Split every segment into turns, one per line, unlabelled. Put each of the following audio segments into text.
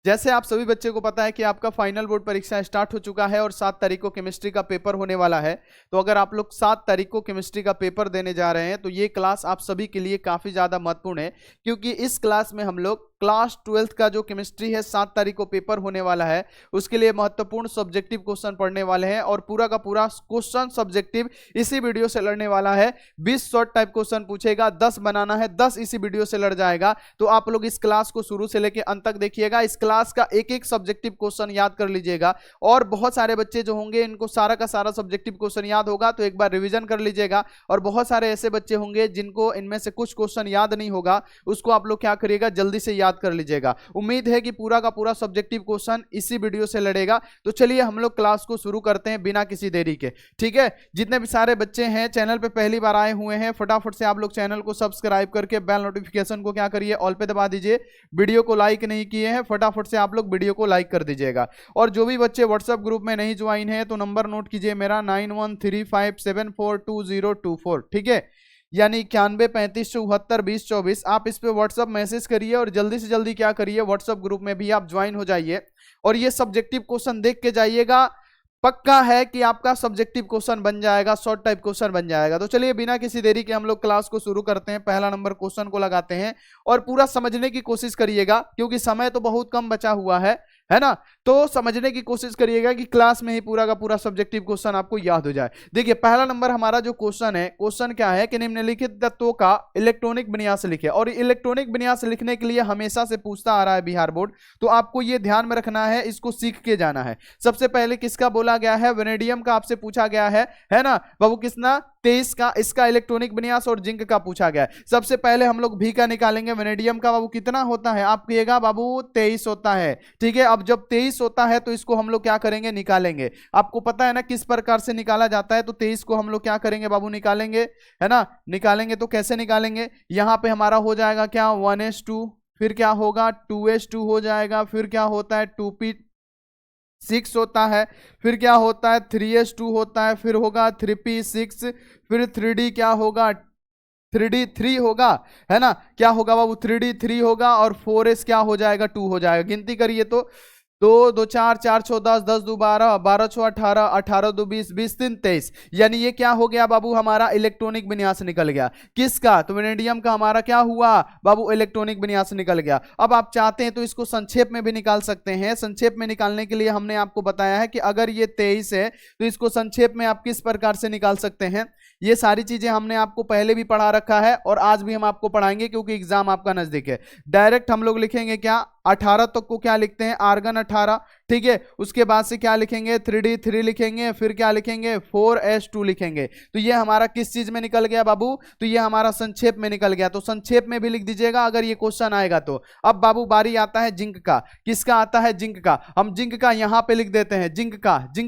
जैसे आप सभी बच्चे को पता है कि आपका फाइनल बोर्ड परीक्षा स्टार्ट हो चुका है और 7 तारीख को केमिस्ट्री का पेपर होने वाला है। तो अगर आप लोग 7 तारीख को केमिस्ट्री का पेपर देने जा रहे हैं तो ये क्लास आप सभी के लिए काफ़ी ज़्यादा महत्वपूर्ण है, क्योंकि इस क्लास में हम लोग क्लास 12th का जो केमिस्ट्री है 7 तारीख को पेपर होने वाला है, उसके लिए महत्वपूर्ण सब्जेक्टिव क्वेश्चन पढ़ने वाले हैं और पूरा का पूरा क्वेश्चन सब्जेक्टिव इसी वीडियो से लड़ने वाला है। 20 शॉर्ट टाइप क्वेश्चन पूछेगा, 10 बनाना है, 10 इसी वीडियो से लड़ जाएगा। तो आप लोग इस क्लास को शुरू से लेकर अंत तक देखिएगा। इस क्लास का एक एक सब्जेक्टिव क्वेश्चन याद कर लीजिएगा और बहुत सारे बच्चे जो होंगे इनको सारा का सारा सब्जेक्टिव क्वेश्चन याद होगा, तो एक बार रिवीजन कर लीजिएगा। और बहुत सारे ऐसे बच्चे होंगे जिनको इनमें से कुछ क्वेश्चन याद नहीं होगा, उसको आप लोग क्या करिएगा, जल्दी से याद कर लीजिएगा। उम्मीद है कि पूरा का पूरा सब्जेक्टिव क्वेश्चन इसी वीडियो से लड़ेगा। तो चलिए हम लोग क्लास को शुरू करते हैं बिना किसी देरी के, ठीक है। जितने भी सारे बच्चे हैं चैनल पे पहली बार आए हुए हैं, फटाफट से आप लोग चैनल को सब्सक्राइब करके बेल नोटिफिकेशन को क्या करिए, ऑल पे दबा दीजिए। वीडियो को लाइक नहीं किए हैं, फटाफट से आप लोग वीडियो को लाइक कर दीजिएगा। और जो भी बच्चे व्हाट्सएप ग्रुप में नहीं ज्वाइन है तो नंबर नोट कीजिए मेरा 9135742024, ठीक है, यानी 9135742024। आप इस पे व्हाट्सएप मैसेज करिए और जल्दी से जल्दी क्या करिए, व्हाट्सएप ग्रुप में भी आप ज्वाइन हो जाइए और ये सब्जेक्टिव क्वेश्चन देख के जाइएगा। पक्का है कि आपका सब्जेक्टिव क्वेश्चन बन जाएगा, शॉर्ट टाइप क्वेश्चन बन जाएगा। तो चलिए बिना किसी देरी के हम लोग क्लास को शुरू करते हैं। पहला नंबर क्वेश्चन को लगाते हैं और पूरा समझने की कोशिश करिएगा, क्योंकि समय तो बहुत कम बचा हुआ है ना। तो समझने की कोशिश करिएगा कि क्लास में ही पूरा का पूरा सब्जेक्टिव क्वेश्चन आपको याद हो जाए। देखिए पहला नंबर हमारा जो क्वेश्चन है, क्वेश्चन क्या है कि निम्नलिखित तत्वों का इलेक्ट्रॉनिक विन्यास लिखे। और इलेक्ट्रॉनिक विन्यास लिखने के लिए हमेशा से पूछता आ रहा है बिहार बोर्ड, तो आपको ये ध्यान में रखना है, इसको सीख के जाना है। सबसे पहले किसका बोला गया है, वेनेडियम का आपसे पूछा गया है ना बाबू, किसना 23 का, इसका इलेक्ट्रॉनिक विन्यास और जिंक का पूछा गया है। सबसे पहले हम लोग भी का निकालेंगे। वेनेडियम का बाबू कितना होता है, आप कहिएगा बाबू 23 होता है, ठीक है। अब जब 23 होता है तो इसको हम लोग क्या करेंगे, निकालेंगे। आपको पता है ना किस प्रकार से निकाला जाता है, तो 23 को हम लोग क्या करेंगे बाबू, निकालेंगे, है ना। निकालेंगे तो कैसे निकालेंगे, यहां पे हमारा हो जाएगा क्या 1s2, फिर क्या होगा 2s2 हो जाएगा, फिर क्या होता है 2p6 होता है, फिर क्या होता है 3s2 होता है, फिर होगा 3p6, फिर 3d क्या होगा 3d3 होगा, है ना। क्या होगा बाबू 3d3 होगा और 4s क्या हो जाएगा 2 हो जाएगा। गिनती करिए तो 2 2 4 4 6 10 10 2 12 12 6 18 18 2 20 20 3 23, यानी ये क्या हो गया बाबू, हमारा इलेक्ट्रॉनिक विन्यास निकल गया। किसका, तो वेनेडियम का हमारा क्या हुआ बाबू, इलेक्ट्रॉनिक विन्यास निकल गया। अब आप चाहते हैं तो इसको संक्षेप में भी निकाल सकते हैं। संक्षेप में निकालने के लिए हमने आपको बताया है कि अगर ये 23 है तो इसको संक्षेप में आप किस प्रकार से निकाल सकते हैं। ये सारी चीजें हमने आपको पहले भी पढ़ा रखा है और आज भी हम आपको पढ़ाएंगे, क्योंकि एग्जाम आपका नजदीक है। डायरेक्ट हम लोग लिखेंगे क्या, 18 तक को क्या लिखते हैं, आर्गन 18, ठीक है। उसके बाद से क्या लिखेंगे 3d3 लिखेंगे, फिर क्या लिखेंगे 4s2 लिखेंगे। तो ये हमारा किस चीज में निकल गया बाबू, तो ये हमारा संक्षेप में निकल गया। तो संक्षेप में भी लिख दीजिएगा अगर ये क्वेश्चन आएगा तो। अब बाबू बारी आता है जिंक का। किसका आता है, जिंक का। हम जिंक का यहां पे लिख देते हैं, जिंक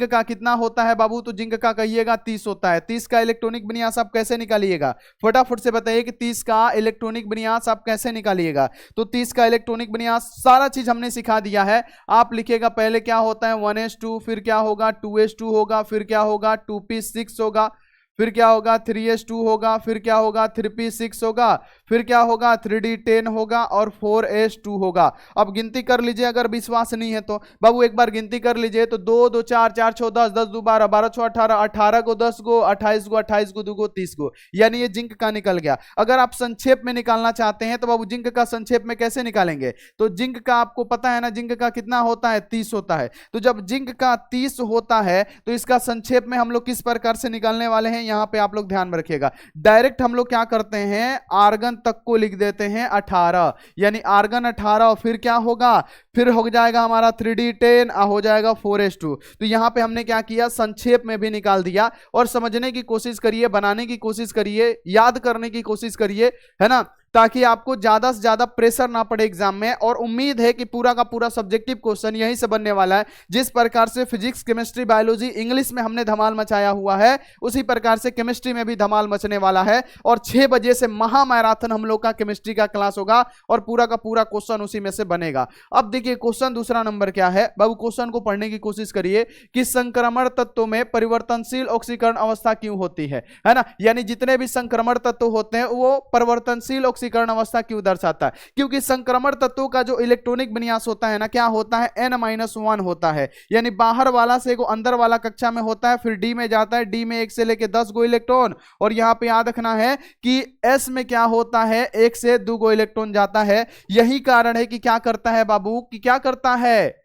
का कितना होता है बाबू, तो जिंक का कहिएगा 30 होता है। 30 का इलेक्ट्रॉनिक विन्यास आप कैसे निकालिएगा, फटाफट से बताइए कि 30 का इलेक्ट्रॉनिक विन्यास आप कैसे निकालिएगा। तो 30 का इलेक्ट्रॉनिक विन्यास सारा चीज हमने सिखा दिया है। आप लिखिएगा पहले क्या होता है 1s2, फिर क्या होगा 2s2 होगा, फिर क्या होगा 2p6 होगा, फिर क्या होगा 3s2 होगा, फिर क्या होगा 3p6 होगा, फिर क्या होगा 3d10 होगा और 4s2 होगा। अब गिनती कर लीजिए, अगर विश्वास नहीं है तो बाबू एक बार गिनती कर लीजिए। तो 2 2 4 4 6 10 10 2 12 12 6 18 18 को 10 को 28 को 28 को 2 को 30 को, यानी ये जिंक का निकल गया। अगर आप संक्षेप में निकालना चाहते हैं तो बाबू जिंक का संक्षेप में कैसे निकालेंगे, तो जिंक का आपको पता है ना, जिंक का कितना होता है 30 होता है। तो जब जिंक का 30 होता है तो इसका संक्षेप में हम लोग किस प्रकार से निकालने वाले हैं, यहां पे आप लोग ध्यान में रखिएगा। डायरेक्ट हम लोग क्या करते हैं, आर्गन तक को लिख देते हैं 18, यानी आर्गन 18, और फिर क्या होगा, फिर हो जाएगा हमारा 3d10, हो जाएगा 4s2। तो यहां पे हमने क्या किया, संक्षेप में भी निकाल दिया। और समझने की कोशिश करिए, बनाने की कोशिश करिए, याद करने की कोशिश करिए, है ना, ताकि आपको ज्यादा से ज्यादा प्रेशर ना पड़े एग्जाम में। और उम्मीद है कि पूरा का पूरा सब्जेक्टिव क्वेश्चन यहीं से बनने वाला है। जिस प्रकार से फिजिक्स, केमिस्ट्री, बायोलॉजी, इंग्लिश में हमने धमाल मचाया हुआ है, उसी प्रकार से केमिस्ट्री में भी धमाल मचने वाला है। और 6 बजे से महा मैराथन हम लोग का केमिस्ट्री का क्लास होगा और पूरा का पूरा क्वेश्चन उसी में से बनेगा। अब देखिए क्वेश्चन दूसरा नंबर क्या है बाबू, क्वेश्चन को पढ़ने की कोशिश करिए कि संक्रमण तत्वों में परिवर्तनशील ऑक्सीकरण अवस्था क्यों होती है ना। यानी जितने भी संक्रमण तत्व होते हैं वो परिवर्तनशील ऑक्सीकरण अवस्था क्यों दर्शाता है? क्योंकि संक्रमण तत्वों का जो इलेक्ट्रॉनिक विन्यास होता है ना, क्या होता है, n-1 होता है, यानी बाहर वाला से को अंदर वाला कक्षा में होता है, फिर डी में जाता है, डी में 1 से लेके 10 गो इलेक्ट्रॉन, और यहां पे याद रखना है कि s में क्या होता है, 1 से 2 गो इलेक्ट्रॉन जाता है। यही कारण है कि क्या करता है बाबू, कि क्या करता है,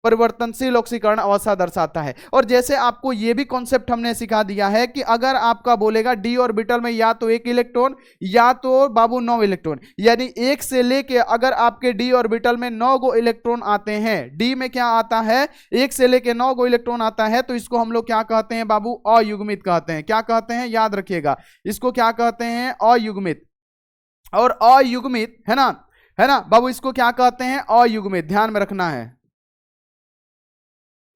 परिवर्तनशील ऑक्सीकरण अवस्था दर्शाता है। और जैसे आपको यह भी कॉन्सेप्ट हमने सिखा दिया है कि अगर आपका बोलेगा डी ऑर्बिटल में या तो 1 इलेक्ट्रॉन या तो बाबू 9 इलेक्ट्रॉन, यानी 1 से लेके अगर आपके डी ऑर्बिटल में 9 गो इलेक्ट्रॉन आते हैं, डी में क्या आता है, 1 से लेके 9 गो इलेक्ट्रॉन आता है, तो इसको हम लोग क्या कहते हैं बाबू, अयुग्मित कहते हैं। क्या कहते हैं, याद रखिएगा, इसको क्या कहते हैं, अयुग्मित। और अयुग्मित है ना बाबू, इसको क्या कहते हैं, अयुग्मित, ध्यान में रखना है,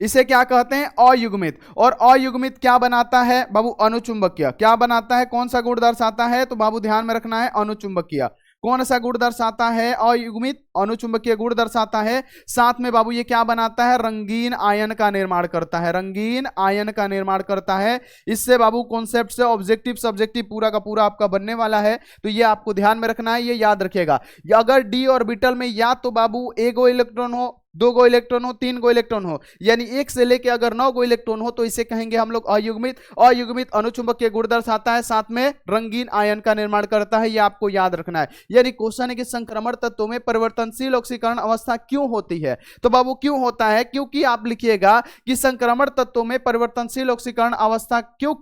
इसे क्या कहते हैं, अयुग्मित। और अयुग्मित क्या बनाता है बाबू, अनुचुंबकीय। क्या बनाता है, कौन सा गुण दर्शाता है, तो बाबू ध्यान में रखना है, अनुचुंबकीय। कौन सा गुण दर्शाता है, अयुग्मित, अनुचुंबकीय गुण दर्शाता है। साथ में बाबू ये क्या बनाता है, रंगीन आयन का निर्माण करता है, रंगीन आयन का निर्माण करता है। इससे बाबू कॉन्सेप्ट से ऑब्जेक्टिव सब्जेक्टिव पूरा का पूरा आपका बनने वाला है, तो ये आपको ध्यान में रखना है, ये याद रखिएगा। अगर डी ऑर्बिटल में या तो बाबू 1 गो इलेक्ट्रॉन हो, 2 गो इलेक्ट्रॉन हो, 3 गो इलेक्ट्रॉन हो, यानी 1 से लेके अगर 9 गो इलेक्ट्रॉन हो, तो इसे कहेंगे हम लोग अयुग्मित। अयुग्मित अनुचुंबकीय गुण दर्शाता है, साथ में रंगीन आयन का निर्माण करता है, ये आपको याद रखना है। यानी क्वेश्चन है कि संक्रमण तत्वों में परिवर्तनशील ऑक्सीकरण अवस्था क्यों होती है, तो बाबू क्यों होता है, क्योंकि आप लिखिएगा कि संक्रमण तत्वों में परिवर्तनशील ऑक्सीकरण अवस्था क्यों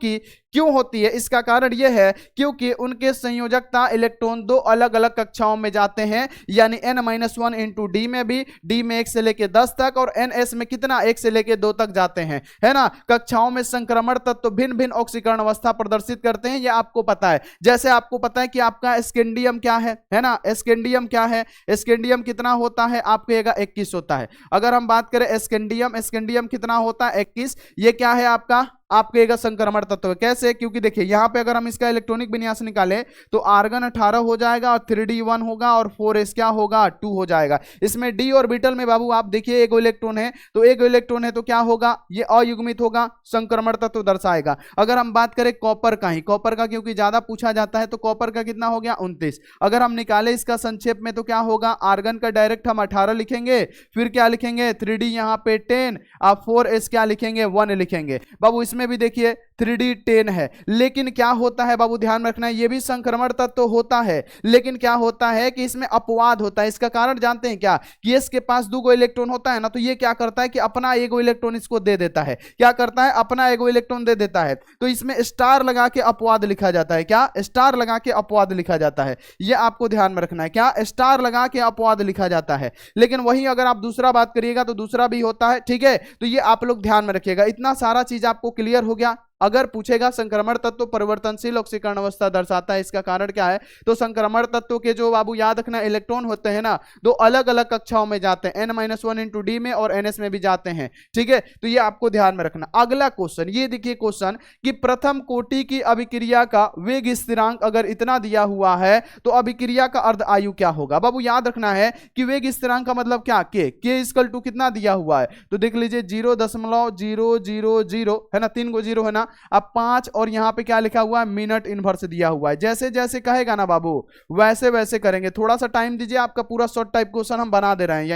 होती है। इसका कारण यह है क्योंकि उनके संयोजकता इलेक्ट्रॉन 2 अलग अलग कक्षाओं में जाते हैं, यानी n-1 इंटू डी में भी, डी में 1 से लेके 10 तक, और ns में कितना, 1 से लेके 2 तक जाते हैं, है ना। कक्षाओं में संक्रमण तत्व भिन्न भिन्न ऑक्सीकरण अवस्था प्रदर्शित करते हैं, यह आपको पता है। जैसे आपको पता है कि आपका स्कैंडियम क्या है ना, स्कैंडियम क्या है, स्कैंडियम कितना होता है, आप कहिएगा 21 होता है। अगर हम बात करें स्कैंडियम कितना होता है, 21, ये क्या है आपका, आप कहेगा संक्रमण तत्व। कैसे, क्योंकि देखिए यहां पे अगर हम इसका इलेक्ट्रॉनिक विन्यास निकालें तो आर्गन 18 हो जाएगा, और 3d1 होगा, और 4s क्या होगा, 2 हो जाएगा। इसमें डी ऑर्बिटल में बाबू आप देखिए 1 इलेक्ट्रॉन है, तो 1 इलेक्ट्रॉन है तो क्या होगा, ये अयुग्मित होगा, संक्रमण तत्व दर्शाएगा। अगर हम बात करें कॉपर का क्योंकि ज्यादा पूछा जाता है, तो कॉपर का कितना हो गया, 29। अगर हम निकाले इसका संक्षेप में तो क्या होगा, आर्गन का डायरेक्ट हम 18 लिखेंगे, फिर क्या लिखेंगे 3d यहां पे 10, आप 4s क्या लिखेंगे, 1 लिखेंगे। बाबू इसमें भी देखिए 3d 10 है, लेकिन क्या होता है बाबू, ध्यान रखना है, ये भी संक्रमण तत्व तो होता है, लेकिन क्या होता है कि इसमें अपवाद होता है। इसका कारण जानते हैं क्या, कि इसके पास 2 गो इलेक्ट्रॉन होता है ना, तो ये क्या करता है कि अपना 1 गो इलेक्ट्रॉन इसको दे देता है। क्या करता है, अपना 1 गो इलेक्ट्रॉन दे देता है, तो इसमें स्टार लगा के अपवाद लिखा जाता है। क्या, स्टार लगा के अपवाद लिखा जाता है, ये आपको ध्यान में रखना है। क्या, स्टार लगा के अपवाद लिखा जाता है। लेकिन वही अगर आप दूसरा बात करिएगा तो दूसरा भी होता है, ठीक है। तो ये आप लोग ध्यान में रखिएगा। इतना सारा चीज आपको क्लियर हो गया। अगर पूछेगा संक्रमण तत्व परिवर्तनशील ऑक्सीकरण अवस्था दर्शाता है, इसका कारण क्या है, तो संक्रमण तत्व के जो बाबू याद रखना इलेक्ट्रॉन होते हैं ना, 2 अलग अलग कक्षाओं में जाते हैं, n-1 इंटू डी में और ns में भी जाते हैं, ठीक है। तो ये आपको ध्यान में रखना। अगला क्वेश्चन, ये देखिए क्वेश्चन कि प्रथम कोटि की अभिक्रिया का वेग स्थिरांक अगर इतना दिया हुआ है तो अभिक्रिया का अर्ध आयु क्या होगा। बाबू याद रखना है कि वेग स्थिरांक का मतलब क्या, k इक्वल टू कितना दिया हुआ है, तो देख लीजिए 0.000 है ना, 3 गो 0 है ना, अब 5 और यहां पे क्या लिखा हुआ है, मिनट इनवर्स दिया हुआ है। जैसे जैसे कहेगा ना बाबू वैसे वैसे करेंगे, थोड़ा सा टाइम दीजिए, आपका पूरा शॉर्ट टाइप क्वेश्चन हम बना दे रहे हैं।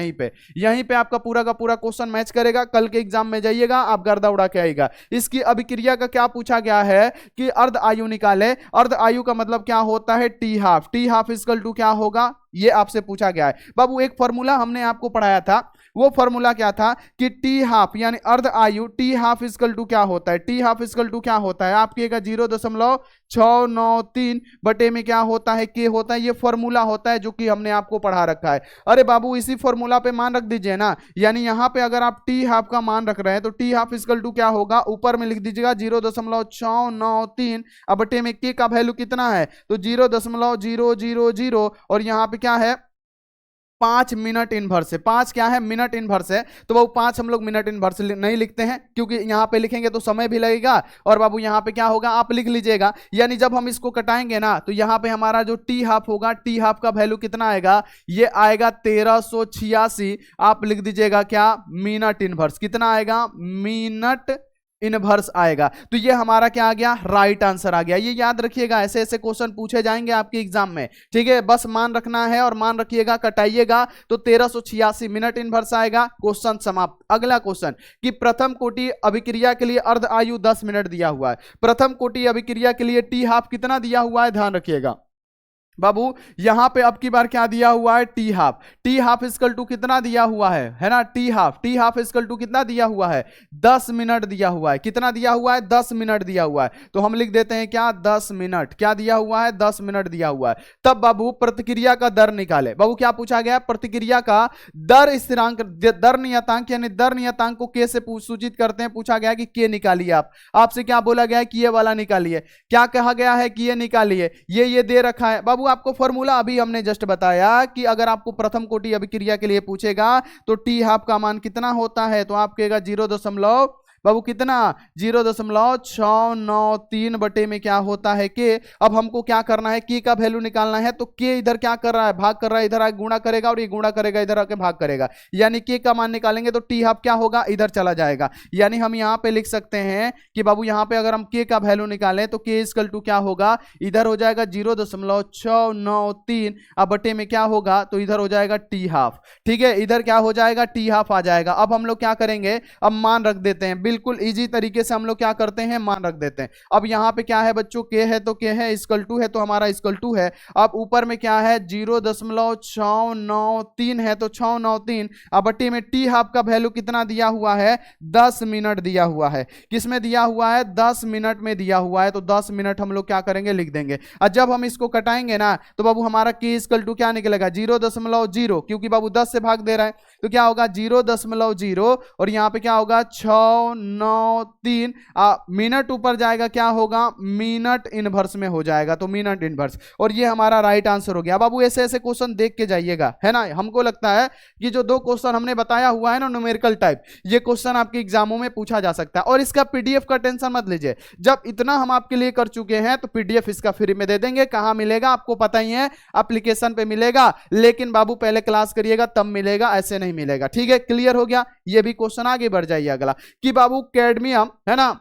यहीं पे आपका पूरा का पूरा क्वेश्चन मैच करेगा, कल के एग्जाम में जाइएगा आप गर्दा उड़ा के आएगा। इसकी अभिक्रिया का क्या पूछा गया है कि अर्ध आयु निकाले। अर्ध आयु का मतलब क्या होता है, टी हाफ इक्वल टू क्या होगा, ये आपसे पूछा गया है। बाबू एक फॉर्मूला हमने आपको पढ़ाया था, वो फॉर्मूला क्या था कि टी हाफ यानी अर्ध आयु, टी हाफ इक्वल टू क्या होता है, टी हाफ इक्वल टू क्या होता है, आप कहिएगा 0.693 बटे में क्या होता है, के होता है। ये फॉर्मूला होता है जो कि हमने आपको पढ़ा रखा है। अरे बाबू इसी फॉर्मूला पे मान रख दीजिए ना, यानी यहाँ पे अगर आप टी हाफ का मान रख रहे हैं तो टी हाफ इक्वल टू क्या होगा, ऊपर में लिख दीजिएगा 0.693, अब बटे में के का वैल्यू कितना है, तो 0.000 और यहाँ पे क्या है 5 मिनट इनवर्स है। 5 क्या है, मिनट इनवर्स है, तो बाबू 5 हम लोग मिनट इनवर्स नहीं लिखते हैं, क्योंकि यहां पे लिखेंगे तो समय भी लगेगा, और बाबू यहां पे क्या होगा आप लिख लीजिएगा, यानी जब हम इसको कटाएंगे ना तो यहां पे हमारा जो टी हाफ होगा, टी हाफ का वैल्यू कितना आएगा, ये आएगा 1386, आप लिख दीजिएगा क्या, मिनट इनवर्स। कितना आएगा, मिनट इनवर्स आएगा। तो ये हमारा क्या आ गया, राइट आंसर आ गया। ये याद रखिएगा, ऐसे ऐसे क्वेश्चन पूछे जाएंगे आपके एग्जाम में, ठीक है। बस मान रखना है और मान रखिएगा, कटाइएगा तो 1386 मिनट इनवर्स आएगा। क्वेश्चन समाप्त। अगला क्वेश्चन कि प्रथम कोटि अभिक्रिया के लिए अर्ध आयु 10 मिनट दिया हुआ है। प्रथम कोटि अभिक्रिया के लिए टी हाफ कितना दिया हुआ है, ध्यान रखिएगा बाबू। यहां पे अब की बार क्या दिया हुआ है, T half. T half equal to कितना दिया हुआ है ना, टी हाफ इक्वल टू कितना दिया हुआ है, 10 मिनट दिया हुआ है। कितना दिया हुआ है, 10 मिनट दिया हुआ है। तो हम लिख देते हैं क्या, 10 मिनट। क्या दिया हुआ है, 10 मिनट दिया हुआ है। तब बाबू प्रतिक्रिया का दर निकाले। बाबू क्या पूछा गया, प्रतिक्रिया का दर स्थिरांक, दर नियतांक यानी दर नियतांक को के से सूचित करते हैं। पूछा गया कि के निकालिए। आपसे क्या बोला गया है कि ये वाला निकालिए। क्या कहा गया है कि ये निकालिए। ये दे रखा है बाबू। आपको फॉर्मूला अभी हमने जस्ट बताया कि अगर आपको प्रथम कोटि अभिक्रिया के लिए पूछेगा तो टी हाफ का मान कितना होता है, तो आप कहेगा 0. बाबू कितना, 0.693 बटे में क्या होता है के। अब हमको क्या करना है, के का वैल्यू निकालना है। तो के इधर क्या कर रहा है, भाग कर रहा है, इधर आके गुणा करेगा और ये गुणा करेगा, इधर आके भाग करेगा। यानी के का मान निकालेंगे तो टी हाफ क्या होगा, इधर चला जाएगा। यानी हम यहाँ पे लिख सकते हैं कि बाबू यहाँ पे अगर हम के का वैल्यू निकालें तो के इक्वल टू क्या होगा, इधर हो जाएगा 0.693 अब बटे में क्या होगा, तो इधर हो जाएगा टी हाफ। ठीक है, इधर क्या हो जाएगा, टी हाफ आ जाएगा। अब हम लोग क्या करेंगे, अब मान रख देते हैं। बिल्कुल इजी तरीके से हम लोग क्या करते हैं, मान रख देते हैं। अब यहां पे क्या है बच्चों, के है तो के है, इक्वल टू है तो हमारा इक्वल टू है। अब ऊपर में क्या है, 0.693 है तो 693 अब बटे में टी हाफ का वैल्यू कितना दिया हुआ है, 10 मिनट दिया हुआ है। किसमें दिया हुआ है, 10 मिनट में दिया हुआ है। तो 10 मिनट हम लोग क्या करेंगे, लिख देंगे। और जब हम इसको कटाएंगे ना तो बाबू हमारा के इक्वल टू क्या निकलेगा, 0.0, क्योंकि बाबू 10 से भाग दे रहा है तो क्या होगा 0.0 और यहां पे क्या होगा 693 मिनट ऊपर जाएगा, क्या होगा मिनट इनवर्स में हो जाएगा। तो मिनट इनवर्स, और ये हमारा राइट आंसर हो गया। बाबू ऐसे ऐसे क्वेश्चन देख के जाइएगा, है ना। हमको लगता है कि जो दो क्वेश्चन हमने बताया हुआ है ना न्यूमेरिकल टाइप, ये क्वेश्चन आपके एग्जामों में पूछा जा सकता है। और इसका पीडीएफ का टेंशन मत लीजिए, जब इतना हम आपके लिए कर चुके हैं तो पीडीएफ इसका फ्री में दे देंगे। कहां मिलेगा आपको पता ही है, एप्लीकेशन पे मिलेगा। लेकिन बाबू पहले क्लास करिएगा तब मिलेगा, ऐसे नहीं मिलेगा। ठीक है, क्लियर हो गया। ये भी क्वेश्चन आगे बढ़ जाइए अगला कि बाबू कैडमियम है ना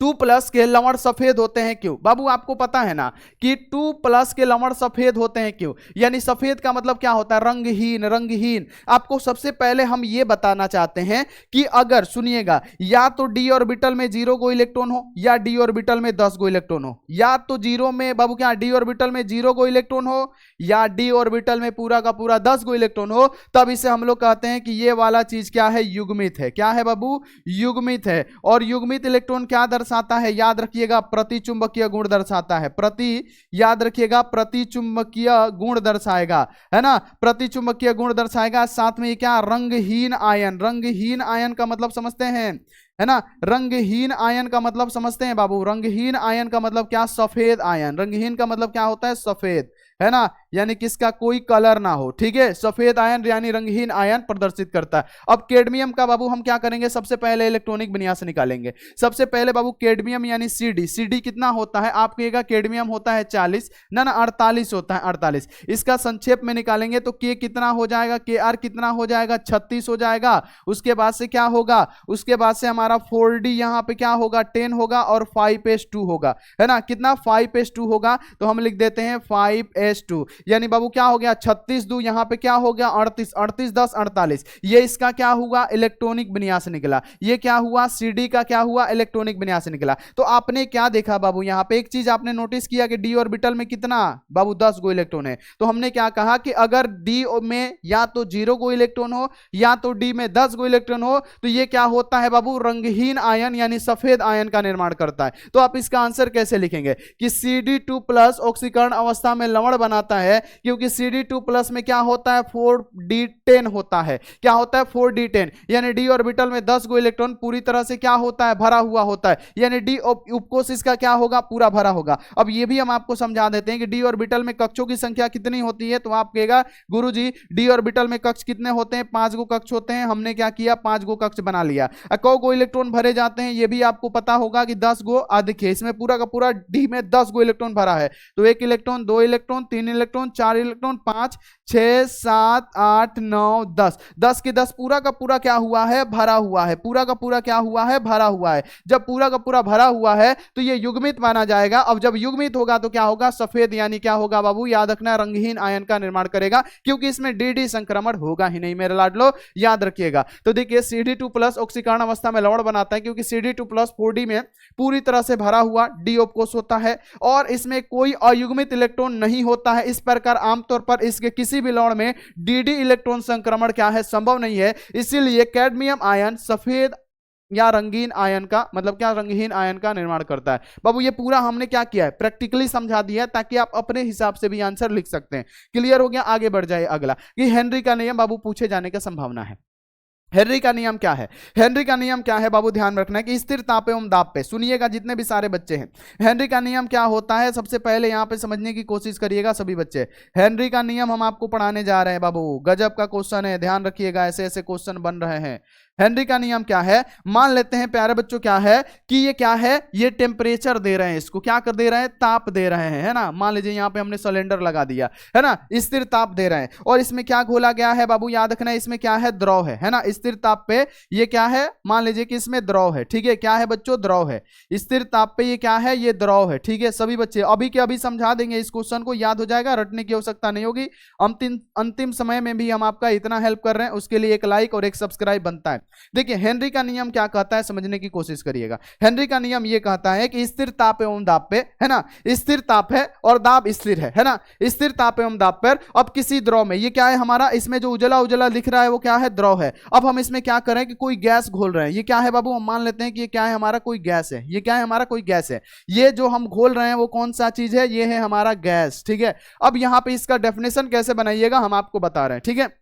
2+ के लवण सफेद होते हैं क्यों। बाबू आपको पता है ना कि 2+ के लवण सफेद होते हैं क्यों, यानी सफेद का मतलब क्या होता है, रंगहीन। रंगहीन आपको सबसे पहले हम ये बताना चाहते हैं कि अगर सुनिएगा, या तो डी ऑर्बिटल में 0 गो इलेक्ट्रॉन हो या डी ऑर्बिटल में 10 गो इलेक्ट्रॉन हो, या तो 0 में बाबू क्या डी ऑर्बिटल में 0 गो इलेक्ट्रॉन हो या डी ऑर्बिटल में पूरा का पूरा 10 गो इलेक्ट्रॉन हो, तब इसे हम लोग कहते हैं कि ये वाला चीज क्या है, युग्मित है। क्या है बाबू, युग्मित है। और युग्मित इलेक्ट्रॉन क्या दर्शाता है, याद रखिएगा प्रतिचुंबकीय गुण दर्शाता है। याद रखिएगा प्रतिचुंबकीय गुण दर्शाएगा, है ना, प्रतिचुंबकीय गुण दर्शाएगा। साथ में ये क्या, रंगहीन आयन। रंगहीन आयन का मतलब समझते हैं, है ना, रंगहीन आयन का मतलब समझते हैं बाबू। रंगहीन आयन का मतलब क्या, सफेद आयन। रंगहीन का मतलब क्या होता है, सफेद, है ना, यानी किसका कोई कलर ना हो। ठीक है, सफेद आयन यानी रंगहीन आयन प्रदर्शित करता है। अब कैडमियम का बाबू हम क्या करेंगे, सबसे पहले इलेक्ट्रॉनिक विन्यास निकालेंगे। सबसे पहले बाबू कैडमियम यानी CD कितना होता है, आप कहिएगा कैडमियम होता है 40, ना 48 होता है, 48। इसका संक्षेप में निकालेंगे तो के कितना हो जाएगा, Kr कितना हो जाएगा, 36 हो जाएगा। उसके बाद से क्या होगा, उसके बाद से हमारा 4D यहाँ पे क्या होगा, 10 होगा और 5s2 होगा, है ना। कितना, 5s2 होगा। तो हम लिख देते हैं 5s2, यानी बाबू क्या हो गया, 36 2 यहाँ पे क्या हो गया 38, 38 10 48। ये इसका क्या हुआ, इलेक्ट्रॉनिक विन्यास निकला। ये क्या हुआ, CD का क्या हुआ, इलेक्ट्रॉनिक विन्यास निकला। तो आपने क्या देखा बाबू, यहाँ पे एक चीज आपने नोटिस किया कि डी ऑर्बिटल में कितना बाबू 10 गो इलेक्ट्रॉन है। तो हमने क्या कहा कि अगर डी में या तो 0 गो इलेक्ट्रॉन हो या तो डी में 10 गो इलेक्ट्रॉन हो, तो ये क्या होता है बाबू, रंगहीन आयन यानी सफेद आयन का निर्माण करता है। तो आप इसका आंसर कैसे लिखेंगे कि CD2+ ऑक्सीकरण अवस्था में लवण बनाता है, क्योंकि CD2+ में क्या होता है, 4D10 होता है। क्या होता है, 4D10, यानी डी ऑर्बिटल में 10 गो इलेक्ट्रॉन पूरी तरह से क्या होता है, भरा हुआ होता है। यानी डी उपकोष इसका क्या होगा, पूरा भरा होगा। अब ये भी हम आपको समझा देते हैं कि डी ऑर्बिटल में कक्षों की संख्या कितनी होती है। तो आप कहेगा गुरुजी डी ऑर्बिटल में कक्ष कितने होते हैं, 5 गो कक्ष होते हैं। हमने क्या किया, 5 गो कक्ष बना लिया। कौ गो इलेक्ट्रॉन भरे जाते हैं, ये भी आपको पता होगा कि 10 गो। अधिक है, इसमें पूरा का पूरा डी में 10 गो इलेक्ट्रॉन भरा है। तो 1 electron, 2 electron, 3 electron, electron, 4 electron, 5, 6, 7, 8, 9, 10, 10 के 10 पूरा का पूरा क्या हुआ है, भरा हुआ है, पूरा का पूरा क्या हुआ है, भरा हुआ है। जब पूरा का पूरा भरा हुआ है तो ये युग्मित माना जाएगा। अब जब युग्मित होगा तो क्या होगा, सफेद यानी क्या होगा बाबू, याद रखना, रंगहीन आयन का निर्माण करेगा, क्योंकि इसमें डी संक्रमण होगा ही नहीं मेरे लाडलो, याद रखिएगा। तो देखिए CD2+ ऑक्सीकरण अवस्था में लवण बनाता है, क्योंकि CD2+ 4D में पूरी तरह से भरा हुआ डी ऑफकोर्स होता है और इसमें कोई अयुग्मित इलेक्ट्रॉन नहीं होता है। इस प्रकार आमतौर पर इसके किसी भी लवण में डी इलेक्ट्रॉन संक्रमण क्या है, संभव नहीं है। इसीलिए कैडमियम आयन सफेद या रंगीन आयन का मतलब क्या, रंगहीन आयन का निर्माण करता है। बाबू ये पूरा हमने क्या किया है, प्रैक्टिकली समझा दिया है, ताकि आप अपने हिसाब से भी आंसर लिख सकते हैं। क्लियर हो गया, आगे बढ़ जाए अगला कि हेनरी का नियम बाबू पूछे जाने की संभावना है। हेनरी का नियम क्या है, हेनरी का नियम क्या है बाबू, ध्यान रखना है कि स्थिर ताप एवं दाब पे, सुनिएगा जितने भी सारे बच्चे हैं, हेनरी का नियम क्या होता है, सबसे पहले यहां पे समझने की कोशिश करिएगा सभी बच्चे। हेनरी का नियम हम आपको पढ़ाने जा रहे हैं बाबू, गजब का क्वेश्चन है, ध्यान रखिएगा, ऐसे ऐसे क्वेश्चन बन रहे हैं। हेनरी का नियम क्या है, मान लेते हैं प्यारे बच्चों क्या है कि ये क्या है, ये टेम्परेचर दे रहे हैं, इसको क्या कर दे रहे हैं, ताप दे रहे हैं, है ना। मान लीजिए यहाँ पे हमने सिलेंडर लगा दिया है ना, स्थिर ताप दे रहे हैं और इसमें क्या घोला गया है बाबू, याद रखना है, इसमें क्या है, द्रव है ना। स्थिर ताप पे ये क्या है, मान लीजिए कि इसमें द्रव है, ठीक है, क्या है बच्चों, द्रव है। स्थिर ताप पे ये क्या है, ये द्रव है, ठीक है। सभी बच्चे अभी के अभी समझा देंगे, इस क्वेश्चन को याद हो जाएगा, रटने की आवश्यकता नहीं होगी। अंतिम समय में भी हम आपका इतना हेल्प कर रहे हैं, उसके लिए एक लाइक और एक सब्सक्राइब बनता है। देखिए हेनरी का नियम क्या कहता है, समझने की कोशिश करिएगा। हेनरी का नियम ये कहता है कि स्थिर ताप एवं दाब पे, है ना, स्थिर ताप है और दाब स्थिर है ना, स्थिर ताप एवं दाब पर अब किसी द्रव में, ये क्या है हमारा, इसमें जो उजला उजला लिख रहा है वो क्या है, द्रव है। अब हम इसमें क्या करें कि कोई गैस घोल रहे हैं, ये क्या है बाबू, हम मान लेते हैं कि ये क्या है हमारा, कोई गैस है, ये क्या है हमारा, कोई गैस है। ये जो हम घोल रहे हैं वो कौन सा चीज है, ये है हमारा गैस, ठीक है। अब यहां पे इसका डेफिनेशन कैसे बनाइएगा हम आपको बता रहे हैं, ठीक है।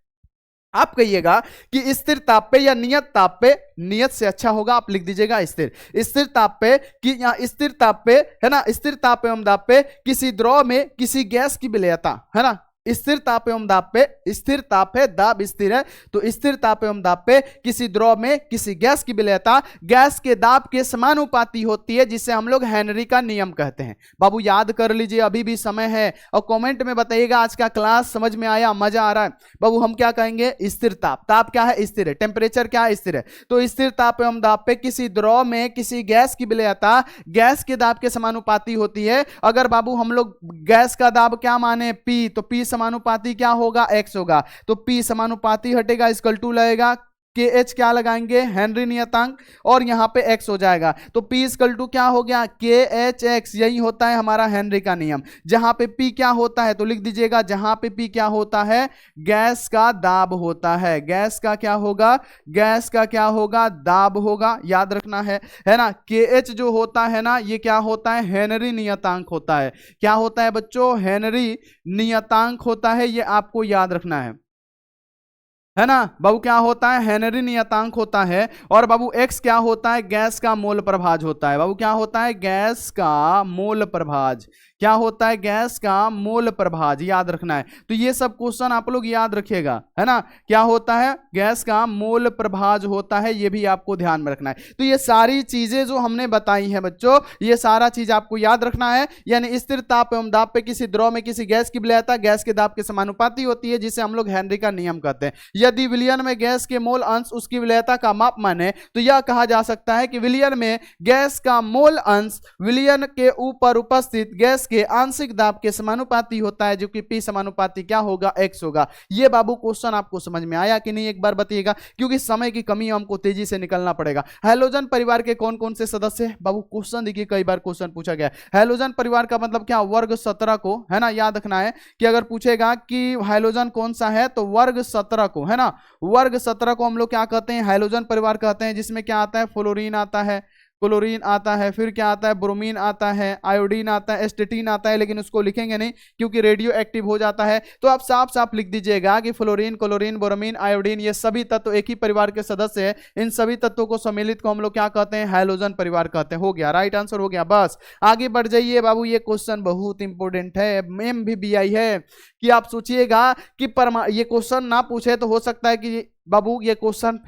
आप कहिएगा कि स्थिर ताप पे या नियत ताप पे, नियत से अच्छा होगा आप लिख दीजिएगा स्थिर, स्थिर ताप पे कि यहां स्थिर ताप पे, है ना, स्थिर ताप एवं दाब पे किसी द्रव में किसी गैस की विलयता, है ना, स्थिर ताप एवं दाब पे, स्थिर ताप है, दाब स्थिर है, तो स्थिर ताप एवं दाब पे किसी द्रव में किसी गैस की विलयता गैस के दाब के समानुपाती होती है, जिसे हम लोग हेनरी का नियम कहते हैं। बाबू याद कर लीजिए, अभी भी समय है, और कमेंट में बताइएगा आज का क्लास समझ में आया, मजा आ रहा है। बाबू हम क्या कहेंगे, स्थिर ताप, ताप क्या है, स्थिर है, टेम्परेचर क्या है, स्थिर है, तो स्थिर ताप एवं दाब पे किसी द्रव में किसी गैस की विलयता गैस के दाब के समानुपाती होती है। अगर बाबू हम लोग गैस का दाब क्या माने, पी, तो पी समानुपाती क्या होगा, x होगा, तो P समानुपाती हटेगा, इक्वल टू लगेगा KH क्या लगाएंगे, हेनरी नियतांक, और यहां पे x हो जाएगा, तो P इक्वल टू क्या हो गया, KHX। यही होता है हमारा हेनरी का नियम। जहां पे P क्या होता है तो लिख दीजिएगा, जहां पे P क्या होता है, गैस का दाब होता है, गैस का क्या होगा, गैस का क्या होगा, दाब होगा, याद रखना है ना। KH जो होता है ना, ये क्या होता है, हेनरी नियतांक होता है। क्या होता है बच्चों, हेनरी नियतांक होता है, ये आपको याद रखना है ना। बाबू क्या होता है, हेनरी नियतांक होता है। और बाबू x क्या होता है, गैस का मोल प्रभाज होता है। बाबू क्या होता है, गैस का मोल प्रभाज, क्या होता है, गैस का मोल प्रभाज, याद रखना है। तो ये सब क्वेश्चन आप लोग याद रखिएगा, है ना। क्या होता है, गैस का मोल प्रभाज होता है, ये भी आपको ध्यान में रखना है। तो ये सारी चीजें जो हमने बताई हैं बच्चों, ये सारा चीज आपको याद रखना है। यानी स्थिर ताप एवं दाब पे किसी द्रव में किसी गैस की विलयता गैस के दाब के समानुपाती होती है, जिसे हम लोग हेनरी का नियम कहते हैं। यदि विलयन में गैस के मोल अंश उसकी विलयता का माप माने तो यह कहा जा सकता है कि विलयन में गैस का मोल अंश विलयन के ऊपर उपस्थित गैस के आंशिक दाब के समानुपाती होता है, जो कि P समानुपाती क्या होगा, x होगा। ये बाबू क्वेश्चन आपको समझ में आया कि नहीं, एक बार बताइएगा, क्योंकि समय की कमी, हमको तेजी से निकलना पड़ेगा। हैलोजन परिवार के कौन कौन से सदस्य हैं बाबू, क्वेश्चन देखिए, कई बार क्वेश्चन पूछा गया। हैलोजन परिवार का मतलब क्या, वर्ग 17 को, है ना, याद रखना है कि अगर पूछेगा कि हैलोजन कौन सा है तो वर्ग 17 को, है ना, वर्ग 17 को हम लोग क्या कहते हैं, हैलोजन परिवार कहते हैं, जिसमें क्या आता है, फ्लोरीन आता है, क्लोरीन आता है, फिर क्या आता है, ब्रोमीन आता है, आयोडीन आता है, एस्टेटीन आता है, लेकिन उसको लिखेंगे नहीं क्योंकि रेडियो एक्टिव हो जाता है। तो आप साफ साफ लिख दीजिएगा कि फ्लोरीन, क्लोरीन, ब्रोमीन, आयोडीन ये सभी तत्व एक ही परिवार के सदस्य हैं। इन सभी तत्वों को सम्मिलित को हम लोग क्या कहते हैं, हैलोजन परिवार कहते हैं। हो गया, राइट आंसर हो गया। बस आगे बढ़ जाइए बाबू, ये क्वेश्चन बहुत इंपॉर्टेंट है, MVBI है कि आप सोचिएगा कि ये क्वेश्चन ना पूछे तो हो सकता है कि बाबू ये क्वेश्चन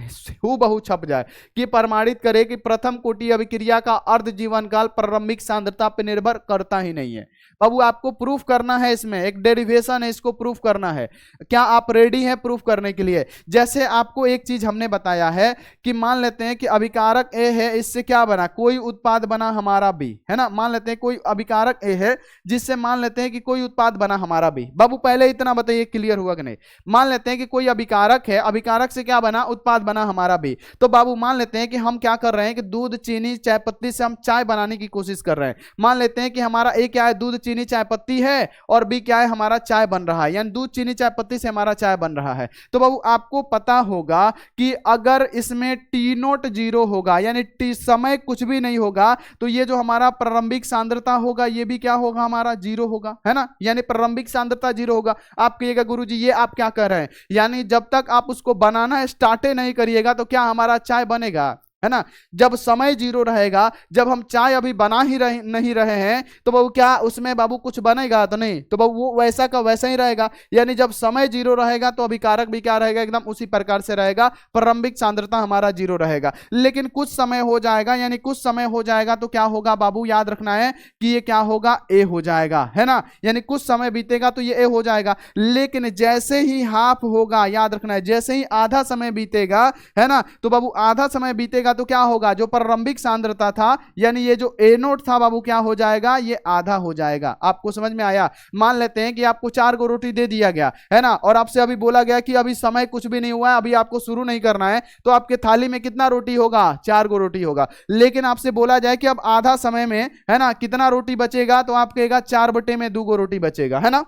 हूबहू छप जाए कि प्रमाणित करे कि प्रथम कोटि अभिक्रिया का अर्ध जीवन काल प्रारंभिक सांद्रता पर निर्भर करता ही नहीं है। बाबू आपको प्रूफ करना है, इसमें एक डेरिवेशन है, इसको प्रूफ करना है। क्या आप रेडी हैं प्रूफ करने के लिए? जैसे आपको एक चीज हमने बताया है कि मान लेते हैं कि अभिकारक ए है, इससे क्या बना, कोई उत्पाद बना हमारा बी, है ना। मान लेते हैं कोई अभिकारक ए है जिससे मान लेते हैं कि कोई उत्पाद बना हमारा बी। बाबू पहले इतना बताइए क्लियर हुआ कि नहीं। मान लेते हैं कि कोई अभिकारक है, अभिकारक से क्या बना, उत्पाद बना हमारा बी। तो बाबू मान लेते हैं कि हम क्या कर रहे हैं कि दूध चीनी चाय पत्ती से हम चाय बनाने की कोशिश कर रहे हैं। मान लेते हैं कि हमारा ए क्या है, दूध चीनी चाय पत्ती है, और बी क्या है, हमारा चाय बन रहा है, यानी दूध चीनी चाय पत्ती से हमारा चाय बन रहा है। तो बाबू आपको पता होगा कि अगर इसमें टी नोट जीरो होगा, यानी टी समय कुछ भी नहीं होगा, तो ये जो हमारा प्रारंभिक सांद्रता होगा ये भी क्या होगा, हमारा जीरो होगा, है ना। यानी प्रारंभिक सांद्रता जीरो होगा। आप कहिएगा गुरुजी ये आप क्या कर रहे हैं, यानी जब तक आप उसको बनाना स्टार्ट नहीं करिएगा तो क्या हमारा चाय बनेगा, है ना। जब समय जीरो रहेगा, जब हम चाय अभी बना ही नहीं रहे हैं, तो बाबू क्या उसमें बाबू कुछ बनेगा, तो नहीं। तो बाबू वो वैसा का वैसा ही रहेगा। यानी जब समय जीरो रहेगा तो अभिकारक भी क्या रहेगा, एकदम उसी प्रकार से रहेगा, प्रारंभिक सांद्रता हमारा जीरो रहेगा। लेकिन कुछ समय हो जाएगा, यानी कुछ समय हो जाएगा तो क्या होगा बाबू, याद रखना है कि ये क्या होगा, ए हो जाएगा, है ना। यानी कुछ समय बीतेगा तो ये ए हो जाएगा। लेकिन जैसे ही हाफ होगा, याद रखना है, जैसे ही आधा समय बीतेगा, है ना, तो बाबू आधा समय बीतेगा तो क्या होगा, जो प्रारंभिक सांद्रता था यानी ये जो ए नोट था बाबू क्या हो जाएगा, ये आधा हो जाएगा। आपको समझ में आया। मान लेते हैं कि आपको 4 गो रोटी दे दिया गया, है ना, और आपसे अभी बोला गया कि अभी समय कुछ भी नहीं हुआ है, अभी आपको शुरू नहीं करना है, तो आपके थाली में कितना रोटी होगा, 4 गो रोटी होगा। लेकिन आपसे बोला जाए कि अब आधा समय में, है ना, कितना रोटी बचेगा, तो आप कहेगा 4/2 गो रोटी बचेगा, है ना।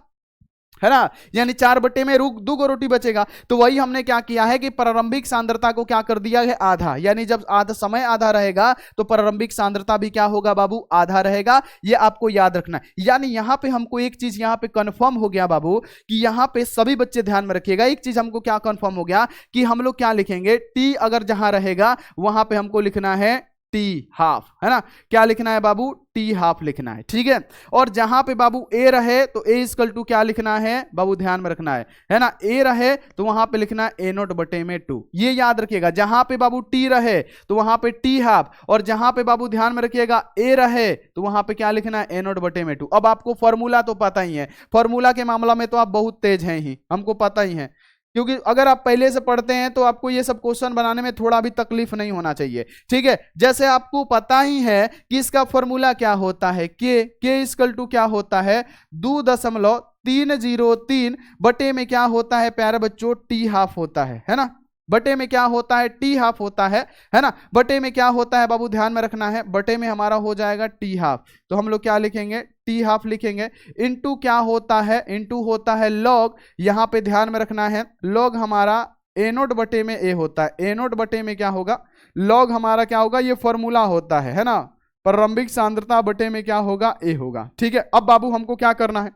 यानी 4/2 गो रोटी बचेगा। तो वही हमने क्या किया है कि प्रारंभिक सांद्रता को क्या कर दिया है, आधा। यानी जब आधा समय आधा रहेगा तो प्रारंभिक सांद्रता भी क्या होगा बाबू, आधा रहेगा। ये आपको याद रखना है। यानी यहां पे हमको एक चीज यहां पे कंफर्म हो गया बाबू कि यहां पे सभी बच्चे ध्यान में रखिएगा, एक चीज हमको क्या कंफर्म हो गया कि हम लोग क्या लिखेंगे, टी अगर जहां रहेगा वहां पे हमको लिखना है टी हाफ, है ना। क्या लिखना है बाबू, टी हाफ लिखना है, ठीक है। और जहां पे बाबू ए रहे तो ए इक्वल टू क्या लिखना है बाबू, ध्यान में रखना है ना। ए रहे तो वहां पे लिखना है ए नोट बटे में 2, ये याद रखिएगा। जहां पे बाबू टी रहे तो वहां पे टी हाफ, और जहां पे बाबू ध्यान में रखिएगा ए रहे तो वहां पे क्या लिखना है, ए नोट बटे में 2। अब आपको फॉर्मूला तो पता ही है, फॉर्मूला के मामला में तो आप बहुत तेज हैं ही, हमको पता ही है, क्योंकि अगर आप पहले से पढ़ते हैं तो आपको ये सब क्वेश्चन बनाने में थोड़ा भी तकलीफ नहीं होना चाहिए, ठीक है। जैसे आपको पता ही है कि इसका फॉर्मूला क्या होता है, के इक्वल टू क्या होता है, 2.303 बटे में क्या होता है प्यारे बच्चों, टी हाफ होता है ना। बटे में क्या होता है, टी हाफ होता है ना। बटे में क्या होता है बाबू, ध्यान में रखना है, बटे में हमारा हो जाएगा टी हाफ। तो हम लोग क्या लिखेंगे, टी हाफ लिखेंगे। इनटू क्या होता है, इनटू होता है लॉग, यहां पे ध्यान में रखना है, लॉग हमारा ए नोट बटे में ए होता है, ए नोट बटे में क्या होगा, लॉग हमारा क्या होगा, ये फॉर्मूला होता है ना। प्रारंभिक सांद्रता बटे में क्या होगा, ए होगा, ठीक है। अब बाबू हमको क्या करना है,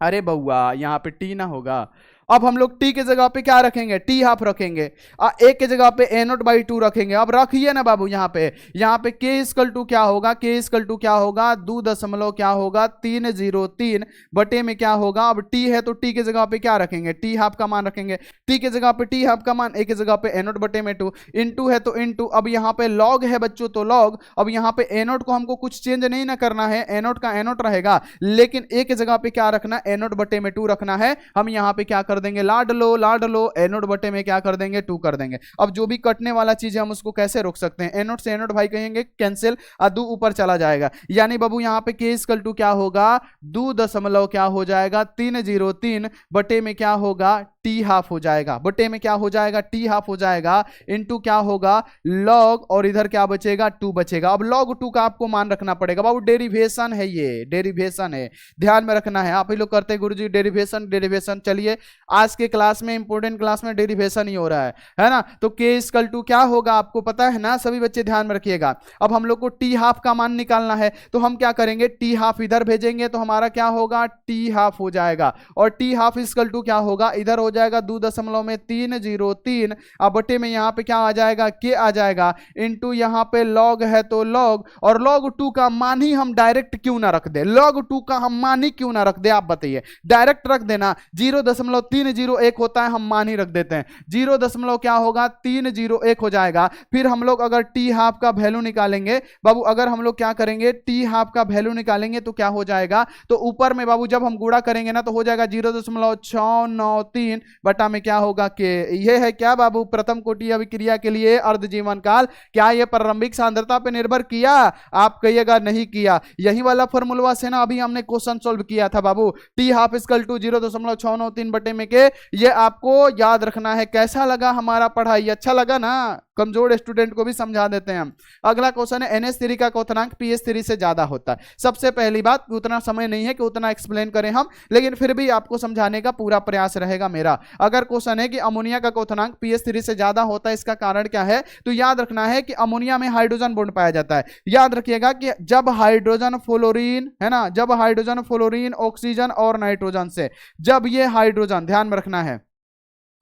अरे बउआ यहाँ पे टी ना होगा, अब हम लोग टी के जगह पे क्या रखेंगे, टी हाफ रखेंगे, ए के जगह पे ए नोट बाई 2 रखेंगे। अब रखिए ना बाबू, यहाँ पे के इक्वल टू क्या होगा, के इक्वल टू क्या होगा, 2.303 बटे में क्या होगा, अब टी है तो टी के जगह पे क्या रखेंगे, टी हाफ का मान रखेंगे। टी के जगह पे टी हाफ का मान, ए के जगह पे ए नोट बटे में 2, इनटू है तो इनटू, अब यहाँ पे लॉग है बच्चों तो लॉग, अब यहाँ पे ए नोट को हमको कुछ चेंज नहीं ना करना है, ए नोट का ए नोट रहेगा, लेकिन ए के जगह पे क्या रखना, ए नोट बटे में 2 रखना है। हम यहाँ पे क्या कर देंगे, लाड लो ए नोट बटे में क्या कर देंगे, 2 कर देंगे। अब जो भी कटने वाला चीज है हम उसको कैसे रोक सकते हैं, ए नोट से ए नोट भाई कहेंगे कैंसिल, और 2 ऊपर चला जाएगा। यानी बाबू यहाँ पे के इक्वल टू क्या होगा, 2 क्या हो जाएगा, 303 बटे में क्या होगा, टी हाफ हो जाएगा, बटे में क्या हो जाएगा, टी हाफ हो जाएगा, इनटू क्या होगा लॉग, और इधर क्या बचेगा, 2 बचेगा। अब लॉग 2 का आपको मान रखना पड़ेगा बाबू, डेरिवेशन है, ये डेरिवेशन है, ध्यान में रखना है। आप ही लोग करते हैं गुरुजी डेरिवेशन, चलिए आज के क्लास में, इंपोर्टेंट क्लास में डेरिवेशन ही हो रहा है ना। तो के इक्वल टू क्या होगा आपको पता है ना, सभी बच्चे ध्यान में रखिएगा। अब हम लोग को टी हाफ का मान निकालना है, तो हम क्या करेंगे, टी हाफ इधर भेजेंगे तो हमारा क्या होगा, टी हाफ हो जाएगा, और टी हाफ इक्वल टू क्या होगा, इधर हो हो जाएगा 2.303, अब बटे में यहाँ पे क्या आ जाएगा, के आ जाएगा, इंटू यहाँ पे लॉग है तो लॉग, और log 2 का मान ही हम डायरेक्ट क्यों ना रख दे, log 2 का हम मान ही क्यों ना रख दे, आप बताइए, डायरेक्ट रख देना, 0.301 होता है, हम मान ही रख देते हैं, 0. क्या होगा 301 हो जाएगा। फिर हम लोग अगर टी हाफ का वैल्यू निकालेंगे बाबू, अगर हम लोग क्या करेंगे टी हाफ का वैल्यू निकालेंगे तो क्या हो जाएगा, तो ऊपर में बाबू जब हम गुणा करेंगे ना तो हो जाएगा 0.693 बटा में क्या होगा के। ये है क्या बाबू प्रथम कोटि अभिक्रिया के लिए अर्ध जीवन काल, क्या ये प्रारंभिक सांद्रता पे निर्भर किया, आप कहिएगा नहीं किया, यही वाला फॉर्मूला से ना अभी हमने क्वेश्चन सॉल्व किया था बाबू, टी हाफ इक्वल टू 0.693 बटे में के, ये आपको याद रखना है। कैसा लगा हमारा पढ़ाई, अच्छा लगा ना, कमजोर स्टूडेंट को भी समझा देते हैं हम। अगला क्वेश्चन है NH3 का क्वथनांक pH3 से ज्यादा होता है। सबसे पहली बात, उतना समय नहीं है कि उतना एक्सप्लेन करें हम, लेकिन फिर भी आपको समझाने का पूरा प्रयास रहेगा मेरा। अगर क्वेश्चन है कि अमोनिया का क्वथनांक pH3 से ज्यादा होता है, इसका कारण क्या है, तो याद रखना है कि अमोनिया में हाइड्रोजन बॉन्ड पाया जाता है। याद रखिएगा कि जब हाइड्रोजन फ्लोरीन है ना, जब हाइड्रोजन फ्लोरीन ऑक्सीजन और नाइट्रोजन से, जब ये हाइड्रोजन, ध्यान में रखना है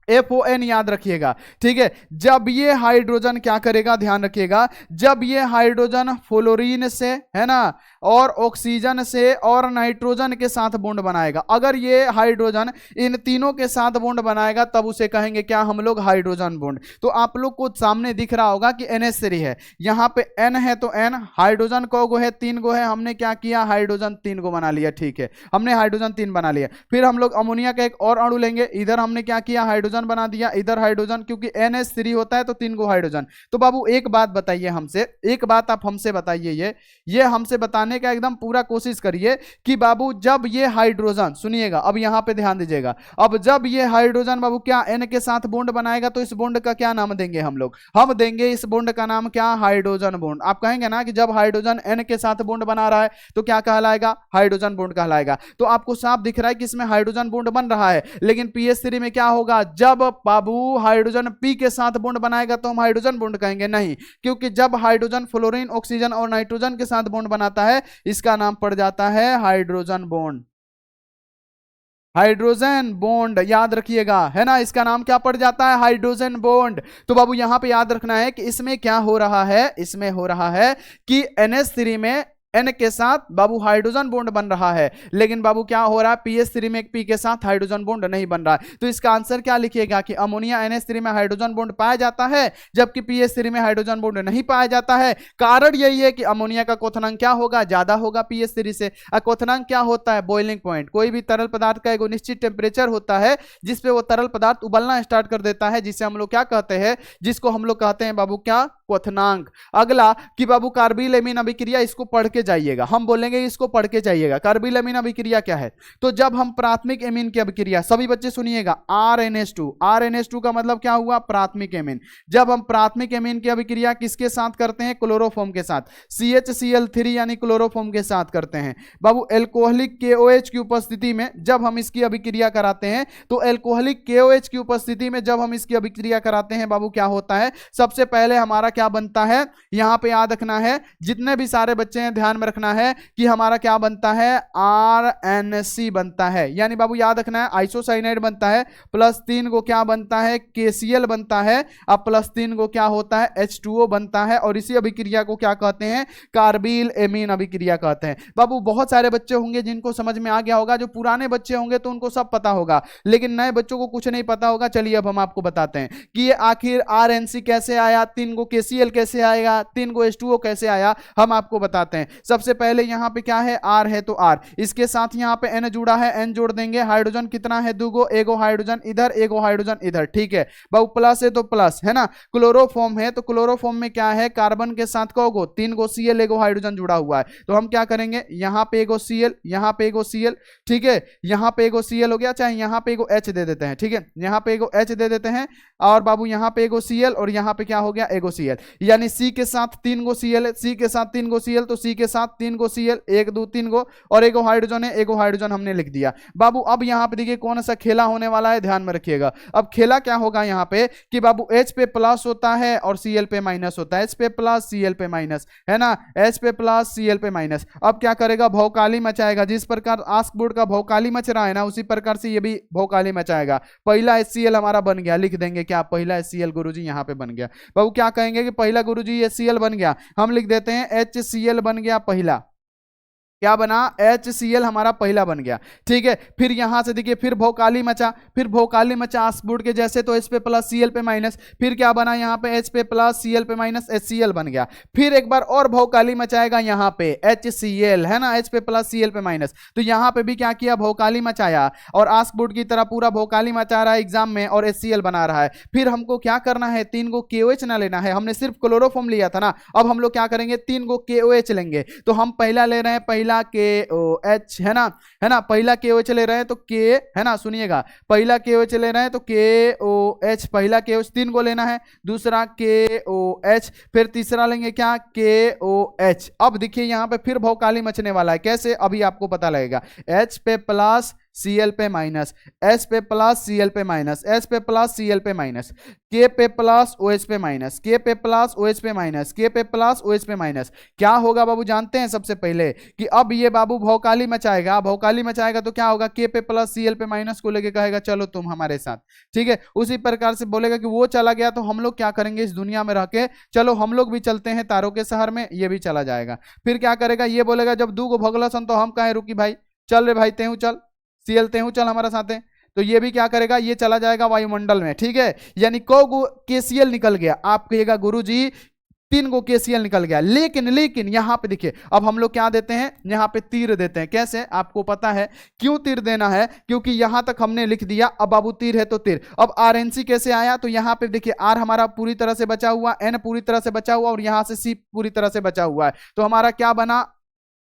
FON याद रखिएगा, ठीक है, जब ये हाइड्रोजन क्या करेगा, ध्यान रखिएगा, जब ये हाइड्रोजन फ्लोरीन से है ना और ऑक्सीजन से और नाइट्रोजन के साथ बॉन्ड बनाएगा, अगर ये हाइड्रोजन इन तीनों के साथ बॉन्ड बनाएगा तब उसे कहेंगे क्या हम लोग, हाइड्रोजन बॉन्ड। तो आप लोग को सामने दिख रहा होगा कि NH3 है, यहाँ पे N है तो N, हाइड्रोजन को गो है, 3 गो है, हमने क्या किया हाइड्रोजन 3 गो बना लिया, ठीक है, हमने हाइड्रोजन 3 बना लिया। फिर हम लोग अमोनिया का एक और अणु लेंगे, इधर हमने क्या किया हाइड्रोजन बना दिया, इधर हाइड्रोजन, क्योंकि NH3 होता है तो 3 गो हाइड्रोजन। तो बाबू एक बात बताइए हमसे, एक बात आप हमसे बताइए, ये हमसे बताने का एकदम पूरा कोशिश करिए कि बाबू जब ये हाइड्रोजन, सुनिएगा अब यहां पे ध्यान दीजिएगा, अब जब ये हाइड्रोजन बाबू क्या N के साथ बॉन्ड बनाएगा तो इस बॉन्ड का क्या नाम देंगे हम लोग, हम देंगे इस बॉन्ड का नाम क्या, हाइड्रोजन बॉन्ड। आप कहेंगे ना कि जब हाइड्रोजन N के साथ बॉन्ड बना रहा है तो क्या कहलाएगा, हाइड्रोजन बॉन्ड कहलाएगा। तो आपको साफ दिख रहा है कि इसमें हाइड्रोजन बॉन्ड बन रहा है, लेकिन pH3 में क्या होगा, जब बाबू हाइड्रोजन P के साथ बॉन्ड बनाएगा तो हम हाइड्रोजन बॉन्ड कहेंगे, नहीं, क्योंकि जब हाइड्रोजन फ्लोरीन ऑक्सीजन और नाइट्रोजन के साथ बॉन्ड बनाता है इसका नाम पड़ जाता है हाइड्रोजन बॉन्ड, हाइड्रोजन बॉन्ड, याद रखिएगा, है ना, इसका नाम क्या पड़ जाता है, हाइड्रोजन बॉन्ड। तो बाबू यहां पे याद रखना है कि इसमें क्या हो रहा है, इसमें हो रहा है कि NH3 में N के साथ बाबू हाइड्रोजन बॉन्ड बन रहा है, लेकिन बाबू क्या हो रहा है pH3 में एक P के साथ हाइड्रोजन बॉन्ड नहीं बन रहा है। तो इसका आंसर क्या लिखिएगा कि अमोनिया NH3 में हाइड्रोजन बॉन्ड पाया जाता है जबकि pH3 में हाइड्रोजन बॉन्ड नहीं पाया जाता है। कारण यही है कि अमोनिया का क्वथनांक क्या होगा, ज्यादा होगा pH3 से। क्वथनांक क्या होता है, बॉइलिंग पॉइंट, कोई भी तरल पदार्थ का एक निश्चित टेम्परेचर होता है जिसपे वो तरल पदार्थ उबलना स्टार्ट कर देता है, जिसे हम लोग क्या कहते हैं, जिसको हम लोग कहते हैं बाबू क्या, क्वथनांक। अगला कि बाबू कार्बिल एमीन अभिक्रिया, इसको पढ़ के जाइएगा, हम बोलेंगे इसको पढ़ के जाइएगा। कार्बिल एमीन अभिक्रिया क्या है, तो जब हम प्राथमिक एमीन की अभिक्रिया, सभी बच्चे सुनिएगा, RNH2, RNH2 का मतलब क्या हुआ, प्राथमिक एमीन। जब हम प्राथमिक एमीन की अभिक्रिया किसके साथ करते हैं, क्लोरोफॉर्म के साथ, CHCl3 यानी क्लोरोफॉर्म के साथ करते हैं बाबू। एल्कोहलिक KOH की उपस्थिति में जब हम इसकी अभिक्रिया कराते हैं, तो एल्कोहलिक KOH की उपस्थिति में जब हम इसकी अभिक्रिया कराते हैं बाबू, क्या होता है, सबसे पहले हमारा क्या बनता है, यहां पे याद रखना है, जितने भी सारे बच्चे हैं ध्यान में रखना है कि हमारा क्या बनता है, RNC बनता है, यानी बाबू याद रखना है आइसोसाइनाइड बनता है, प्लस 3 को क्या बनता है, KCl बनता है, अब प्लस 3 को क्या होता है, H2O बनता है, और इसी अभिक्रिया को क्या कहते हैं, कार्बिल एमीन अभिक्रिया कहते हैं। बाबू बहुत सारे बच्चे होंगे जिनको समझ में आ गया होगा, जो पुराने बच्चे होंगे तो उनको सब पता होगा, लेकिन नए बच्चों को कुछ नहीं पता होगा। चलिए अब हम आपको बताते हैं कि ये आखिर RNC कैसे आया, 3 को KCl कैसे आएगा, 3 को H2O कैसे आया, हम आपको बताते हैं। सबसे पहले यहां पे क्या है, R है तो R, इसके साथ यहां पे N जुड़ा है, N जोड़ देंगे, हाइड्रोजन कितना है, 2 गो, एगो हाइड्रोजन इधर, एगो हाइड्रोजन इधर, ठीक है बाबू। प्लस है तो प्लस, है ना, क्लोरोफॉर्म है तो क्लोरोफॉर्म में क्या है, कार्बन के साथ कहोगो 3 गो Cl, एगो हाइड्रोजन जुड़ा हुआ है, तो हम क्या करेंगे, यहां पे एगो Cl, यहां पे एगो Cl, ठीक है, यहां पे एगो Cl हो गया, चाहे यहां पे एगो H दे देते हैं, ठीक है, यहां पे एगो H दे देते हैं, और बाबू यहां पे एगो Cl और यहां पे क्या हो गया, एगो Cl, यानी C के साथ 3 गो Cl, C के साथ 3 गो Cl, तो C के के साथ 3 गो Cl, 1 2 3 गो, और एगो हाइड्रोजन है, एगो हाइड्रोजन हमने लिख दिया बाबू। अब यहाँ पे देखिए कौन सा खेला होने वाला है, ध्यान में रखिएगा। अब खेला क्या होगा यहाँ पे कि बाबू H पे प्लस होता है और Cl पे माइनस होता है, H पे प्लस Cl पे माइनस, है ना, H पे प्लस Cl पे माइनस। अब क्या करेगा, भौकाली मचाएगा। जिस प्रकार आस्क बोर्ड का भौकाली मच रहा है ना, उसी प्रकार से ये भी भौकाली मचाएगा। पहला HCl हमारा बन गया, लिख देंगे क्या, पहला HCl गुरुजी यहाँ पे बन गया। बाबू क्या कहेंगे कि पहला गुरुजी HCl बन गया, हम लिख देते हैं HCl बन गया पहला। क्या बना, HCl हमारा पहला बन गया, ठीक है। फिर यहां से देखिए फिर भौकाली मचा, फिर भौकाली मचा आस्क के जैसे, तो H पे प्लस Cl पे माइनस, फिर क्या बना यहाँ पे H पे प्लस Cl पे माइनस HCl बन गया। फिर एक बार और भौकाली मचाएगा यहाँ पे HCl, है ना, H पे प्लस Cl पे माइनस, तो यहाँ पे भी क्या किया, भौकाली मचाया, और आस्क बोर्ड की तरह पूरा भौकाली मचा रहा है एग्जाम में और HCl बना रहा है। फिर हमको क्या करना है, 3 गो KOH ना लेना है, हमने सिर्फ क्लोरोफॉर्म लिया था ना, अब हम लोग क्या करेंगे, 3 गो KOH लेंगे। तो हम पहला ले रहे हैं, पहला KOH, है ना, पहला KOH ले रहे हैं तो K, है ना, सुनिएगा, पहला KOH ले रहे हैं तो KOH, पहला KOH 3 को लेना है, दूसरा KOH, फिर तीसरा लेंगे क्या, KOH। अब देखिए यहाँ पे फिर भौकाली मचने वाला है, कैसे, अभी आपको पता लगेगा। H पे प्लस Cl पे माइनस, S पे प्लस Cl पे माइनस, S पे प्लस Cl पे माइनस, K पे प्लस OH पे माइनस, K पे प्लस OH पे माइनस, K पे प्लस OH पे माइनस। क्या होगा बाबू, जानते हैं सबसे पहले कि अब ये बाबू भौकाली मचाएगा, भौकाली मचाएगा तो क्या होगा, K पे प्लस Cl पे माइनस को लेके कहेगा चलो तुम हमारे साथ, ठीक है। उसी प्रकार से बोलेगा कि वो चला गया तो हम लोग क्या करेंगे इस दुनिया में रह के, चलो हम लोग भी चलते हैं तारों के शहर में, ये भी चला जाएगा। फिर क्या करेगा, ये बोलेगा जब 2 गो भगलसन तो हम कहें रुकी भाई, चल रे भाई तेहू चल, Cl तेहू चल हमारा साथ है, तो ये भी क्या करेगा, ये चला जाएगा वायुमंडल में, ठीक है। यानी को KCl निकल गया, आप कहिएगा गुरुजी 3 गो KCl निकल गया। लेकिन यहां पे देखिए अब हम लोग क्या देते हैं, यहां पे तीर देते हैं। कैसे, आपको पता है क्यों तीर देना है, क्योंकि यहां तक हमने लिख दिया, अब बाबू तीर है तो तीर। अब RNC कैसे आया, तो यहां पे देखिए R हमारा पूरी तरह से बचा हुआ, N पूरी तरह से बचा हुआ, और यहां से C पूरी तरह से बचा हुआ है, तो हमारा क्या बना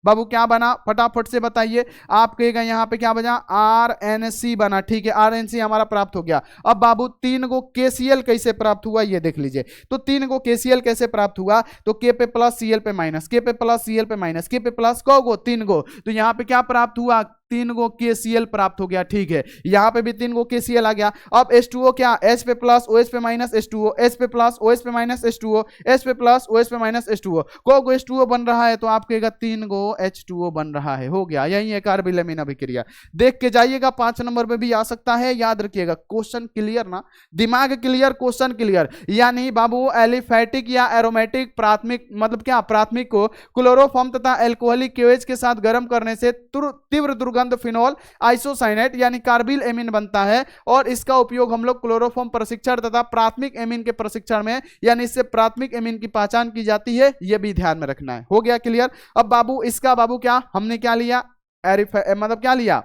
बाबू, क्या बना, फटाफट से बताइए। आप कहेगा यहाँ पे क्या बना, RNC बना, ठीक है, RNC हमारा प्राप्त हो गया। अब बाबू 3 गो KCl कैसे प्राप्त हुआ, ये देख लीजिए। तो 3 गो KCl कैसे प्राप्त हुआ, तो K पे प्लस Cl पे माइनस, K पे प्लस Cl पे माइनस, K पे प्लस को गो 3 गो, तो यहाँ पे क्या प्राप्त हुआ, 3 गो KCl प्राप्त हो गया, ठीक है। यहाँ पे भी 3 गो KCl आ गया। अब H2O क्या, H पे प्लस OH पे माइनस H2O, H पे प्लस OH पे माइनस H2O, H पे प्लस OH पे माइनस H2O, को गो H2O बन रहा है, तो आप कहेगा 3 गो H2O बन रहा है, हो गया। यही है कार्बोनिल अमीन अभिक्रिया। देख के जाइएगा, 5 नंबर पे भी आ सकता है, याद रखिएगा। क्वेश्चन क्लियर ना, दिमाग क्लियर, क्वेश्चन क्लियर। यानी बाबू एलिफैटिक या एरोमेटिक प्राथमिक, मतलब क्या, प्राथमिक को क्लोरोफॉर्म तथा एल्कोहलिक KOH के साथ गर्म करने से तीव्र दुर्गंध फिनोल आइसोसाइनेट यानी कार्बिल एमीन बनता है, और इसका उपयोग हम लोग क्लोरोफॉर्म प्रशिक्षण तथा प्राथमिक एमीन के प्रशिक्षण में, यानी इससे प्राथमिक एमीन की पहचान की जाती है, यह भी ध्यान में रखना है। हो गया क्लियर। अब बाबू इसका बाबू क्या हमने क्या लिया, मतलब क्या लिया,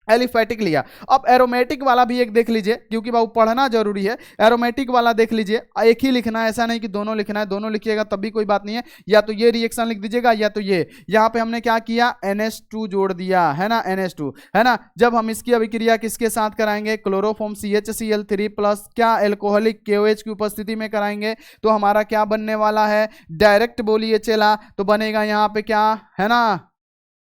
एलिफैटिक लिया। अब एरोमेटिक वाला भी एक देख लीजिए, क्योंकि बाबू पढ़ना जरूरी है। एरोमेटिक वाला देख लीजिए, एक ही लिखना है, ऐसा नहीं कि दोनों लिखना है, दोनों लिखिएगा तब भी कोई बात नहीं है। या तो ये रिएक्शन लिख दीजिएगा, या तो ये। यहाँ पे हमने क्या किया, NH2 जोड़ दिया, है ना, NH2, है ना। जब हम इसकी अभिक्रिया किसके साथ कराएंगे, क्लोरोफॉर्म CHCl3 प्लस क्या एल्कोहलिक KOH की उपस्थिति में कराएंगे, तो हमारा क्या बनने वाला है, डायरेक्ट बोलिए चला, तो बनेगा यहाँ पे क्या, है ना,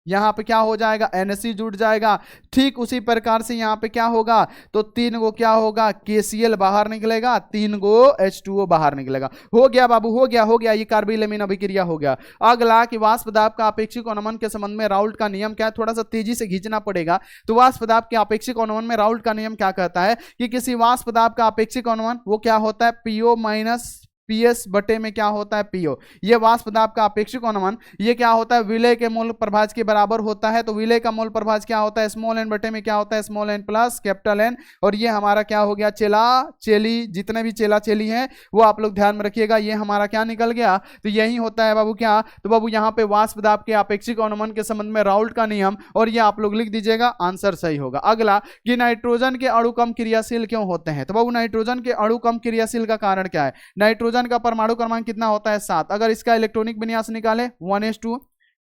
यहाँ पे क्या हो जाएगा, NC जुड़ जाएगा। ठीक उसी प्रकार से यहाँ पे क्या होगा, तो 3 गो क्या होगा, KCl बाहर निकलेगा, 3 गो H2O बाहर निकलेगा। हो गया बाबू, हो गया, ये कार्बिल अमीन अभिक्रिया हो गया। अगला कि वाष्प पदार्थ का अपेक्षिक अनुमान के संबंध में राउल्ट का नियम क्या है, थोड़ा सा तेजी से खींचना पड़ेगा। तो वाष्प पदार्थ के अपेक्षिक अनुमान में राउल्ट का नियम क्या कहता है कि किसी वाष्प पदार्थ का अपेक्षिक अनुमान वो क्या होता है, PO माइनस PS बटे में क्या होता है, PO। ये वाष्प पदार्थ का अपेक्षिक अनुमान, ये क्या होता है, विलय के मोल प्रभाज के बराबर होता है। तो विलय का मोल प्रभाज क्या होता है, स्मॉल n बटे में क्या होता है, small n plus capital N। और ये हमारा क्या हो गया, चेला चेली, जितने भी चेला चेली हैं वो आप लोग ध्यान में रखिएगा। ये हमारा क्या निकल गया, तो यही होता है बाबू क्या, तो बाबू यहाँ पे वाष्प पदार्थ के अपेक्षिक अनुमान के संबंध में राउल्ट का नियम, और ये आप लोग लिख दीजिएगा, आंसर सही होगा। अगला कि नाइट्रोजन के अणु कम क्रियाशील क्यों होते हैं, तो बाबू नाइट्रोजन के अणु कम क्रियाशील का कारण क्या है। नाइट्रोजन का परमाणु क्रमांक कितना होता है, 7। अगर इसका इलेक्ट्रॉनिक विन्यास निकाले 1s2,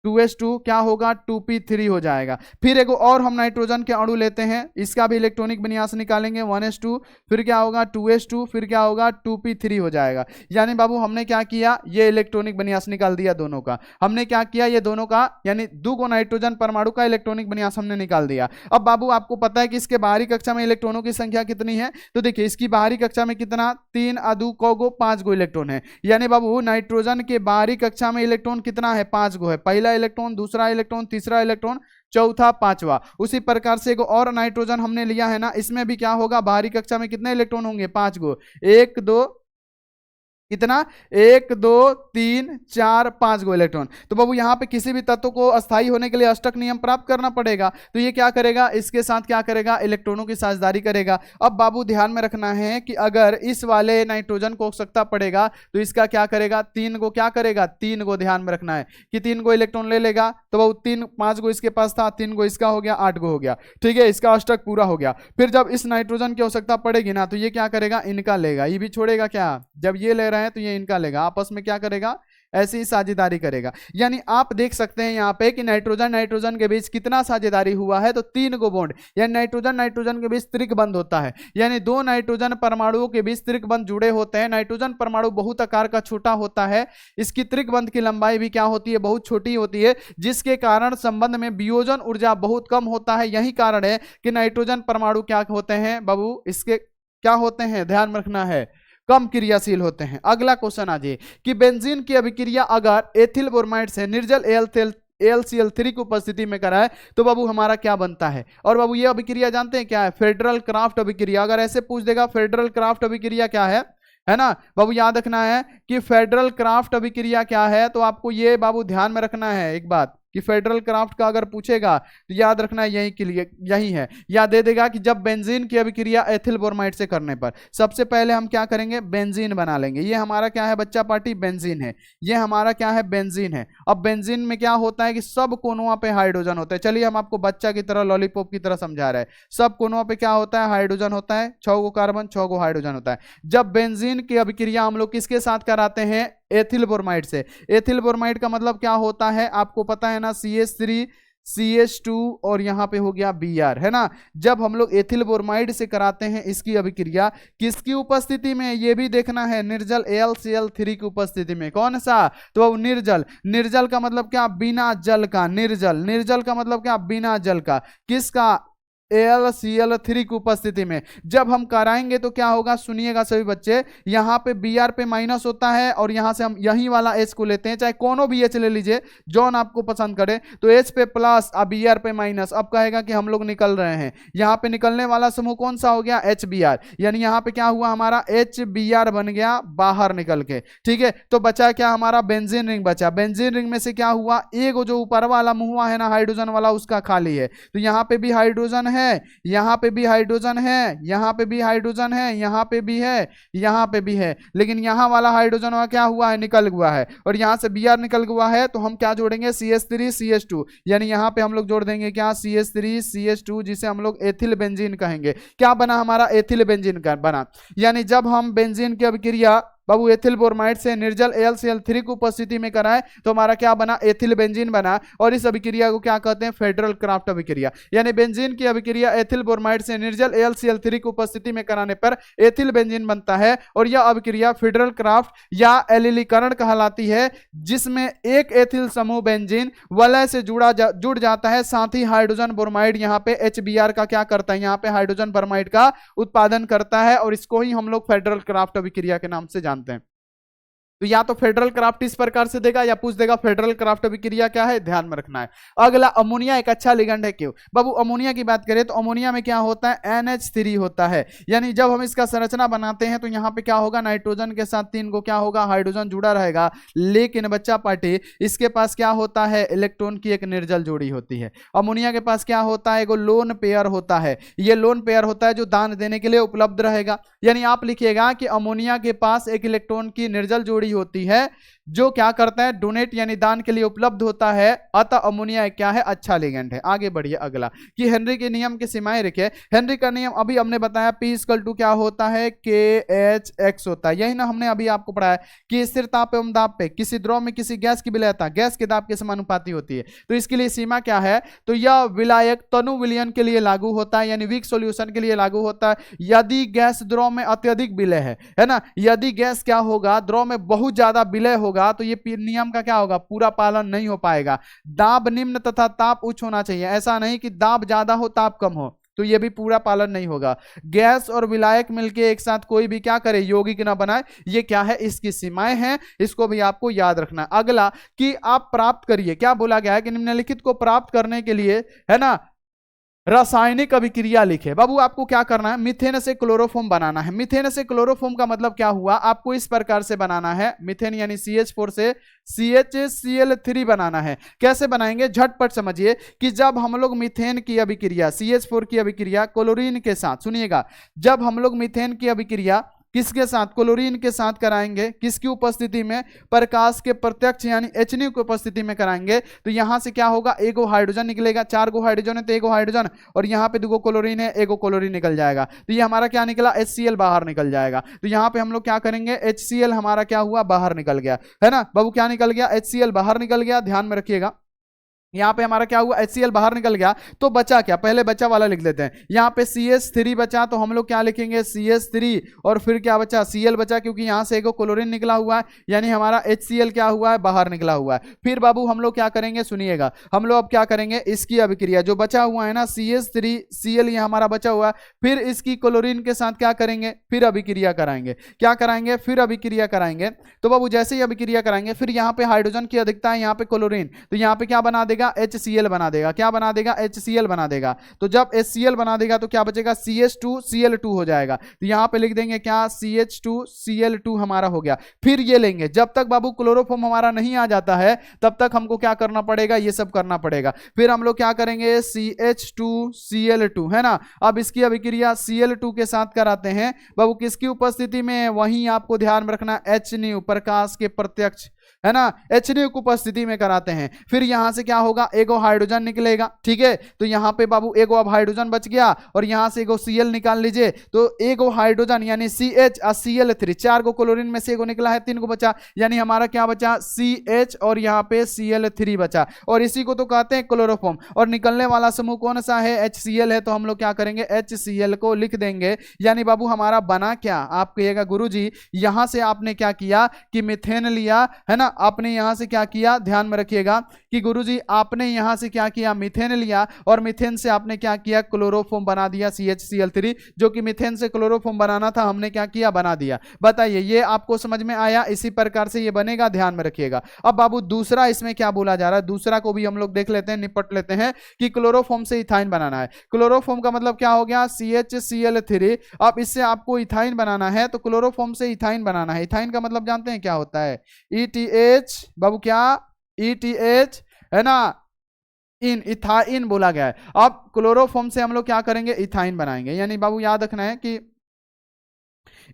2s2 क्या होगा 2p3 हो जाएगा। फिर एक और हम नाइट्रोजन के अणु लेते हैं, इसका भी इलेक्ट्रॉनिक विन्यास निकालेंगे 1s2, फिर क्या होगा 2s2, फिर क्या होगा 2p3 हो जाएगा। यानी बाबू हमने क्या किया, ये इलेक्ट्रॉनिक विन्यास निकाल दिया दोनों का। हमने क्या किया, ये दोनों का यानी 2 नाइट्रोजन परमाणु का इलेक्ट्रॉनिक विन्यास हमने निकाल दिया। अब बाबू आपको पता है कि इसके बाहरी कक्षा में इलेक्ट्रॉनों की संख्या कितनी है, तो देखिए इसकी बाहरी कक्षा में कितना 3 अदु कौगो 5 गो इलेक्ट्रॉन है। यानी बाबू नाइट्रोजन के बाहरी कक्षा में इलेक्ट्रॉन कितना है 5 गो है। पहला इलेक्ट्रॉन, दूसरा इलेक्ट्रॉन, तीसरा इलेक्ट्रॉन, चौथा, पांचवा। उसी प्रकार से एक और नाइट्रोजन हमने लिया है ना, इसमें भी क्या होगा बाहरी कक्षा में कितने इलेक्ट्रॉन होंगे 5 गो, 1 2 कितना 1 2 3 4 5 गो इलेक्ट्रॉन। तो बाबू यहाँ पे किसी भी तत्व को अस्थायी होने के लिए अष्टक नियम प्राप्त करना पड़ेगा। तो ये क्या करेगा, इसके साथ क्या करेगा, इलेक्ट्रॉनों की साझेदारी करेगा। अब बाबू ध्यान में रखना है कि अगर इस वाले नाइट्रोजन को आवश्यकता पड़ेगा तो इसका क्या करेगा, 3 गो क्या करेगा, 3 गो ध्यान में रखना है कि 3 गो इलेक्ट्रॉन ले लेगा। तो बाबू 5 गो इसके पास था, 3 गो इसका हो गया, 8 गो हो गया। ठीक है, इसका अष्टक पूरा हो गया। फिर जब इस नाइट्रोजन की आवश्यकता पड़ेगी ना, तो ये क्या करेगा, इनका लेगा। ये भी छोड़ेगा क्या, जब ये ले रहे हैं तो ये इनका लेगा, आपस में क्या करेगा, ऐसी ही साझेदारी करेगा। यानी आप देख सकते हैं यहाँ पे कि नाइट्रोजन के बीच कितना साझेदारी हुआ है, तो 3 गो बॉन्ड, यानी नाइट्रोजन के बीच त्रिक बंध होता है। यानी 2 नाइट्रोजन परमाणुओं के बीच त्रिक बंध जुड़े होते हैं। नाइट्रोजन परमाणु बहुत आकार का छोटा होता है, इसकी त्रिक बंध की लंबाई भी क्या होती है, बहुत छोटी होती है, जिसके कारण संबंध में वियोजन ऊर्जा बहुत कम होता है। यही कारण है कि नाइट्रोजन परमाणु क्या होते हैं बाबू, इसके क्या होते हैं, ध्यान में रखना है, कम क्रियाशील होते हैं। अगला क्वेश्चन आ जाइए कि बेंजीन की अभिक्रिया अगर एथिल ब्रोमाइड से निर्जल AlCl3 की उपस्थिति में कराए तो बाबू हमारा क्या बनता है। और बाबू ये अभिक्रिया जानते हैं क्या है, फेडरल क्राफ्ट अभिक्रिया। अगर ऐसे पूछ देगा फेडरल क्राफ्ट अभिक्रिया क्या है ना बाबू, याद रखना है कि फेडरल क्राफ्ट अभिक्रिया क्या है। तो आपको ये बाबू ध्यान में रखना है एक बात कि फेडरल क्राफ्ट का अगर पूछेगा तो याद रखना है यही के लिए यही है, या दे देगा कि जब बेंजीन की अभिक्रिया एथिल ब्रोमाइड से करने पर सबसे पहले हम क्या करेंगे, बेंजीन बना लेंगे। ये हमारा क्या है बच्चा पार्टी, बेंजीन है। ये हमारा क्या है, बेंजीन है। अब बेंजीन में क्या होता है कि सब कोनों पे हाइड्रोजन होता है। चलिए हम आपको बच्चा की तरह, लॉलीपॉप की तरह समझा रहे हैं। सब कोनों पे क्या होता है, हाइड्रोजन होता है, 6 गो कार्बन, 6 गो हाइड्रोजन होता है। जब बेंजीन की अभिक्रिया हम लोग किसके साथ कराते हैं, एथिल ब्रोमाइड से। एथिल ब्रोमाइड का मतलब क्या होता है आपको पता है ना, CH3 CH2 और यहाँ पे हो गया Br, है ना। जब हम लोग एथिल ब्रोमाइड से कराते हैं इसकी अभिक्रिया किसकी उपस्थिति में, ये भी देखना है, निर्जल AlCl3 की उपस्थिति में। कौन सा, तो वो निर्जल। निर्जल का मतलब क्या, बिना जल का, निर्जल। निर्जल का मतलब क्या, बिना जल का। किसका, AlCl3 की उपस्थिति में जब हम कराएंगे तो क्या होगा, सुनिएगा सभी बच्चे, यहाँ पे Br पे माइनस होता है और यहाँ से हम यही वाला H को लेते हैं, चाहे कोनो भी H ले लीजिए जौन आपको पसंद करे। तो H पे प्लस और Br पे माइनस। अब कहेगा कि हम लोग निकल रहे हैं, यहाँ पे निकलने वाला समूह कौन सा हो गया, HBr। यानी यहाँ पे क्या हुआ, हमारा HBr बन गया बाहर निकल के। ठीक है, तो बचा क्या हमारा, बेंजीन रिंग बचा। बेंजीन रिंग में से क्या हुआ, एक जो ऊपर वाला मुंह है ना हाइड्रोजन वाला, उसका खाली है। तो यहाँ पे भी हाइड्रोजन है, यहां पे भी हाइड्रोजन है, यहां पे भी हाइड्रोजन है, यहां पे भी है, यहां पे भी है, लेकिन यहां वाला हाइड्रोजन वाला क्या हुआ है, निकल हुआ है। और यहां से Br निकल हुआ है तो हम क्या जोड़ेंगे, CH3 CH2। यानी यहां पे हम लोग जोड़ देंगे क्या, CH3 CH2, जिसे हम लोग एथिल बेंजीन कहेंगे। क्या बना हमारा, एथिल बेंजीन का बना। यानी जब हम बेंजीन की अभिक्रिया बाबू एथिल ब्रोमाइड से निर्जल AlCl3 की उपस्थिति में कराए तो हमारा क्या बना, एथिल बेंजीन बना। और इस अभिक्रिया को क्या कहते हैं, फेडरल क्राफ्ट अभिक्रिया। यानी बेंजीन की अभिक्रिया एथिल ब्रोमाइड से निर्जल AlCl3 की उपस्थिति में कराने पर एथिल बेंजीन बनता है। और यह अभिक्रिया फेडरल क्राफ्ट या एलिलीकरण कहलाती है, जिसमें एक एथिल समूह बेंजीन वलय से जुड़ जाता है, साथ ही हाइड्रोजन ब्रोमाइड यहाँ पे HBr का क्या करता है, यहाँ पे हाइड्रोजन ब्रोमाइड का उत्पादन करता है। और इसको ही हम लोग फेडरल क्राफ्ट अभिक्रिया के नाम से जानते हैं। तो या तो फेडरल क्राफ्ट इस प्रकार से देगा या पूछ देगा फेडरल क्राफ्ट अभिक्रिया क्या है, ध्यान में रखना है। अगला, अमोनिया एक अच्छा लिगेंड है क्यों बाबू। अमोनिया की बात करें तो अमोनिया में क्या होता है, NH3 होता है। यानी जब हम इसका संरचना बनाते हैं तो यहाँ पे क्या होगा, नाइट्रोजन के साथ 3 को क्या होगा, हाइड्रोजन जुड़ा रहेगा। लेकिन बच्चा पार्टी इसके पास क्या होता है, इलेक्ट्रॉन की एक निर्जल जोड़ी होती है। अमोनिया के पास क्या होता है, एगो लोन पेयर होता है। ये लोन पेयर होता है जो दान देने के लिए उपलब्ध रहेगा। यानी आप लिखिएगा कि अमोनिया के पास एक इलेक्ट्रॉन की निर्जल जोड़ी होती है जो क्या करता है, डोनेट यानी दान के लिए उपलब्ध होता है, अतः अमोनिया क्या है, अच्छा लिगेंड है। आगे बढ़िए अगला कि हेनरी के नियम की सीमाएं रखिए। हेनरी का नियम अभी हमने बताया P= क्या होता है, KH होता है। यही ना हमने अभी आपको पढ़ाया कि स्थिर ताप एवं दाब पे किसी द्रव में किसी गैस की विलयता गैस के दाब के समानुपाती होती है। तो इसके लिए सीमा क्या है, तो यह विलायक तनु विलयन के लिए लागू होता है, यानी वीक सॉल्यूशन के लिए लागू होता है यदि गैस द्रव में अत्यधिक विलय है ना। यदि गैस क्या होगा, द्रव में बहुत ज्यादा विलय होगा तो ये नियम का क्या होगा, पूरा पालन नहीं हो पाएगा। दाब निम्न तथा ताप उच्च होना चाहिए, ऐसा नहीं कि दाब ज्यादा हो ताप कम हो, तो ये भी पूरा पालन नहीं होगा। गैस और विलायक मिलके एक साथ कोई भी क्या करे, यौगिक ना बनाए, ये क्या है, इसकी सीमाएं हैं, इसको भी आपको याद रखना। अगला कि आप प्राप्त करिए, क्या बोला गया है कि निम्नलिखित को प्राप्त करने के लिए है ना रासायनिक अभिक्रिया लिखे। बाबू आपको क्या करना है, मीथेन से क्लोरोफॉर्म बनाना है। मीथेन से क्लोरोफॉर्म का मतलब क्या हुआ, आपको इस प्रकार से बनाना है, मीथेन यानी CH4 से CHCl3 बनाना है। कैसे बनाएंगे, झटपट समझिए कि जब हम लोग मीथेन की अभिक्रिया CH4 की अभिक्रिया क्लोरीन के साथ, सुनिएगा, जब हम लोग मीथेन की अभिक्रिया किसके साथ, क्लोरीन के साथ कराएंगे, किसकी उपस्थिति में, प्रकाश के प्रत्यक्ष यानी HNO की उपस्थिति में कराएंगे, तो यहां से क्या होगा, एगो हाइड्रोजन निकलेगा, 4 गो हाइड्रोजन है तो एगो हाइड्रोजन, और यहाँ पे 2 गो क्लोरीन है, एगो क्लोरीन निकल जाएगा, तो ये हमारा क्या निकला, HCl बाहर निकल जाएगा। तो यहाँ पे हम लोग क्या करेंगे, HCl हमारा क्या हुआ, बाहर निकल गया, है ना बाबू, क्या निकल गया, HCl बाहर निकल गया, ध्यान में रखिएगा। यहाँ पे हमारा क्या हुआ, HCl बाहर निकल गया, तो बचा क्या, पहले बचा वाला लिख लेते हैं। यहाँ पे CH3 बचा, तो हम लोग क्या लिखेंगे, CH3, और फिर क्या बचा, Cl बचा, क्योंकि यहाँ से एगो क्लोरीन निकला हुआ है, यानी हमारा HCl क्या हुआ है, बाहर निकला हुआ है। फिर बाबू हम लोग क्या करेंगे, सुनिएगा, हम लोग अब क्या करेंगे, इसकी अभिक्रिया जो बचा हुआ है ना, CH3Cl ये हमारा बचा हुआ है, फिर इसकी क्लोरीन के साथ क्या करेंगे, फिर अभिक्रिया कराएंगे। क्या कराएंगे, फिर अभिक्रिया कराएंगे। तो बाबू जैसे ही अभिक्रिया कराएंगे, फिर यहाँ पे हाइड्रोजन की अधिकता है, यहाँ पे क्लोरीन, तो यहाँ पे क्या बना देगा, HCl बना देगा। क्या बना देगा, HCl बना देगा। तो जब HCl बना देगा तो क्या बचेगा, CH2Cl2 हो जाएगा। तो यहां पे लिख देंगे क्या, CH2Cl2 हमारा हो गया। फिर ये लेंगे, जब तक बाबू क्लोरोफॉर्म हमारा नहीं आ जाता है तब तक हमको क्या करना पड़ेगा, ये सब करना पड़ेगा। फिर हम लोग क्या करेंगे, CH2Cl2 है ना। अब इसकी अभिक्रिया Cl2 के साथ कराते हैं बाबू, किसकी उपस्थिति में, वहीं आपको ध्यान में रखना, HNO प्रकाश के प्रत्यक्ष, है ना, HNO की उपस्थिति में कराते हैं। फिर यहां से क्या होगा, एगो हाइड्रोजन निकलेगा, ठीक है। तो यहां पे बाबू एगो अब हाइड्रोजन बच गया, और यहां से एगो Cl निकाल लीजिए, तो एगो हाइड्रोजन यानी CH और Cl3, 4 गो क्लोरीन में से एगो निकला है, 3 गो बचा, यानी हमारा क्या बचा, CH और यहाँ पे Cl3 बचा, और इसी को तो कहते हैं क्लोरोफॉर्म। और निकलने वाला समूह कौन सा है, HCl है, तो हम लोग क्या करेंगे, HCl को लिख देंगे। यानी बाबू हमारा बना क्या, आप कहिएगा गुरुजी यहां से आपने क्या किया कि मीथेन लिया, है ना, आपने यहां से क्या किया, ध्यान में रखिएगा कि गुरुजी आपने यहां से क्या किया, मीथेन लिया, और मीथेन से आपने क्या किया, क्लोरोफॉर्म बना दिया CHCl3, जो कि मीथेन से क्लोरोफॉर्म बनाना था, हमने क्या किया, बना दिया। बताइए ये आपको समझ में आया, इसी प्रकार से ये बनेगा, ध्यान में रखिएगा। अब बाबू दूसरा इसमें क्या बोला जा रहा है, दूसरा को भी हम लोग देख लेते हैं, निपट लेते हैं कि क्लोरोफॉर्म से इथाइन बनाना है। क्लोरोफॉर्म का मतलब क्या हो गया, CHCl3। अब इससे आपको इथाइन बनाना है, तो क्लोरोफॉर्म से इथाइन बनाना है। इथाइन का मतलब जानते हैं क्या होता है, ETH बाबू, क्या ETH है ना, इथाइन बोला गया है। अब क्लोरोफॉर्म से हम लोग क्या करेंगे, इथाइन बनाएंगे। यानी बाबू याद रखना है कि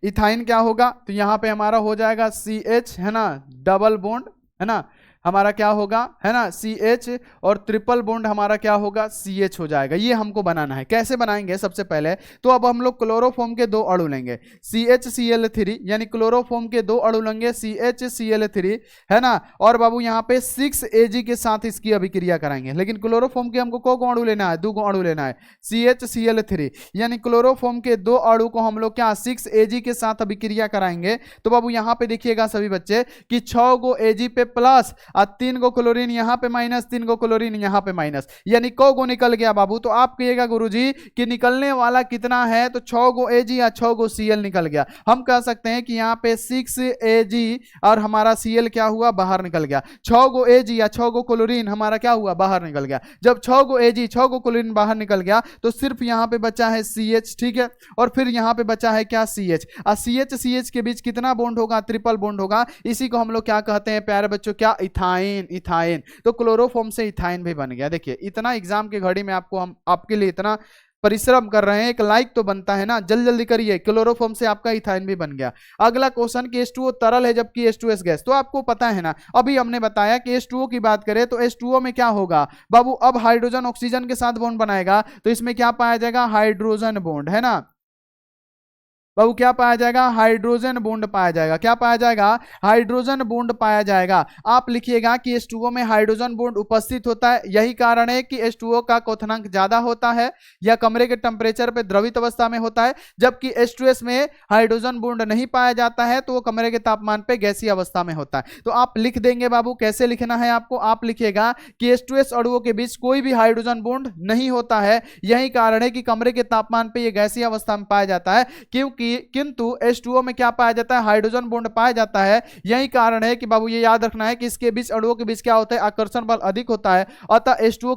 इथाइन क्या होगा, तो यहां पे हमारा हो जाएगा CH, है ना, डबल बॉन्ड, है ना, हमारा क्या होगा, है ना, CH, और ट्रिपल बॉन्ड हमारा क्या होगा, CH हो जाएगा। ये हमको बनाना है। कैसे बनाएंगे, सबसे पहले तो अब हम लोग क्लोरोफॉर्म के 2 अणु लेंगे, CHCl3, यानी क्लोरोफॉर्म के 2 अणु लेंगे, CHCl3, है ना, और बाबू यहाँ पे 6Ag के साथ इसकी अभिक्रिया कराएंगे। लेकिन क्लोरोफॉर्म के हमको को अणु लेना है, 2 अणु लेना है, CHCl3, यानी क्लोरोफॉर्म के 2 अणु को हम लोग क्या 6Ag के साथ अभिक्रिया कराएंगे। तो बाबू यहाँ पे देखिएगा सभी बच्चे कि 6 गो Ag पे प्लस और 3 गो क्लोरीन यहाँ पे माइनस, 3 गो क्लोरीन यहाँ पे माइनस, यानी को गो निकल गया बाबू। तो आप कहिएगा गुरुजी कि निकलने वाला कितना है, तो 6 गो Ag या 6 गो Cl निकल गया। हम कह सकते हैं कि यहाँ पे 6Ag और हमारा Cl क्या हुआ, बाहर निकल गया। 6 गो Ag या 6 गो क्लोरीन हमारा क्या हुआ, बाहर निकल गया। जब 6 गो Ag 6 गो क्लोरीन बाहर निकल गया तो सिर्फ यहाँ पे बचा है CH, ठीक है, और फिर यहाँ पे बचा है क्या CH, और CH के बीच कितना बॉन्ड होगा, ट्रिपल बॉन्ड होगा। इसी को हम लोग क्या कहते हैं प्यारे बच्चों, क्या, इथाइन। इथाइन, तो क्लोरोफॉर्म से इथाइन भी बन गया। देखिए इतना एग्जाम के घड़ी में आपको हम आपके लिए इतना परिश्रम कर रहे हैं, एक लाइक तो बनता है ना, जल्दी जल्दी करिए। क्लोरोफॉर्म से आपका इथाइन भी बन गया। अगला क्वेश्चन कि H2O तरल है जबकि H2S गैस, तो आपको पता है ना, अभी हमने बताया कि H2O की बात करें तो H2O में क्या होगा बाबू, अब हाइड्रोजन ऑक्सीजन के साथ बॉन्ड बनाएगा तो इसमें क्या पाया जाएगा, हाइड्रोजन बॉन्ड, है ना बाबू, क्या पाया जाएगा, हाइड्रोजन बॉन्ड पाया जाएगा। क्या पाया जाएगा, हाइड्रोजन बॉन्ड पाया जाएगा। आप लिखिएगा कि H2O में हाइड्रोजन बॉन्ड उपस्थित होता है, यही कारण है कि H2O का क्वथनांक ज्यादा होता है या कमरे के टेम्परेचर पे द्रवित अवस्था में होता है, जबकि H2S में हाइड्रोजन बॉन्ड नहीं पाया जाता है तो वो कमरे के तापमान पे गैसीय अवस्था में होता है। तो आप लिख देंगे बाबू, कैसे लिखना है आपको, आप लिखिएगा कि H2S अणुओं के बीच कोई भी हाइड्रोजन बॉन्ड नहीं होता है, यही कारण है कि कमरे के तापमान पे ये गैसीय अवस्था में पाया जाता है, क्योंकि किंतु H2O में क्या पाया जाता है, हाइड्रोजन बॉन्ड पाया जाता है। यही कारण है कि बाबू ये याद रखना है कि इसके बीच अणुओं के बीच क्या होता है, आकर्षण बल अधिक होता है, अतः H2O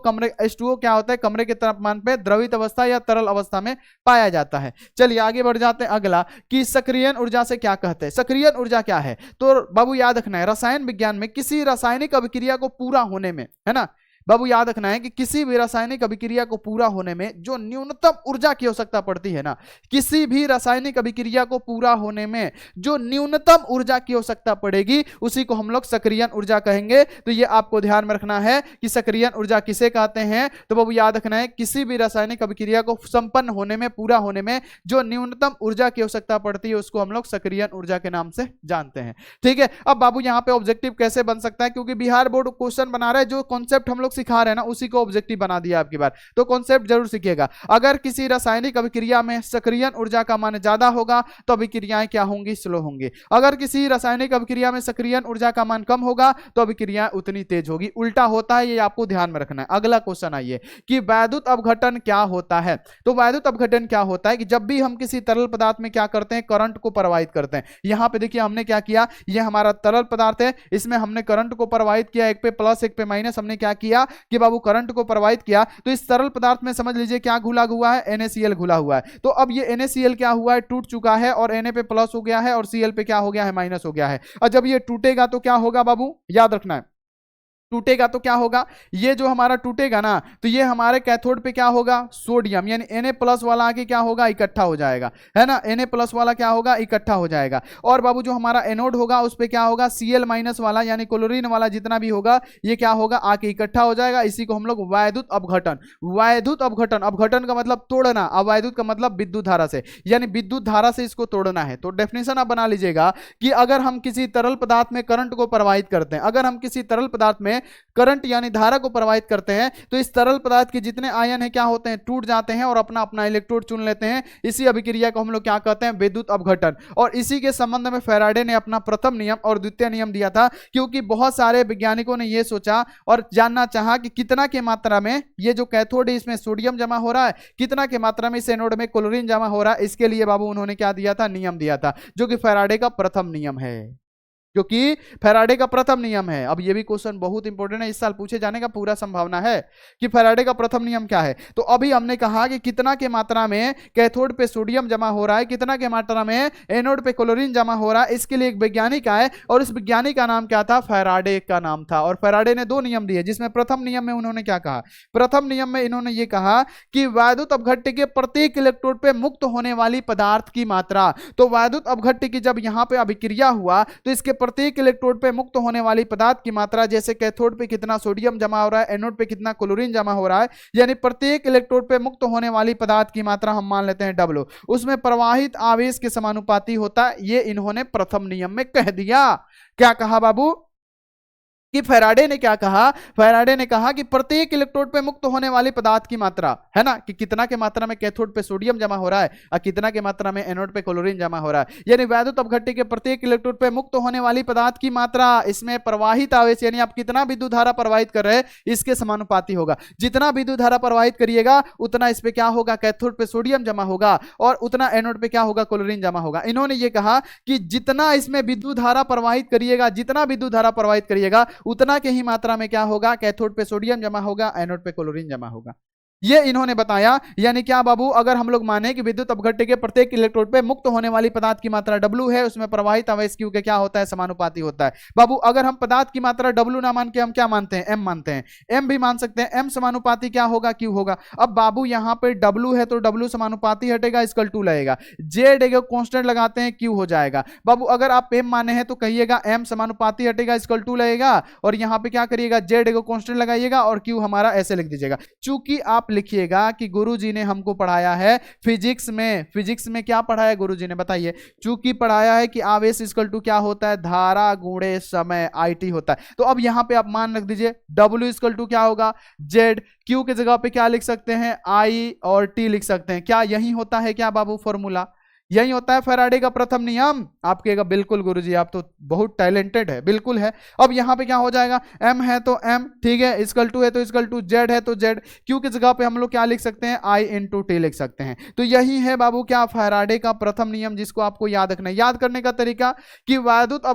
क्या होता है, कमरे के तापमान पे द्रवित अवस्था या तरल अवस्था में पाया जाता है। चलिए आगे बढ़ जाते हैं। अगला कि सक्रियण ऊर्जा से क्या कहते हैं, सक्रियण ऊर्जा क्या है, तो बाबू याद रखना है रसायन विज्ञान में किसी रासायनिक अभिक्रिया को पूरा होने में, है ना बाबू, याद रखना है कि किसी भी रासायनिक अभिक्रिया को पूरा होने में जो न्यूनतम ऊर्जा की आवश्यकता पड़ती है ना, किसी भी रासायनिक अभिक्रिया को पूरा होने में जो न्यूनतम ऊर्जा की आवश्यकता पड़ेगी उसी को हम लोग सक्रियण ऊर्जा कहेंगे। तो ये आपको ध्यान में रखना है कि सक्रियण ऊर्जा किसे कहते हैं, तो बाबू याद रखना है किसी भी रासायनिक अभिक्रिया को संपन्न होने में, पूरा होने में जो न्यूनतम ऊर्जा की आवश्यकता पड़ती है उसको हम लोग सक्रियण ऊर्जा के नाम से जानते हैं। ठीक है, अब बाबू यहाँ पे ऑब्जेक्टिव कैसे बन सकता है, क्योंकि बिहार बोर्ड क्वेश्चन बना रहा है, जो कॉन्सेप्ट हम लोग सिखा रहे हैं ना उसी को ऑब्जेक्टिव बना दिया आपकी बार, तो कॉन्सेप्ट जरूर सीखिएगा। अगर किसी रासायनिक अभिक्रिया में सक्रियण ऊर्जा का मान ज्यादा होगा तो अभिक्रियाएं क्या होंगी, स्लो होंगी। अगर किसी रासायनिक अभिक्रिया में सक्रियण ऊर्जा का मान कम होगा तो अभिक्रियाएं उतनी तेज होगी। उल्टा होता है, ये आपको ध्यान में रखना है। अगला क्वेश्चन आइए कि वैद्युत अपघटन क्या होता है, तो वैद्युत अपघटन क्या होता है कि जब भी हम किसी तरल पदार्थ में क्या करते हैं, करंट को प्रवाहित करते हैं। यहां पे देखिए हमने क्या किया, ये हमारा तरल पदार्थ है, इसमें हमने करंट को प्रवाहित किया, एक पे प्लस एक पे माइनस, हमने क्या किया कि बाबू करंट को प्रवाहित किया। तो इस तरल पदार्थ में समझ लीजिए क्या घुला हुआ है, NaCl घुला हुआ है। तो अब ये NaCl क्या हुआ है, टूट चुका है और Na पे प्लस हो गया है और Cl पे क्या हो गया है, माइनस हो गया है। और जब ये टूटेगा तो क्या होगा बाबू, याद रखना है, टूटेगा तो क्या होगा, ये जो हमारा टूटेगा ना तो ये हमारे कैथोड पे क्या होगा, सोडियम यानी Na+ वाला आके क्या होगा, इकट्ठा हो जाएगा, है ना, Na+ वाला क्या होगा, इकट्ठा हो जाएगा। और बाबू जो हमारा एनोड होगा उस पे क्या होगा, Cl- वाला यानी क्लोरीन वाला जितना भी होगा ये क्या होगा, आके इकट्ठा हो जाएगा। इसी को हम लोग वैद्युत अपघटन, वैद्युत अपघटन, अपघटन का मतलब तोड़ना, अवैद्युत का मतलब विद्युत धारा से, यानी विद्युत धारा से इसको तोड़ना है। तो डेफिनेशन आप बना लीजिएगा कि अगर हम किसी तरल पदार्थ में करंट को प्रवाहित करते हैं, अगर हम किसी तरल पदार्थ में करंट यानी धारा को प्रवाहित करते हैं तो इस तरल पदार्थ के जितने आयन है क्या होते हैं, टूट जाते हैं और अपना अपना इलेक्ट्रोड चुन लेते हैं। इसी अभिक्रिया को हम लोग क्या कहते हैं, विद्युत अपघटन। और इसी के संबंध में फैराडे ने अपना प्रथम नियम और द्वितीय नियम दिया था, क्योंकि बहुत सारे वैज्ञानिकों ने यह सोचा और जानना चाहा कि कितना के मात्रा में ये जो कैथोड है इसमें सोडियम जमा हो रहा है, कितना के मात्रा में इस एनोड में क्लोरीन जमा हो रहा है। इसके लिए बाबू उन्होंने क्या दिया था, नियम दिया था, जो कि फैराडे का प्रथम नियम है, जो कि फैराडे का प्रथम नियम है। अब ये भी क्वेश्चन बहुत इंपॉर्टेंट है, इस साल पूछे जाने का पूरा संभावना है कि फैराडे का प्रथम नियम क्या है। तो अभी हमने कहा कि कितना के मात्रा में कैथोड पे सोडियम जमा हो रहा है, कितना के मात्रा में एनोड पे क्लोरीन जमा हो रहा है। इसके लिए एक वैज्ञानिक आए और इस वैज्ञानिक का नाम क्या था, फैराडे का नाम था। और फैराडे ने दो नियम दिए, जिसमें प्रथम नियम में उन्होंने क्या कहा, प्रथम नियम में इन्होंने ये कहा कि वैद्युत अपघट्य के प्रत्येक इलेक्ट्रोड पे मुक्त होने वाली पदार्थ की मात्रा। तो वैद्युत अपघट्य की जब यहां पे अभिक्रिया हुआ तो इसके प्रत्येक इलेक्ट्रोड पे मुक्त होने वाली पदार्थ की मात्रा, जैसे कैथोड पे कितना सोडियम जमा हो रहा है, एनोड पे कितना क्लोरीन जमा हो रहा है, यानी प्रत्येक इलेक्ट्रोड पे मुक्त होने वाली पदार्थ की मात्रा हम मान लेते हैं W, उसमें प्रवाहित आवेश के समानुपाती होता है। ये इन्होंने प्रथम नियम में कह दिया। क्या कहा बाबू कि फैराडे ने क्या कहा, फैराडे ने कहा कि प्रत्येक इलेक्ट्रोड पे मुक्त होने वाली पदार्थ की मात्रा, है ना, कि कितना के मात्रा में कैथोड पे सोडियम जमा हो रहा है और कितना के मात्रा में एनोड पे क्लोरीन जमा हो रहा है, यानी वैद्युत अपघट्य के प्रत्येक इलेक्ट्रोड पे मुक्त होने वाली पदार्थ की मात्रा, इसमें प्रवाहित आवेश यानी आप कितना विद्युत धारा प्रवाहित कर रहे हैं इसके समानुपाती होगा। जितना विद्युत धारा प्रवाहित करिएगा उतना इस पे क्या होगा, कैथोड पे सोडियम जमा होगा और उतना एनोड पे क्या होगा, क्लोरीन जमा होगा। इन्होंने ये कहा कि जितना इसमें विद्युत धारा प्रवाहित करिएगा, जितना विद्युत धारा प्रवाहित करिएगा उतना के ही मात्रा में क्या होगा, कैथोड पे सोडियम जमा होगा, एनोड पे क्लोरीन जमा होगा। ये इन्होंने बताया। यानी क्या बाबू, अगर हम लोग माने कि विद्युत अपघट्य के प्रत्येक इलेक्ट्रोड पे मुक्त होने वाली पदार्थ की मात्रा W है, उसमें प्रवाहित आवेश Q के क्या होता है, समानुपाती होता है। बाबू अगर हम पदार्थ की मात्रा W ना मान के हम क्या मानते हैं, M मानते हैं, M भी मान सकते हैं, M समानुपाती क्या होगा, Q होगा। अब बाबू यहाँ पे W है तो W समानुपाती हटेगा, इसकल 2 लगेगा, Z एक कांस्टेंट लगाते हैं, Q हो जाएगा। बाबू अगर आप M माने हैं तो कहिएगा M समानुपाती हटेगा, इसकल 2 लगेगा, और यहाँ पे क्या करिएगा, Z एक कांस्टेंट लगाइएगा और Q हमारा ऐसे लिख दीजिएगा। चूंकि आप लिखिएगा कि गुरुजी ने हमको पढ़ाया है फिजिक्स में क्या पढ़ाया गुरुजी ने बताइए, चूंकि पढ़ाया है कि आवेश इक्वल टू क्या होता है, धारा गुणे समय, IT होता है। तो अब यहां पे आप मान रख दीजिए W इक्वल टू क्या होगा, Z, Q की जगह पे क्या लिख सकते हैं, I और T लिख सकते हैं। क्या यही होता है क्या बाबू फॉर्मूला, यही होता है फैराडे का प्रथम नियम। आप कहेगा बिल्कुल गुरुजी आप तो बहुत टैलेंटेड है, बिल्कुल है। अब यहाँ पे क्या हो जाएगा, M है तो M, ठीक है, इक्वल टू है तो इक्वल टू, Z है तो Z, Q की जगह पे हम लोग क्या लिख सकते हैं, I इंटू T लिख सकते हैं। तो यही है बाबू क्या, फैराडे का प्रथम नियम, जिसको आपको याद रखना है। याद करने का तरीका कि वैद्युत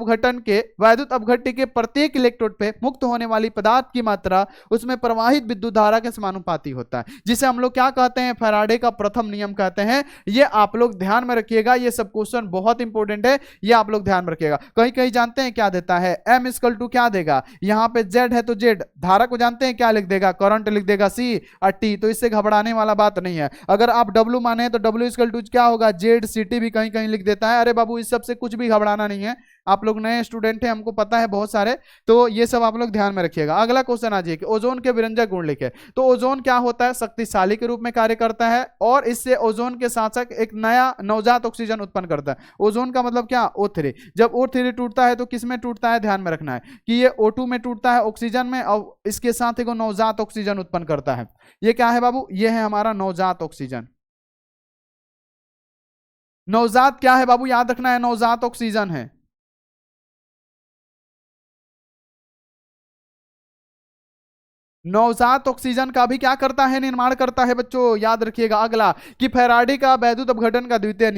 अपघट्य के प्रत्येक इलेक्ट्रोड पे मुक्त होने वाली पदार्थ की मात्रा उसमें प्रवाहित विद्युत धारा के समानुपाती होता है, जिसे हम लोग क्या कहते हैं, फैराडे का प्रथम नियम कहते हैं। ये आप लोग ध्यान में रखिएगा, ये सब क्वेश्चन बहुत इंपॉर्टेंट है, ये आप लोग ध्यान में रखिएगा। कहीं कहीं जानते हैं क्या देता है, M इक्वल टू क्या देगा, यहाँ पे Z है तो Z, धारा को जानते हैं क्या लिख देगा, करंट लिख देगा C और T, तो इससे घबराने वाला बात नहीं है। अगर आप W माने तो W इक्वल टू क्या होगा, ZCT भी कहीं कहीं लिख देता है। अरे बाबू इस सब से कुछ भी घबराना नहीं है, आप लोग नए स्टूडेंट हैं, हमको पता है बहुत सारे, तो ये सब आप लोग ध्यान में रखिएगा। अगला क्वेश्चन आ जाइए, ओजोन के विरंजक गुण लिखे। तो ओजोन क्या होता है, शक्तिशाली के रूप में कार्य करता है, और इससे ओजोन के साथ साथ एक नया नवजात ऑक्सीजन उत्पन्न करता है। ओजोन का मतलब क्या, O3। जब O3 टूटता है तो किस में टूटता है, ध्यान में रखना है कि ये O2 में टूटता है, ऑक्सीजन में, और इसके साथ एक नवजात ऑक्सीजन उत्पन्न करता है। ये क्या है बाबू, ये है हमारा नवजात ऑक्सीजन। नवजात क्या है बाबू, याद रखना है, नवजात ऑक्सीजन है। नवजात ऑक्सीजन का भी क्या करता है, निर्माण करता है बच्चों, याद रखिएगा। अगला कि फैराडे का वैद्युत अपघटन का द्वितीय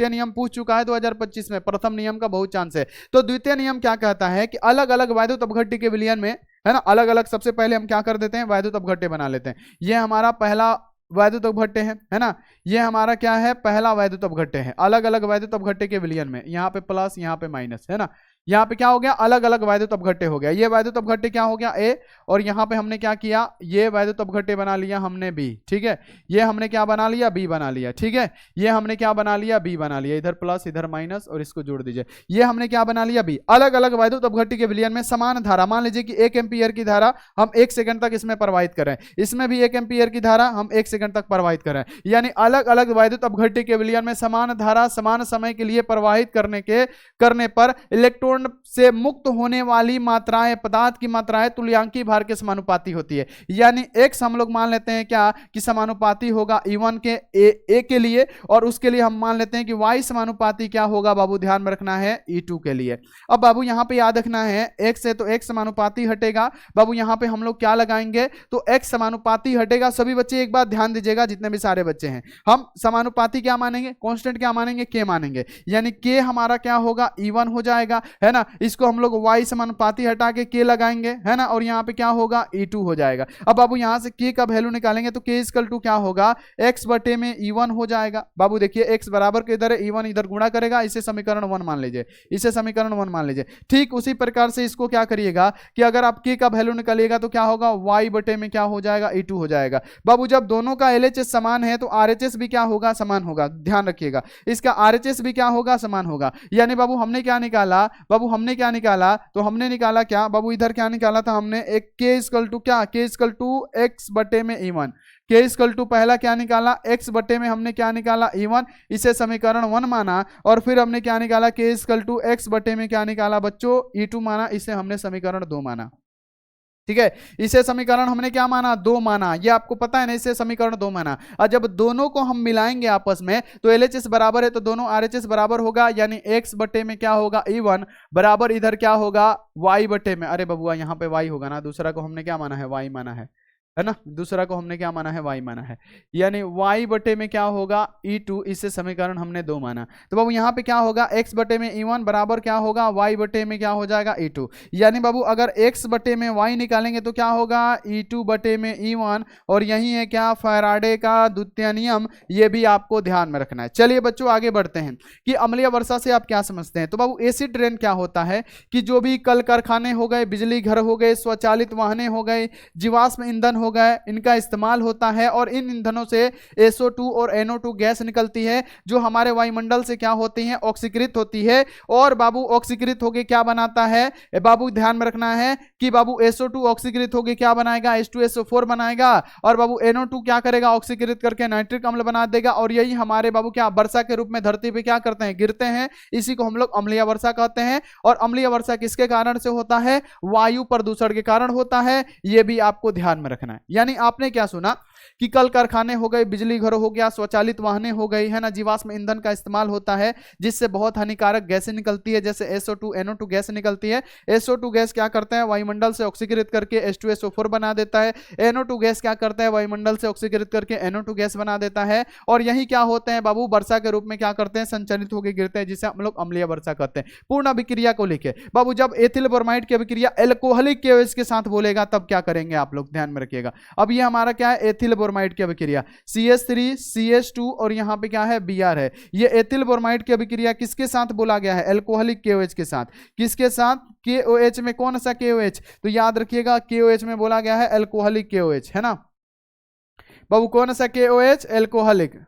नियम पूछ चुका है 2025 में, प्रथम नियम का बहुत चांस है। तो द्वितीय नियम क्या कहता है कि अलग अलग वैद्युत अपघट्य के विलयन में, है ना, अलग अलग, सबसे पहले हम क्या कर देते हैं, वैद्युत अपघट्य बना लेते हैं। ये हमारा पहला वैद्युत अपघट्य है ना, ये हमारा क्या है, पहला वैद्युत अपघट्य है। अलग अलग वैद्युत अपघट्य के विलयन में, यहाँ पे प्लस यहाँ पे माइनस, है ना, यहाँ पे क्या हो गया, अलग अलग वैद्युत अपघट्य हो गया। ये वैद्युत अपघट्य क्या हो गया, A, और यहाँ पे हमने क्या किया, ये वैद्युत अपघट्य बना लिया हमने B, ठीक है। ये हमने क्या बना लिया, B बना लिया, ठीक है। ये हमने क्या बना लिया, B बना लिया, इधर प्लस इधर माइनस, और इसको जोड़ दीजिए। ये हमने क्या बना लिया, B। अलग अलग वैद्युत अपघट्य के विलयन में समान धारा, मान लीजिए कि 1 एम्पीयर की धारा हम 1 सेकंड तक इसमें प्रवाहित करें, इसमें भी 1 एम्पीयर की धारा हम 1 सेकंड तक प्रवाहित करें, यानी अलग अलग वैद्युत अपघट्य के विलयन में समान धारा समान समय के लिए प्रवाहित करने पर इलेक्ट्रॉन से मुक्त होने वाली मात्राएं, पदार्थ की मात्राएं तुल्यांकी भार के समानुपाती होती है। यानी x हम लोग मान लेते हैं क्या कि समानुपाती होगा E1 के A के लिए, और उसके लिए हम मान लेते हैं कि y समानुपाती क्या होगा बाबू, ध्यान में रखना है, E2 के लिए। अब बाबू यहां पे याद रखना है, x है तो x समानुपाती हटेगा। बाबू यहां पे हम लोग क्या लगाएंगे, तो x समानुपाती हटेगा। सभी बच्चे एक बात ध्यान दीजिएगा, जितने भी सारे बच्चे हैं, हम समानुपाती क्या मानेंगे, कांस्टेंट क्या मानेंगे, k मानेंगे, यानी k हमारा क्या होगा, E1 हो जाएगा, है ना। इसको हम लोग y समानुपाती हटा के k लगाएंगे, है ना, और यहाँ पे क्या होगा, E2 हो जाएगा। अब बाबू यहाँ से k का वैल्यू निकालेंगे तो k इक्वल टू क्या होगा, x बटे में E1 हो जाएगा। बाबू देखिए x बराबर के इधर है, E1 इधर गुणा करेगा, इसे समीकरण 1 मान लीजिए, इसे समीकरण 1 मान लीजिए। ठीक उसी प्रकार से इसको क्या करिएगा कि अगर आप k का वैल्यू निकालिएगा तो क्या होगा, y बटे में क्या हो जाएगा, E2 हो जाएगा। बाबू जब दोनों का LHS समान है तो RHS भी क्या होगा, समान होगा, ध्यान रखिएगा। इसका RHS भी क्या होगा, समान होगा। यानी बाबू हमने क्या निकाला, तो हमने निकाला क्या बाबू, इधर क्या निकाला था हमने, एक k इक्वल टू क्या, k इक्वल टू x बटे में E1, k इक्वल टू पहला क्या निकाला, x बटे में हमने क्या निकाला, E1, इसे समीकरण 1 माना, और फिर हमने क्या निकाला, k इक्वल टू x बटे में क्या निकाला बच्चों, E2 माना, इसे हमने समीकरण 2 माना, ठीक है। इसे समीकरण हमने क्या माना, 2 माना, ये आपको पता है ना, इसे समीकरण 2 माना। और जब दोनों को हम मिलाएंगे आपस में तो LHS बराबर है तो दोनों RHS बराबर होगा, यानी x बटे में क्या होगा, E1 बराबर इधर क्या होगा, y बटे में, अरे बबुआ यहाँ पे y होगा ना, दूसरा को हमने क्या माना है, y माना है, है ना, दूसरा को हमने क्या माना है, y माना है, यानी y बटे में क्या होगा E2, इससे समीकरण हमने 2 माना। तो बाबू यहाँ पे क्या होगा, x बटे में E1 बराबर क्या होगा, y बटे में क्या हो जाएगा E2। यानी बाबू अगर x बटे में y निकालेंगे तो क्या होगा, E2 बटे में E1, और यही है क्या, फैराडे का द्वितीय नियम, ये भी आपको ध्यान में रखना है। चलिए बच्चों आगे बढ़ते हैं कि अम्लीय वर्षा से आप क्या समझते हैं। तो बाबू एसिड रेन क्या होता है कि जो भी कल कारखाने हो गए, बिजली घर हो गए, स्वचालित वाहने हो गए, जीवाश्म ईंधन हो गए, इनका इस्तेमाल होता है और इन ईंधनों से SO2 और NO2 गैस निकलती है जो हमारे वायुमंडल से क्या होती है, ऑक्सीकृत होती है। और बाबू ऑक्सीकृत होकर क्या बनाता है, बाबू ध्यान में रखना है कि बाबू SO2 ऑक्सीकृत होकर क्या बनाएगा, H2SO4 बनाएगा, और बाबू NO2 क्या करेगा, ऑक्सीकृत करके नाइट्रिक अम्ल बना देगा, और यही हमारे बाबू क्या वर्षा के रूप में धरती पे क्या करते हैं, गिरते हैं। इसी को हम लोग अम्लीय वर्षा कहते हैं। और अम्लीय वर्षा किसके कारण से होता है, वायु प्रदूषण के कारण होता है, यह भी आपको ध्यान में रखना है। यानी आपने क्या सुना कि कल कारखाने हो गए, बिजली घर हो गया, स्वचालित वाहने हो गई, है ना, जीवाश्म ईंधन का इस्तेमाल होता है जिससे बहुत हानिकारक गैसें निकलती है, जैसे SO2 NO2 गैस निकलती है। SO2 गैस क्या करता है, वायुमंडल से ऑक्सीकृत करके H2SO4 बना देता है। NO2 गैस क्या करता है, वायुमंडल से ऑक्सीकृत करके NO2 गैस बना देता है। और यही क्या होते हैं बाबू, वर्षा के रूप में क्या करते हैं, संचरित होकर गिरते हैं, जिसे हम लोग अम्लीय वर्षा कहते हैं। पूर्ण अभिक्रिया को लिखे बाबू, जब एथिल ब्रोमाइड की अभिक्रिया एल्कोहलिक केओएच के साथ बोलेगा तब क्या करेंगे आप लोग, ध्यान में रखिएगा। अब ये हमारा क्या है, एथिल ब्रोमाइड की अभिक्रिया, CH3 CH2 और यहाँ पे क्या है, Br है। ये एथिल ब्रोमाइड की अभिक्रिया किसके साथ बोला गया है, एल्कोहलिक KOH के साथ। किसके साथ, KOH में कौन सा KOH, तो याद रखिएगा KOH में बोला गया है एल्कोहलिक KOH, है ना बाबू, कौन सा KOH, एल्कोहलिक।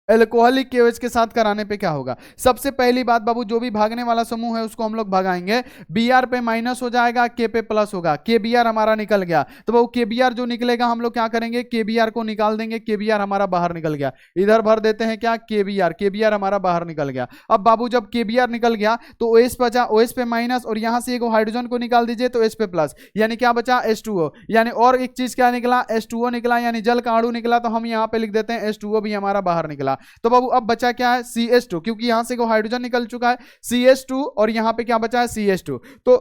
एल्कोहलिक केओएच के साथ कराने पे क्या होगा, सबसे पहली बात बाबू, जो भी भागने वाला समूह है उसको हम लोग भगाएंगे। Br पे माइनस हो जाएगा, K पे प्लस होगा, KBr हमारा निकल गया। तो बाबू KBr जो निकलेगा हम लोग क्या करेंगे, KBr को निकाल देंगे, KBr हमारा बाहर निकल गया, इधर भर देते हैं क्या, KBr हमारा बाहर निकल गया। अब बाबू जब KBr निकल गया तो OH बचा, OH पे माइनस, और यहां से एक हाइड्रोजन को निकाल दीजिए तो H पे प्लस, यानी क्या बचा, H2O। यानी और एक चीज क्या निकला, H2O निकला, यानी जल का अणु निकला, तो हम यहाँ पे लिख देते हैं H2O भी हमारा बाहर निकला। तो बाबू अब बचा क्या है, CH2, क्योंकि यहां से हाइड्रोजन निकल चुका है, CH2, और यहां पे क्या बचा है, CH2। तो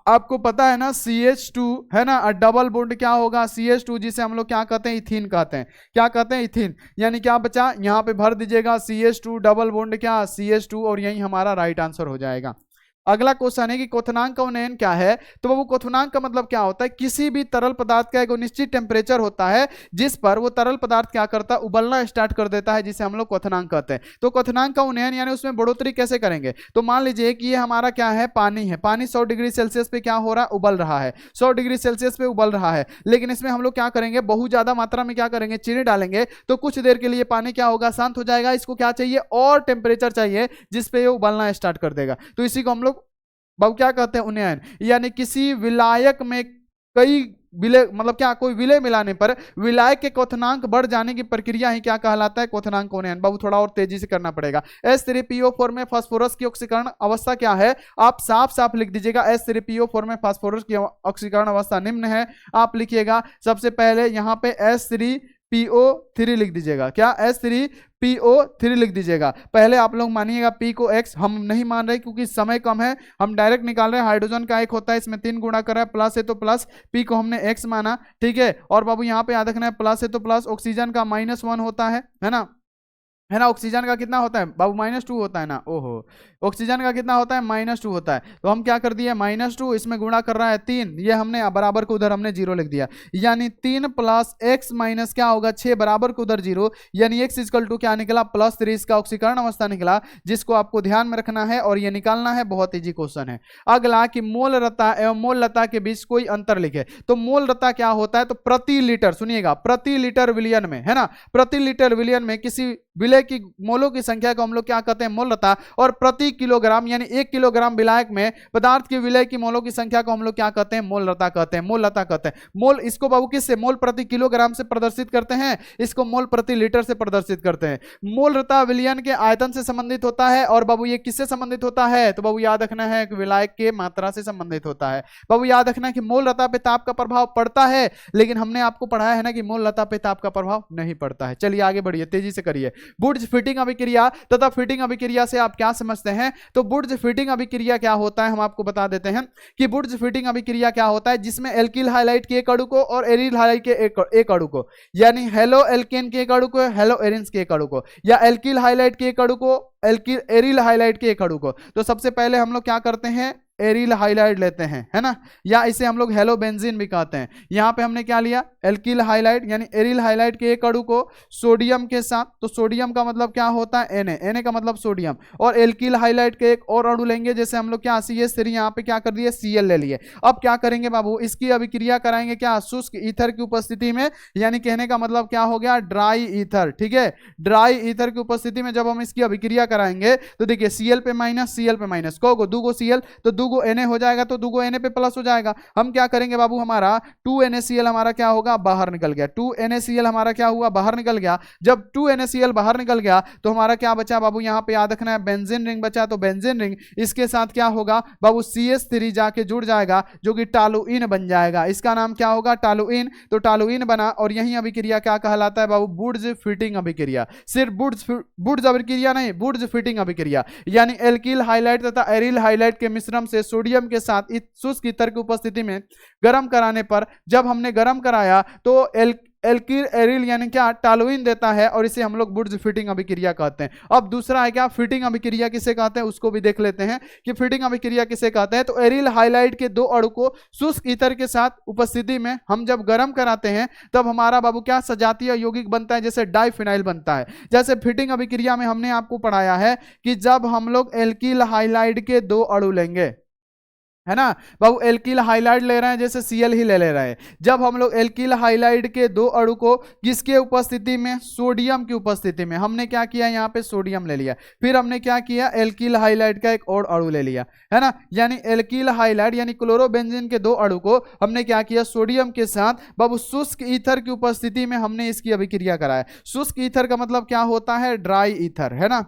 आपको पता है ना CH2 है ना, डबल बॉन्ड क्या होगा, CH2, जिसे हम लोग क्या कहते हैं, इथीन कहते हैं। क्या कहते हैं, इथीन। यानी क्या बचा, यहां पे भर दीजिएगा CH2 डबल बॉन्ड क्या, CH2, और यही हमारा राइट आंसर हो जाएगा। अगला क्वेश्चन है कि क्वथनांक का उन्नयन क्या है। तो बाबू क्वथनांक का मतलब क्या होता है, किसी भी तरल पदार्थ का एक निश्चित टेम्परेचर होता है जिस पर वो तरल पदार्थ क्या करता है, उबलना स्टार्ट कर देता है, जिसे हम लोग क्वथनांक कहते हैं। तो क्वथनांक का उन्नयन यानी उसमें बढ़ोतरी कैसे करेंगे, तो मान लीजिए कि ये हमारा क्या है, पानी है, पानी 100 डिग्री सेल्सियस पे क्या हो रहा है, उबल रहा है, 100 डिग्री सेल्सियस पे उबल रहा है। लेकिन इसमें हम लोग क्या करेंगे, बहुत ज्यादा मात्रा में क्या करेंगे, चीनी डालेंगे, तो कुछ देर के लिए पानी क्या होगा, शांत हो जाएगा। इसको क्या चाहिए, और टेम्परेचर चाहिए जिसपे ये उबलना स्टार्ट कर देगा। तो इसी को हम लोग बाबू क्या कहते हैं, उन्नयन। यानी किसी विलायक में कई विलय, मतलब क्या, कोई विलय मिलाने पर विलायक के क्वथनांक बढ़ जाने की प्रक्रिया ही क्या कहलाता है, क्वथनांक उन्नयन। बाबू थोड़ा और तेजी से करना पड़ेगा। H3PO4 में फास्फोरस की ऑक्सीकरण अवस्था क्या है, आप साफ साफ लिख दीजिएगा। H3PO4 में फास्फोरस की ऑक्सीकरण अवस्था निम्न है। आप लिखिएगा सबसे पहले यहाँ पे H3PO3 लिख दीजिएगा, क्या, H3PO3 लिख दीजिएगा। पहले आप लोग मानिएगा P को X, हम नहीं मान रहे क्योंकि समय कम है, हम डायरेक्ट निकाल रहे हैं। हाइड्रोजन का एक होता है, इसमें 3 गुणा कर रहा है, प्लस है तो प्लस, P को हमने X माना, ठीक है। और बाबू यहाँ पे याद रखना है, प्लस है तो प्लस, ऑक्सीजन का -1 होता है ना, है ना। ऑक्सीजन का कितना होता है बाबू, -2 होता है ना, ओहो, ऑक्सीजन का कितना होता है, -2 होता है। तो हम क्या कर दिए, -2, इसमें गुणा कर रहा है 3, ये हमने बराबर को उधर हमने 0 लिख दिया। यानी 3 + x माइनस क्या होगा, 6, बराबर को उधर 0, यानी x = क्या निकला, +3। इसका ऑक्सीकरण अवस्था निकला, जिसको आपको ध्यान में रखना है और ये निकालना है। बहुत ईजी क्वेश्चन है। अगला कि मोलरता एवं मोललता के बीच कोई अंतर लिखे। तो मोलरता क्या होता है, तो प्रति लीटर, सुनिएगा, प्रति लीटर विलयन में, है ना, प्रति लीटर विलयन में किसी विलय की मोलों की संख्या को हम लोग क्या कहते हैं, मोलरता। और प्रति किलोग्राम यानी 1 किलोग्राम विलायक में पदार्थ के विलय की मोलों की संख्या को हम लोग क्या कहते हैं, मोलरता कहते हैं, मोललता कहते हैं। मोल, इसको बाबू किससे, मोल प्रति किलोग्राम से प्रदर्शित करते हैं, इसको मोल प्रति लीटर से प्रदर्शित करते हैं। मोलरता विलयन के आयतन से संबंधित होता है। और बाबू ये किससे संबंधित होता है, तो बाबू याद रखना है कि विलायक के मात्रा से संबंधित होता है। बाबू याद रखना है कि मोलरता पे ताप का प्रभाव पड़ता है, लेकिन हमने आपको पढ़ाया है ना कि मोललता पे ताप का प्रभाव नहीं पड़ता है। चलिए आगे बढ़िए, तेजी से करिए। बुर्ज फिटिंग अभिक्रिया तथा फिटिंग अभिक्रिया से आप क्या समझते हैं? तो बुर्ज फिटिंग अभिक्रिया क्या होता है हम आपको बता देते हैं कि बुर्ज फिटिंग अभिक्रिया क्या होता है, जिसमें एल्किल हाइलाइट के एक अणु को और एरिल हाइलाइट के एक अणु को, यानी हेलो एल्केन के एक अणु को, हेलो एरिन्स के एक अणु को, या एल्किल हाइलाइट के एक अणु को, एल्किल एरिल हाइलाइट के एक अणु को। तो सबसे पहले हम लोग क्या करते हैं? एरिल हाइलाइट लेते हैं, है ना, या इसे हम लोग हेलो बेंजीन भी कहते हैं। यहां पे हमने क्या लिया? एल्किल हाइलाइट यानी एरिल हाइलाइट के एक अणु को सोडियम के साथ, तो सोडियम का मतलब क्या होता है? Na का मतलब सोडियम, और एल्किल हाइलाइट के एक और अणु लेंगे, जैसे हम लोग क्या CH3 यहाँ पे क्या कर दिए? Cl ले लिए। अब क्या करेंगे बाबू? इसकी अभिक्रिया कराएंगे क्या? शुष्क ईथर की उपस्थिति में, यानी कहने का मतलब क्या हो गया? ड्राई ईथर, ठीक है, ड्राई ईथर की उपस्थिति में जब हम इसकी अभिक्रिया कराएंगे तो देखिए Cl पे माइनस, Cl पे माइनस, को दूगो Cl, तो दूगो Na हो जाएगा, तो दूगो Na पे प्लस हो जाएगा। हम क्या करेंगे बाबू? हमारा 2NaCl हमारा क्या होगा? बाहर निकल गया। 2NaCl हमारा क्या हुआ? बाहर निकल गया। जब 2NaCl बाहर निकल गया तो हमारा क्या बचा बाबू? यहाँ पे याद रखना है, बेंजीन रिंग बचा। तो बेंजीन रिंग इसके साथ क्या होगा बाबू? CH3 जाके जुड़ जाएगा, जो कि टालुइन बन जाएगा। इसका नाम क्या होगा? टालुइन। तो टालुइन बना, और यही अभिक्रिया क्या कहलाता है बाबू? बुर्ज फिटिंग अभिक्रिया। सिर्फ बुर्ज अभिक्रिया नहीं, बुर्ज फिटिंग अभिक्रिया, यानी एल्किल हाइलाइट तथा एरिल हाइलाइट के मिश्रण से सोडियम के साथ शुष्क ईथर की उपस्थिति में गर्म कराने पर, जब हमने गर्म कराया तो एल्किल एरिल यानी क्या? टालुइन देता है, और इसे हम लोग बुर्ज फिटिंग अभिक्रिया कहते हैं। अब दूसरा है क्या? फिटिंग अभिक्रिया किसे कहते हैं, उसको भी देख लेते हैं कि फिटिंग अभिक्रिया किसे कहते हैं। तो एरिल हाइलाइट के दो अणु को शुष्क ईथर के साथ उपस्थिति में हम जब गर्म कराते हैं तब हमारा बाबू क्या? सजातीय यौगिक बनता है, जैसे डाइफिनाइल बनता है। जैसे फिटिंग अभिक्रिया में हमने आपको पढ़ाया है कि जब हम लोग एल्किल हाइलाइट के दो अणु लेंगे, है ना बाबू, एल्किल हाइलाइट ले रहे हैं, जैसे Cl ही ले रहे हैं। जब हम लोग एल्किल हाइलाइट के दो अणु को किसके उपस्थिति में? सोडियम की उपस्थिति में। हमने क्या किया? यहाँ पे सोडियम ले लिया, फिर हमने क्या किया? एल्किल हाइलाइट का एक और अणु ले लिया, है ना, यानी एल्किल हाइलाइट यानी क्लोरोबेंजीन के दो अणु को हमने क्या किया? सोडियम के साथ बाबू शुष्क ईथर की उपस्थिति में हमने इसकी अभिक्रिया कराया। शुष्क ईथर का मतलब क्या होता है? ड्राई ईथर, है ना।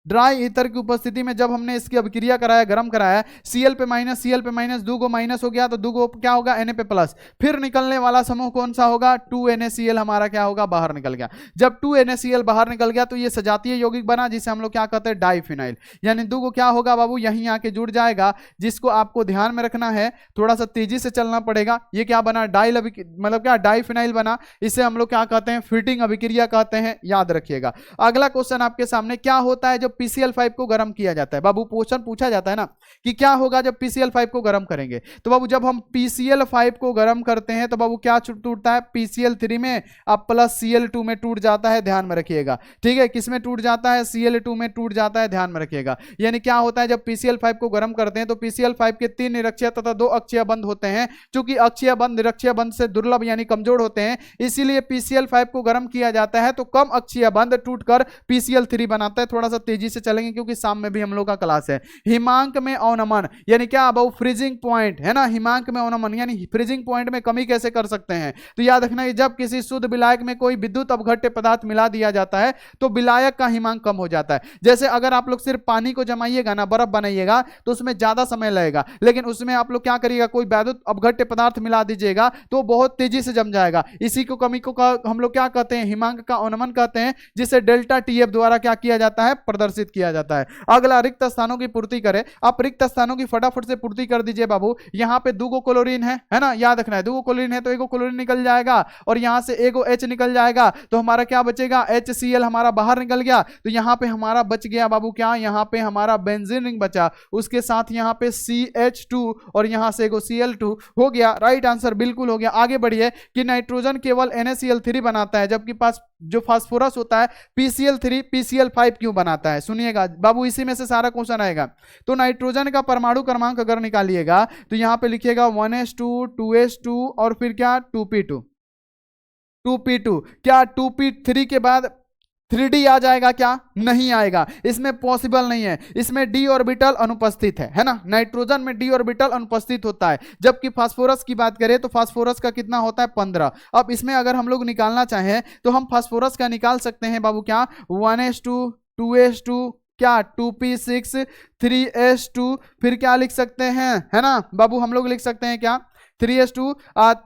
ड्राई ईथर की उपस्थिति में जब हमने इसकी अभिक्रिया कराया, गर्म कराया, Cl पे माइनस, दूगो माइनस हो गया, तो दूगो क्या होगा? Na पे प्लस। फिर निकलने वाला समूह कौन सा होगा? 2NaCl हमारा क्या होगा? बाहर निकल गया। जब 2NaCl बाहर निकल गया तो ये सजातीय यौगिक बना, जिसे हम लोग क्या कहते हैं? डाइफिनाइल। यानी दूगो क्या होगा बाबू? यहीं आके जुड़ जाएगा, जिसको आपको ध्यान में रखना है, थोड़ा सा तेजी से चलना पड़ेगा। ये क्या बना? मतलब क्या? डाइफिनाइल बना। इसे हम लोग क्या कहते हैं? फिटिंग अभिक्रिया कहते हैं, याद रखिएगा। अगला क्वेश्चन आपके सामने, क्या होता है जब PCl5 को गर्म किया जाता है? बाबू क्वेश्चन पूछा जाता है ना कि क्या होगा जब PCl5 को गर्म करेंगे। तो बाबू जब हम PCl5 को गर्म करते हैं तो बाबू क्या टूटता है? PCl3 में, अब प्लस Cl2 में टूट जाता है, ध्यान में रखिएगा, ठीक है। किस में टूट जाता है? Cl2 में टूट जाता है, ध्यान में रखिएगा। यानी क्या होता है जब PCl5 को गर्म करते हैं तो PCl5 के 3 निरक्षीय तथा 2 अक्षीय बंध होते हैं। चूंकि अक्षीय बंध निरक्षीय बंध से दुर्लभ यानी कमजोर होते हैं, इसीलिए PCl5 को गर्म किया जाता है तो कम अक्षीय बंध टूटकर PCl3 बनाता है। थोड़ा सा तेजी से चलेंगे क्योंकि शाम में भी हम लोग का क्लास है। हिमांक में अवनमन यानी क्या अब फ्रीजिंग पॉइंट, है ना, हिमांक में अवनमन यानी फ्रीजिंग पॉइंट में कमी कैसे कर सकते हैं? तो याद रखना है जब किसी शुद्ध विलायक में कोई विद्युत अपघट्य पदार्थ मिला दिया जाता है तो विलायक का हिमांक कम हो जाता है। जैसे अगर आप लोग सिर्फ पानी को जमाइएगा ना, बर्फ बनाइएगा, तो उसमें ज्यादा समय लगेगा, लेकिन उसमें आप लोग क्या करिएगा, कोई विद्युत अपघट्य पदार्थ मिला दीजिएगा तो बहुत तेजी से जम जाएगा। इसी को कमी को हम लोग क्या कहते हैं? हिमांक का अवनमन कहते हैं, जिसे डेल्टा TF द्वारा क्या किया जाता है? प्रदर्शित किया जाता है। अगला, रिक्त स्थानों की पूर्ति करें। आप रिक्त स्थानों की फटाफट से पूर्ति कर दीजिए बाबू। यहाँ पे दूगो क्लोरीन है ना, याद रखना है, दूगो क्लोरीन है तो एगो क्लोरीन निकल जाएगा और यहाँ से एगो H निकल जाएगा, तो हमारा क्या बचेगा? HCl हमारा बाहर निकल गया। तो यहाँ पे हमारा बच गया बाबू क्या? यहाँ पे हमारा बेंजीन रिंग बचा, उसके साथ यहाँ पे CH2 और यहाँ से एगो Cl2 हो गया। राइट आंसर बिल्कुल हो गया। आगे बढ़िए कि नाइट्रोजन केवल NaCl3 बनाता है जबकि पास जो फास्फोरस होता है PCl3 PCl5 क्यों बनाता है? सुनिएगा बाबू, इसी में से सारा क्वेश्चन आएगा। तो नाइट्रोजन का परमाणु क्रमांक अगर निकालिएगा तो यहां पे लिखिएगा 1s2 2s2 और फिर क्या? 2p2 2p2। क्या 2p3 के बाद 3d आ जाएगा? क्या नहीं आएगा, इसमें पॉसिबल नहीं है। इसमें d ऑर्बिटल अनुपस्थित है ना, नाइट्रोजन में d ऑर्बिटल अनुपस्थित होता है। जबकि फास्फोरस की बात करें तो फास्फोरस का कितना होता है? 15। अब इसमें अगर हम लोग निकालना चाहें तो हम फास्फोरस का निकाल सकते हैं बाबू क्या? 1s2 2s2 क्या 2p6 3s2, फिर क्या लिख सकते हैं, है ना बाबू, हम लोग लिख सकते हैं क्या 3s2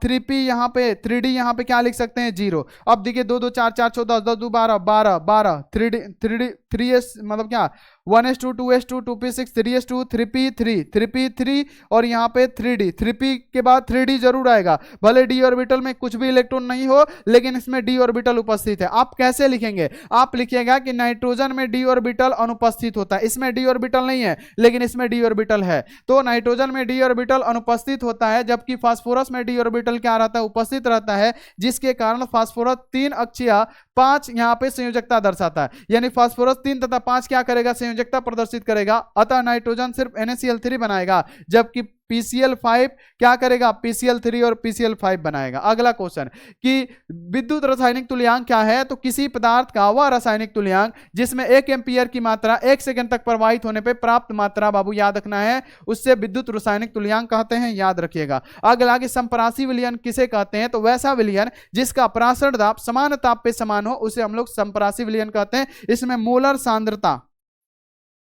3p यहाँ पे 3d यहाँ पे क्या लिख सकते हैं 0। अब देखिए 2 2 4 4 6 10 10 2 12 12 12 3d 3s मतलब क्या 1s2 2s2 2p6 3s2 3p 3 3p 3 और यहाँ पे 3d 3p के बाद 3d जरूर आएगा, भले d ऑर्बिटल में कुछ भी इलेक्ट्रॉन नहीं हो लेकिन इसमें d ऑर्बिटल उपस्थित है। आप कैसे लिखेंगे, आप लिखिएगा कि नाइट्रोजन में d ऑर्बिटल अनुपस्थित होता है, इसमें d ऑर्बिटल नहीं है लेकिन इसमें d ऑर्बिटल है, तो नाइट्रोजन में d ऑर्बिटल अनुपस्थित होता है, जबकि फास्फोरस में d ऑर्बिटल क्या रहता है, उपस्थित रहता है, जिसके कारण फास्फोरस 3 अक्षीय 5 यहाँ पे संयोजकता दर्शाता है, यानी फास्फोरस 3 तथा 5 क्या करेगा, संयोजकता प्रदर्शित करेगा। अतः नाइट्रोजन सिर्फ NaCl3 बनाएगा, जबकि PCl5 क्या करेगा, PCl3 और PCl5 बनाएगा। अगला क्वेश्चन कि विद्युत रासायनिक तुल्यांक क्या है, तो किसी पदार्थ का वह रासायनिक तुल्यांक जिसमें 1 एम्पीयर की मात्रा 1 सेकंड तक प्रवाहित होने पे प्राप्त मात्रा, बाबू याद रखना है, उससे विद्युत रासायनिक तुल्यांक कहते हैं, याद रखिएगा। अगला कि संप्रासी विलयन किसे कहते हैं, तो वैसा विलयन जिसका प्रासरण दाब समान ताप पे समान हो उसे हम लोग संप्रासी विलयन कहते हैं। इसमें मोलर सांद्रता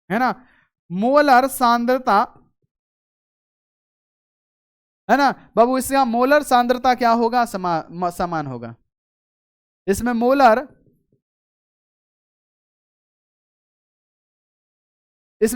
है ना, मोलर सांद्रता है ना बाबू, इसका मोलर सांद्रता क्या होगा, समान होगा। इसमें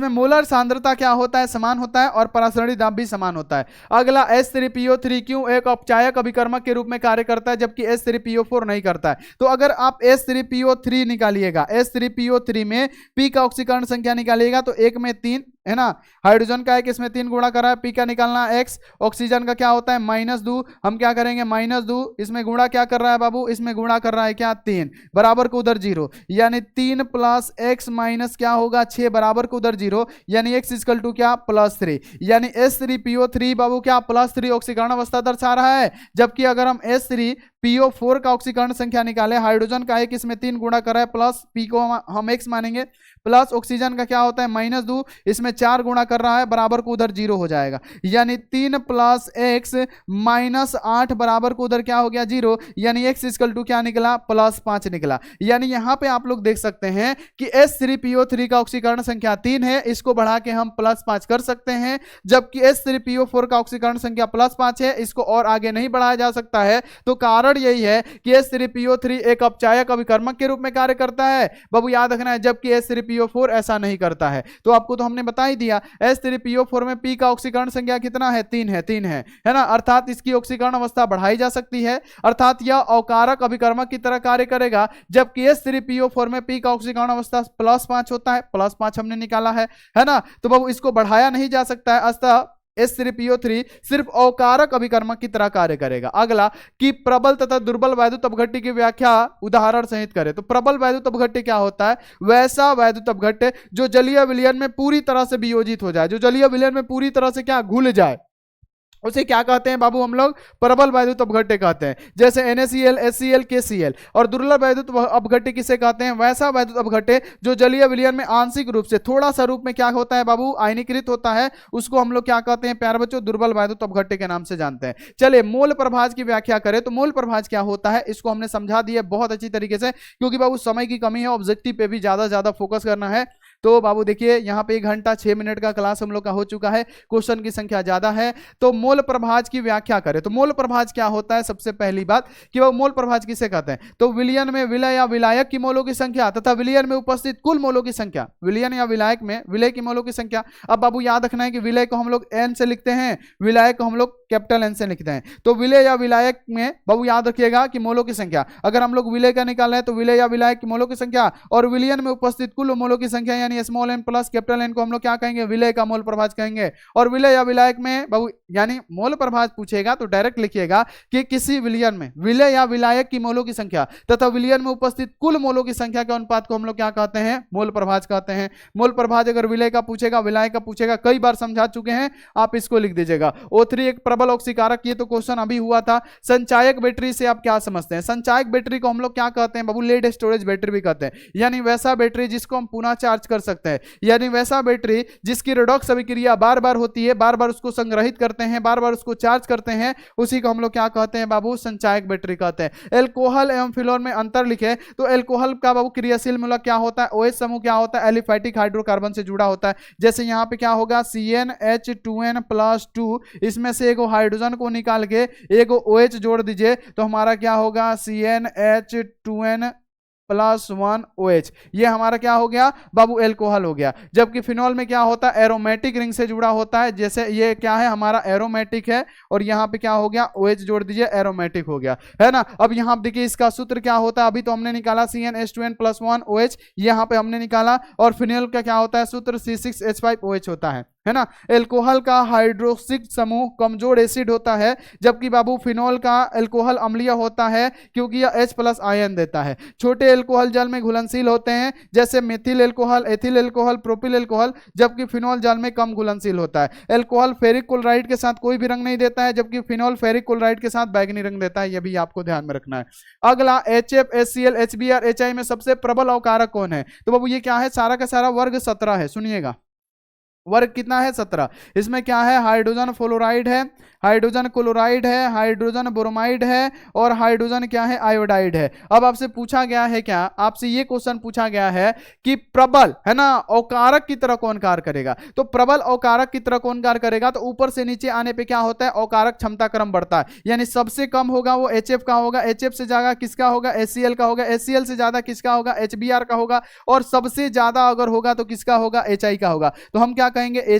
मोलर सांद्रता क्या होता है, समान होता है, और परासरणी दाब भी समान होता है। अगला H3PO3 क्यों एक अपचायक अभिकर्मक के रूप में कार्य करता है जबकि H3PO4 नहीं करता है, तो अगर आप H3PO3 निकालिएगा, H3PO3 में P का ऑक्सीकरण संख्या निकालिएगा तो 1 में 3 है ना, हाइड्रोजन का 1 इसमें 3 गुणा कर रहा है, P का निकालना X, ऑक्सीजन का क्या होता है -2, हम क्या करेंगे -2, इसमें गुणा क्या कर रहा है बाबू, इसमें गुणा कर रहा है क्या 3, बराबर को उधर 0, यानी 3 प्लस x माइनस क्या होगा 6, बराबर को उधर 0, यानी x इक्वल टू क्या +3, यानी H3PO3 बाबू क्या +3 ऑक्सीकरण अवस्था दर्शा रहा है। जबकि अगर हम H3PO4 का ऑक्सीकरण संख्या निकाले, हाइड्रोजन का 1 इसमें 3 गुणा कर रहा है, प्लस P को हम x मानेंगे, प्लस ऑक्सीजन का क्या होता है -2, इसमें 4 गुणा कर रहा है, बराबर को उधर 0 हो जाएगा, यानी 3 प्लस x -8 बराबर को उधर क्या हो गया 0, यानी x इक्वल टू क्या निकला +5 निकला। यानी यहां पे आप लोग देख सकते हैं कि H3PO3 का ऑक्सीकरण संख्या 3 है, इसको बढ़ा के हम +5 कर सकते हैं, जबकि H3PO4 का ऑक्सीकरण संख्या +5 है, इसको और आगे नहीं बढ़ाया जा सकता है। तो कारण यही है कि H3PO3 एक अपचायक अभिकर्मक के रूप में कार्य करता है, बाबू याद रखना है, जबकि H3PO4 ऐसा नहीं करता है। तो आपको तो हमने बता ही दिया, H3PO4 में P का ऑक्सीकरण संख्या कितना है, 3 है ना, अर्थात इसकी ऑक्सीकरण अवस्था बढ़ाई जा सकती है, अर्थात यह अवकारक अभिकर्मक की तरह कार्य करेगा, जबकि H3PO4 में P का ऑक्सीकरण अवस्था +5 होता है, +5 हमने निकाला है ना, तो बाबू इसको बढ़ाया नहीं जा सकता है, अतः H3PO3 सिर्फ अवकारक अभिकर्मक की तरह कार्य करेगा। अगला कि प्रबल तथा दुर्बल वैद्युत अपघट्य की व्याख्या उदाहरण सहित करें, तो प्रबल वैद्युत अपघट्य क्या होता है, वैसा वैद्युत अपघट्य जो जलीय विलयन में पूरी तरह से वियोजित हो जाए, जो जलीय विलयन में पूरी तरह से क्या घुल जाए, उसे क्या कहते हैं बाबू, हम लोग प्रबल वैद्युत अपघट्य कहते हैं। जैसे NaCl, HCl, KCl। और दुर्लभ वैद्युत अपघट्य किसे कहते हैं, वैसा वैद्युत अपघट्य जो जलीय विलयन में आंशिक रूप से थोड़ा सा रूप में क्या होता है बाबू, आयनीकृत होता है, उसको हम लोग क्या कहते हैं प्यारे बच्चों, दुर्बल वैद्युत अपघट्य के नाम से जानते हैं। चलिए मोल प्रभाज की व्याख्या करें, तो मोल प्रभाज क्या होता है, इसको हमने समझा दिया बहुत अच्छी तरीके से, क्योंकि बाबू समय की कमी है, ऑब्जेक्टिव पे भी ज्यादा फोकस करना है। तो बाबू देखिए यहाँ पे 1 घंटा 6 मिनट का क्लास हम लोग का हो चुका है, क्वेश्चन की संख्या ज्यादा है, तो मोल प्रभाज की व्याख्या करें। तो मोल प्रभाज क्या होता है, सबसे पहली बात कि वो मोल प्रभाज किसे कहते हैं, तो विलयन में विलय या विलायक की मोलों की संख्या तथा विलयन में उपस्थित कुल मोलों की संख्या, विलयन या विलायक में विलय की मोलों की संख्या। अब बाबू याद रखना है कि विलय को हम लोग N से लिखते हैं, विलायक को हम लोग कैपिटल N से लिखते हैं। तो विलय या विलायक में बाबू याद रखिएगा कि मोलों की संख्या, अगर हम लोग विलय का निकाल रहे हैं तो विलय या विलायक की मोलों की संख्या, और विलयन में उपस्थित कुल मोलों की संख्या यानी small n plus capital N को हम लोग क्या कहेंगे, विलय का मोल प्रभाज कहेंगे। और विलय या विलायक में बाबू यानी मोल प्रभाज पूछेगा तो डायरेक्ट लिखिएगा कि किसी विलयन में विलय या विलायक की मोलों की संख्या तथा विलयन में उपस्थित कुल मोलों की संख्या के अनुपात को हम लोग क्या कहते हैं, मोल प्रभाज कहते हैं। मोल प्रभाज अगर विलय का पूछेगा, विलायक का पूछेगा, कई बार समझा चुके हैं, आप इसको लिख दीजिएगा। O3 एक प्रबल ऑक्सीकारक, ये तो क्वेश्चन अभी हुआ था। संचायक बैटरी से आप क्या समझते हैं, संचायक बैटरी को हम लोग क्या कहते हैं बाबू, लेड स्टोरेज बैटरी भी कहते हैं, यानी वैसा बैटरी जिसको हम पुनः चार्ज कर सकते हैं। यानी वैसा बैटरी जिसकी रेडॉक्स अभिक्रिया बार बार होती है, बार बार उसको संग्रहित करते हैं, बार बार उसको चार्ज करते हैं, उसी को हम लोग क्या कहते हैं बाबू, संचायक बैटरी कहते हैं। एल्कोहल एवं फिनोल में अंतर लिखे तो एल्कोहल का बाबू क्रियाशील मूलक क्या होता है, OH समूह क्या होता है, एलिफैटिक हाइड्रोकार्बन से जुड़ा होता है। जैसे यहाँ पे क्या होगा CnH2n+2, इसमें से एक हाइड्रोजन को निकाल के एक OH जोड़ दीजिए तो हमारा क्या होगा CnH2n+1 OH, ये हमारा क्या हो गया बाबू, एल्कोहल हो गया। जबकि फिनोल में क्या होता है, एरोमेटिक रिंग से जुड़ा होता है। जैसे ये क्या है हमारा एरोमेटिक है और यहाँ पे क्या हो गया OH जोड़ दीजिए, एरोमेटिक हो गया, है ना। अब यहाँ देखिए इसका सूत्र क्या होता है, अभी तो हमने निकाला CnH2n+1 OH, यहाँ पे हमने निकाला। और फिनोल का क्या होता है सूत्र C6H5OH होता है ना। एल्कोहल का हाइड्रोक्सिक समूह कमजोर एसिड होता है, जबकि बाबू फिनोल का एल्कोहल अम्लीय होता है क्योंकि यह H+ आयन देता है। छोटे एल्कोहल जल में घुलनशील होते हैं, जैसे methyl alcohol, ethyl alcohol, propyl alcohol, जबकि फिनोल जल में कम घुलनशील होता है। एल्कोहल फेरिक क्लोराइड के साथ कोई भी रंग नहीं देता है, जबकि फिनोल फेरिक क्लोराइड के साथ बैगनी रंग देता है, यह भी आपको ध्यान में रखना है। अगला HF, HCl, HBr, HI में सबसे प्रबल अवकारक कौन है, तो बाबू ये क्या है, सारा का सारा वर्ग 17 है। सुनिएगा वर्ग कितना है 17। इसमें क्या है, हाइड्रोजन फ्लोराइड है, हाइड्रोजन क्लोराइड है, हाइड्रोजन ब्रोमाइड है और हाइड्रोजन क्या है, आयोडाइड है। अब आपसे पूछा गया है क्या, आपसे ये क्वेश्चन पूछा गया है कि प्रबल है ना अवकारक की तरह कौन कार्य करेगा। तो प्रबल अवकारक की तरह कौन कार्य करेगा, तो ऊपर से नीचे आने पे क्या होता है, अवकारक क्षमता क्रम बढ़ता है। यानी सबसे कम होगा वो HF का होगा, HF से ज्यादा किसका होगा, HCl का होगा, HCl से ज्यादा किसका होगा, HBr का होगा, और सबसे ज्यादा अगर होगा तो किसका होगा, HI का होगा। तो हम क्या कहेंगे,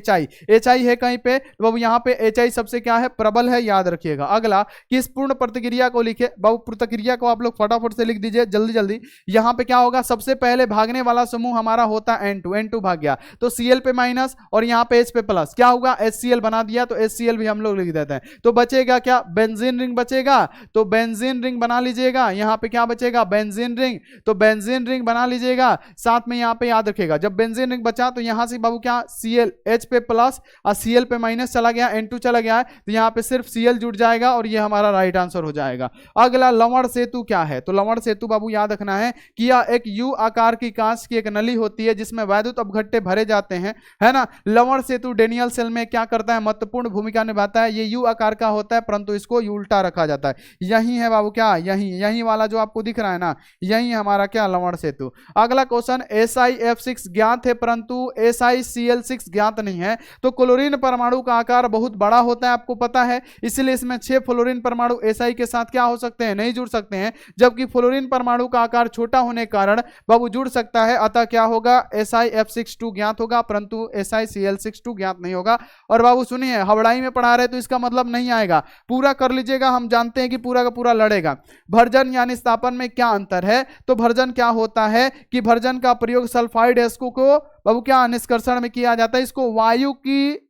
HI है कहीं पे, बाबू यहाँ पे HI सबसे क्या है, प्रबल है, याद रखिएगा। अगला किस पूर्ण प्रतिक्रिया को लिखे, बाबू प्रतिक्रिया को आप लोग फटाफट से लिख दीजिए जल्दी जल्दी। यहाँ पे क्या होगा, सबसे पहले भागने वाला समूह हमारा होता है N2 भाग गया तो Cl पे माइनस और यहाँ पे H पे प्लस, क्या होगा HCl बना दिया तो HCl भी हम लोग लिख देते हैं। तो बचेगा क्या, बेंजीन रिंग बचेगा, तो बेंजीन रिंग बना लीजिएगा। यहाँ पे क्या बचेगा, बेंजीन रिंग, तो बेंजीन रिंग बना लीजिएगा। साथ में यहाँ पे याद रखेगा जब बेंजीन रिंग बचा तो यहाँ से बाबू क्या, Cl H पे प्लस और Cl पे माइनस चला गया, N2 चला गया है, तो यहाँ पे सिर्फ Cl जुड़ जाएगा और ये हमारा राइट आंसर हो जाएगा। अगला लवण सेतु क्या है, तो लवण सेतु बाबू याद रखना है कि यह एक U आकार की कांच की एक नली होती है जिसमें वैद्युत अपघट्टे भरे जाते हैं, है ना। लवण सेतु डेनियल सेल में क्या करता है, महत्वपूर्ण भूमिका निभाता है। ये U आकार का होता है परंतु इसको उल्टा रखा जाता है। यही है बाबू क्या, यही वाला जो आपको दिख रहा है ना, यही हमारा क्या, लवण सेतु। अगला क्वेश्चन, SiF6 ज्ञात है परंतु SiCl6 ज्ञात नहीं है। तो क्लोरीन परमाणु का आकार बहुत बड़ा होता है, आपको पता है, इसलिए इसमें 6 फ्लोरीन परमाणु Si के साथ क्या हो सकते हैं, नहीं जुड़ सकते हैं। जबकि फ्लोरीन परमाणु का आकार छोटा होने के कारण बाबू जुड़ सकता है, अतः क्या होगा, SiF62 ज्ञात होगा परंतु SiCl62 ज्ञात नहीं होगा। और बाबू सुनिए, हवड़ाई में पढ़ा रहे तो इसका मतलब नहीं आएगा, पूरा कर लीजिएगा, हम जानते हैं कि पूरा का पूरा लड़ेगा। भर्जन यानी स्थापन में क्या अंतर है, तो भर्जन क्या होता है कि भर्जन का प्रयोग सल्फाइड एस्को को बाबू क्या निष्कर्षण में किया जाता है, इसको वायु की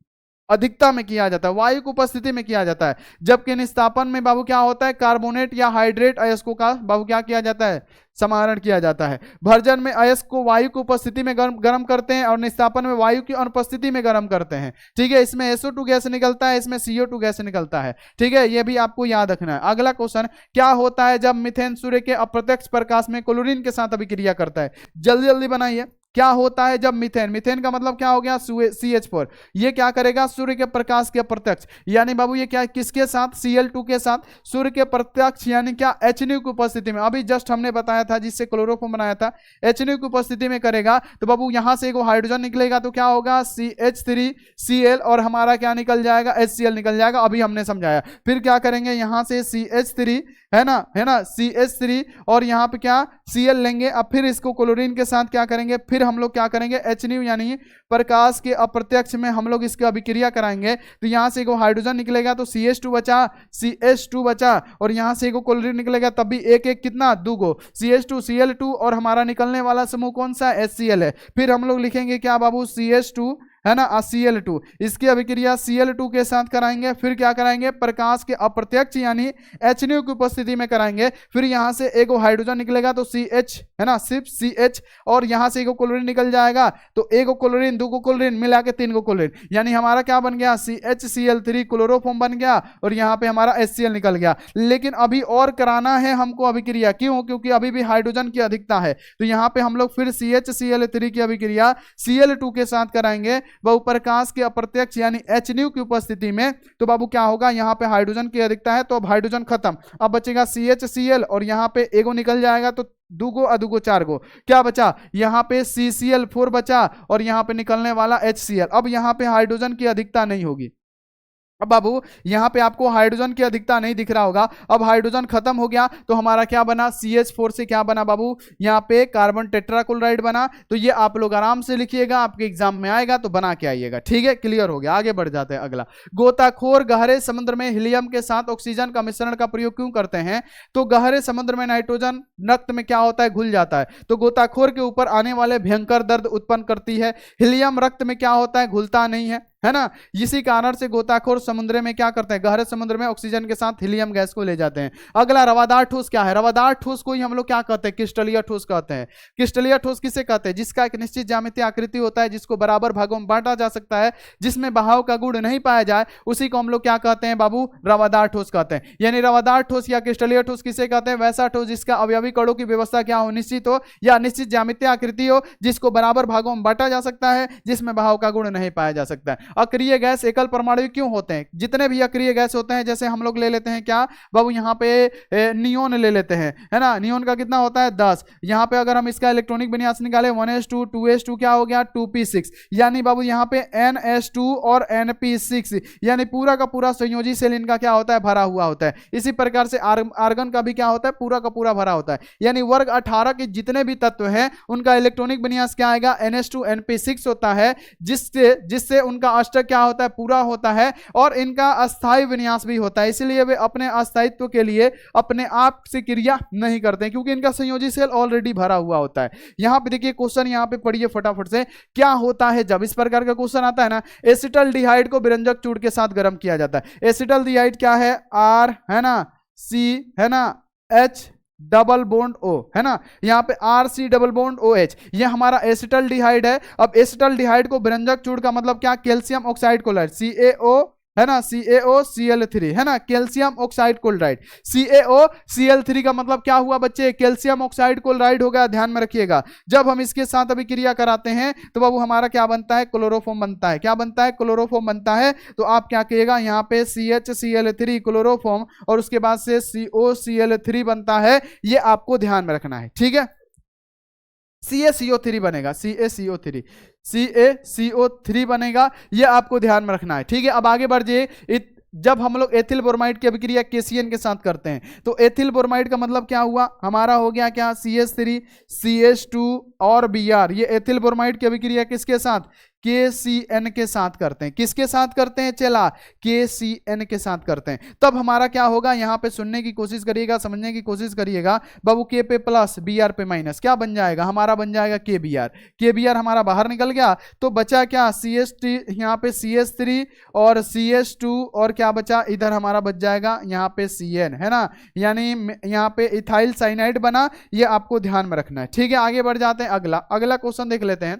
अधिकता में किया जाता है, वायु की उपस्थिति में किया जाता है। जबकि निस्तापन में बाबू क्या होता है, कार्बोनेट या हाइड्रेट अयस्कों का बाबू क्या किया जाता है, समारण किया जाता है। भर्जन में अयस्क को वायु की उपस्थिति में गर्म करते हैं और निस्तापन में वायु की अनुपस्थिति में गर्म करते हैं, ठीक है। इसमें SO2 गैस निकलता है, इसमें CO2 गैस निकलता है, ठीक है, यह भी आपको याद रखना है। अगला क्वेश्चन, क्या होता है जब मीथेन सूर्य के अप्रत्यक्ष प्रकाश में क्लोरीन के साथ अभिक्रिया करता है, जल्दी जल्दी बनाइए। क्या होता है जब मीथेन का मतलब क्या हो गया, CH4, ये क्या करेगा, सूर्य के प्रकाश के प्रत्यक्ष, यानी बाबू ये क्या, किसके साथ, Cl2 के साथ, सूर्य के प्रत्यक्ष यानी क्या, HNO की उपस्थिति में, अभी जस्ट हमने बताया था जिससे क्लोरोफॉर्म बनाया था, HNO की उपस्थिति में करेगा। तो बाबू यहां से एक हाइड्रोजन निकलेगा तो क्या होगा, CH3Cl और हमारा क्या निकल जाएगा, HCl निकल जाएगा, अभी हमने समझाया। फिर क्या करेंगे, यहां से CH3 है ना CH3 और यहाँ पे क्या Cl लेंगे। अब फिर इसको क्लोरीन के साथ क्या करेंगे, फिर हम लोग क्या करेंगे, HNO यानी प्रकाश के अप्रत्यक्ष में हम लोग इसकी अभिक्रिया कराएंगे। तो यहाँ से एक हाइड्रोजन निकलेगा तो CH2 बचा और यहाँ से एक क्लोरीन निकलेगा, तब भी एक एक कितना, 2 गो CH2 Cl2 और हमारा निकलने वाला समूह कौन सा, HCl है। फिर हम लोग लिखेंगे क्या बाबू, CH2 है ना, Cl2, इसकी अभिक्रिया Cl2 के साथ कराएंगे, फिर क्या कराएंगे, प्रकाश के अप्रत्यक्ष यानी HNO की उपस्थिति में कराएंगे, फिर यहां से एक हाइड्रोजन निकलेगा तो CH, है ना, सिर्फ CH, और यहां से एक क्लोरीन निकल जाएगा तो एक क्लोरीन, दो क्लोरीन मिला के 3 क्लोरीन, यानी हमारा क्या बन गया, CHCl3 क्लोरोफॉर्म बन गया, और यहाँ पे हमारा HCl निकल गया। लेकिन अभी और कराना है हमको अभिक्रिया, क्यों, क्योंकि अभी भी हाइड्रोजन की अधिकता है, तो यहाँ पे हम लोग फिर CHCl3 की अभिक्रिया Cl2 के साथ कराएंगे, वह प्रकाश के अप्रत्यक्ष यानी HNO की उपस्थिति में। तो बाबू क्या होगा, यहाँ पे हाइड्रोजन की अधिकता है तो अब हाइड्रोजन खत्म, अब बचेगा CHCl, और यहाँ पे एगो निकल जाएगा तो दूगो अदुगो 4 गो, क्या बचा, यहाँ पे CCl4 बचा, और यहाँ पे निकलने वाला HCl। अब यहाँ पे हाइड्रोजन की अधिकता नहीं होगी। अब बाबू यहाँ पे आपको हाइड्रोजन की अधिकता नहीं दिख रहा होगा, अब हाइड्रोजन खत्म हो गया तो हमारा क्या बना, CH4 से क्या बना बाबू, यहाँ पे कार्बन टेट्राक्लोराइड बना। तो ये आप लोग आराम से लिखिएगा, आपके एग्जाम में आएगा तो बना के आइएगा, ठीक है, क्लियर हो गया। आगे बढ़ जाते हैं अगला, गोताखोर गहरे समुद्र में हीलियम के साथ ऑक्सीजन का मिश्रण का प्रयोग क्यों करते हैं, तो गहरे समुद्र में नाइट्रोजन रक्त में क्या होता है, घुल जाता है, तो गोताखोर के ऊपर आने वाले भयंकर दर्द उत्पन्न करती है। हीलियम रक्त में क्या होता है, घुलता नहीं है ना, इसी कारण से गोताखोर समुद्र में क्या करते हैं, गहरे समुद्र में ऑक्सीजन के साथ हीलियम गैस को ले जाते हैं। अगला रवादार ठोस क्या है, रवादार ठोस को ही हम लोग क्या कहते हैं, क्रिस्टलीय ठोस कहते हैं। क्रिस्टलीय ठोस किसे कहते हैं, जिसका एक निश्चित ज्यामितीय आकृति होता है, जिसको बराबर भागों में बांटा जा सकता है, जिसमें बहाव का गुण नहीं पाया जाए, उसी को हम लोग क्या कहते हैं बाबू, रवादार ठोस कहते हैं। यानी रवादार ठोस या क्रिस्टलीय ठोस किसे कहते हैं, वैसा ठोस जिसका अवयवी कणों की व्यवस्था क्या हो, निश्चित हो, या निश्चित ज्यामितीय आकृति हो, जिसको बराबर भागों में बांटा जा सकता है, जिसमें बहाव का गुण नहीं पाया जा सकता है। अक्रिय गैस एकल परमाणु क्यों होते हैं, जितने भी अक्रिय गैस होते हैं, जैसे हम लोग ले लेते हैं क्या बाबू, यहाँ पे नियोन ले लेते हैं, है ना, नियोन का कितना होता है 10, यहाँ पे अगर हम इसका इलेक्ट्रॉनिक विन्यास निकाले 1s2 2s2 क्या हो गया 2p6, यानी बाबू यहाँ पे NS2 और NP6, यानी पूरा का पूरा संयोजी सेल इनका क्या होता है, भरा हुआ होता है। इसी प्रकार से आर्गन का भी क्या होता है, पूरा का पूरा भरा होता है। यानी वर्ग 18 के जितने भी तत्व हैं उनका इलेक्ट्रॉनिक विन्यास क्या आएगा, NS2 NP6 होता है, जिससे उनका अष्टक क्या होता है, पूरा होता है, और इनका अस्थायी विन्यास भी होता है, इसलिए वे अपने अस्थायित्व के लिए अपने आप से क्रिया नहीं करते हैं, क्योंकि इनका संयोजी सेल ऑलरेडी भरा हुआ होता है। यहां पे देखिए क्वेश्चन, यहां पे पढ़िए फटाफट से, क्या होता है जब इस प्रकार का क्वेश्चन आता है ना, एसिटल्डिहाइड को विरंजक चूड़ के साथ गर्म किया जाता है। एसिटल्डिहाइड क्या है, R है ना, C है ना, H डबल बॉन्ड O है ना, यहाँ पे RC डबल बॉन्ड OH, ये हमारा एसिटल्डिहाइड है। अब एसिटल्डिहाइड को विरंजक चूड़ का मतलब क्या, कैल्शियम ऑक्साइड क्लोराइड CaO है ना, CaOCl3 है ना, कैल्शियम ऑक्साइड क्लोराइड। CaOCl3 का मतलब क्या हुआ बच्चे, कैल्शियम ऑक्साइड क्लोराइड होगा, ध्यान में रखिएगा। जब हम इसके साथ अभिक्रिया कराते हैं तो बाबू हमारा क्या बनता है, क्लोरोफॉर्म बनता है। क्या बनता है, क्लोरोफॉर्म बनता है। तो आप क्या कहिएगा, यहाँ पे CHCl3 क्लोरोफॉर्म और उसके बाद से COCl3 बनता है, ये आपको ध्यान में रखना है, ठीक है। CaCO3 बनेगा, CaCO3 बनेगा, ये आपको ध्यान में रखना है, ठीक है। अब आगे बढ़ जाइए, जब हम लोग एथिल ब्रोमाइड की अभिक्रिया KCN के साथ करते हैं तो एथिल ब्रोमाइड का मतलब क्या हुआ, हमारा हो गया क्या, CH3 CH2 और Br। ये एथिल ब्रोमाइड की अभिक्रिया किसके साथ, KCN के साथ करते हैं। किसके साथ करते हैं चला, KCN के साथ करते हैं। तब हमारा क्या होगा, यहाँ पे सुनने की कोशिश करिएगा, समझने की कोशिश करिएगा बाबू, K पे प्लस Br पे माइनस, क्या बन जाएगा, हमारा बन जाएगा KBr। KBr हमारा बाहर निकल गया, तो बचा क्या, CH3 यहाँ पे CH3 और CH2 और क्या बचा, इधर हमारा बच जाएगा यहाँ पे CN है ना, यानी यहाँ पे इथाइल साइनाइड बना, ये आपको ध्यान में रखना है, ठीक है। आगे बढ़ जाते हैं, अगला क्वेश्चन देख लेते हैं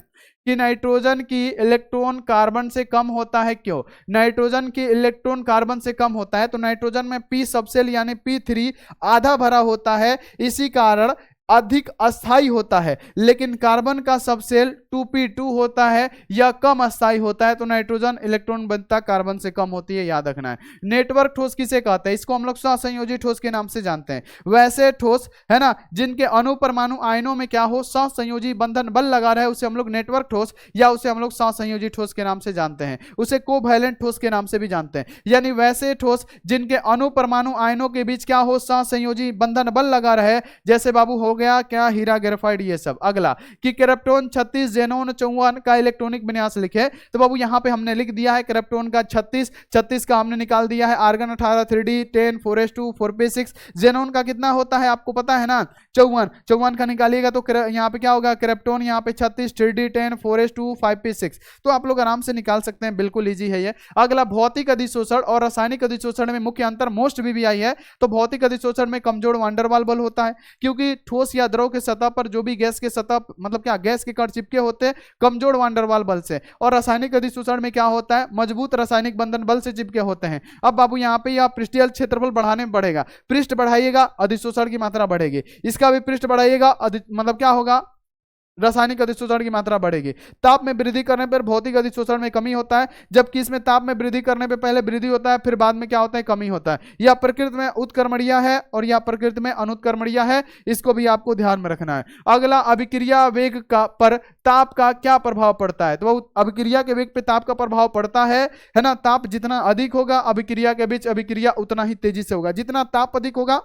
कि नाइट्रोजन की इलेक्ट्रॉन कार्बन से कम होता है क्यों। नाइट्रोजन की इलेक्ट्रॉन कार्बन से कम होता है तो नाइट्रोजन में p सबसेल यानी P3 आधा भरा होता है, इसी कारण अधिक अस्थाई होता है। लेकिन कार्बन का सबसेल 2p2 होता है या कम अस्थाई होता है, तो नाइट्रोजन इलेक्ट्रॉन बनता कार्बन से कम होती है, याद रखना है। नेटवर्क ठोस किसे कहते हैं, इसको हम लोग सहसंयोजी ठोस के नाम से जानते हैं। वैसे ठोस है ना जिनके अणुपरमाणु आयनों में क्या हो, सहसंयोजी बंधन बल लगा रहा है, उसे हम लोग नेटवर्क ठोस या उसे हम लोग सहसंयोजी ठोस के नाम से जानते हैं, उसे कोवैलेंट ठोस के नाम से भी जानते हैं। यानी वैसे ठोस जिनके अणुपरमाणु आयनों के बीच क्या हो, सहसंयोजी बंधन बल लगा रहे, जैसे बाबू हो गया क्या, हीरा, ग्रेफाइट, ये सब। अगला कि क्रिप्टोन 36, जेनोन 54 का इलेक्ट्रॉनिक विन्यास लिखे। तो बाबू यहाँ पे हमने लिख दिया है क्रिप्टोन का 36 का हमने निकाल दिया है। Argon 18, 3d 10, 4s2, 4p6। Xenon का कितना होता है आपको पता है ना, 54 का निकालिएगा तो यहाँ पे क्या होगा, क्रिप्टोन यहाँ पे 36, 3d 10, 4s2, 5p6। तो आप लोग आराम से निकाल सकते हैं, बिल्कुल इजी है ये। अगला भौतिक अधिशोषण और रासायनिक अधिशोषण में मुख्य अंतर, मोस्ट VVI है। तो भौतिक अधिशोषण में कमजोर वान डेर वाल बल होता है, क्योंकि ठोस या द्रव के सतह पर जो भी गैस के सतह मतलब क्या गैस के कण चिपके होते हैं कमजोर वान डेर वाल बल से। और रासायनिक अधिशोषण में क्या होता है, मजबूत रासायनिक बंधन बल से चिपके होते हैं। अब बाबू यहाँ पे या पृष्ठीय क्षेत्रफल बढ़ाने में बढ़ेगा, पृष्ठ बढ़ाइएगा अधिशोषण की मात्रा बढ़ेगी, इसका भी पृष्ठ बढ़ाइएगा मतलब क्या होगा, रासायनिक अधिशोषण की मात्रा बढ़ेगी। ताप में वृद्धि करने पर भौतिक अधिशोषण में कमी होता है, जबकि इसमें ताप में वृद्धि करने पर पहले वृद्धि होता है, फिर बाद में क्या होता है, कमी होता है। यह प्रकृति में उत्क्रमणीय है और यह प्रकृति में अनुत्क्रमणीय है, इसको भी आपको ध्यान में रखना है। अगला अभिक्रिया वेग का पर ताप का क्या प्रभाव पड़ता है, तो अभिक्रिया के वेग पे ताप का प्रभाव पड़ता है ना। ताप जितना अधिक होगा अभिक्रिया के बीच अभिक्रिया उतना ही तेजी से होगा, जितना ताप अधिक होगा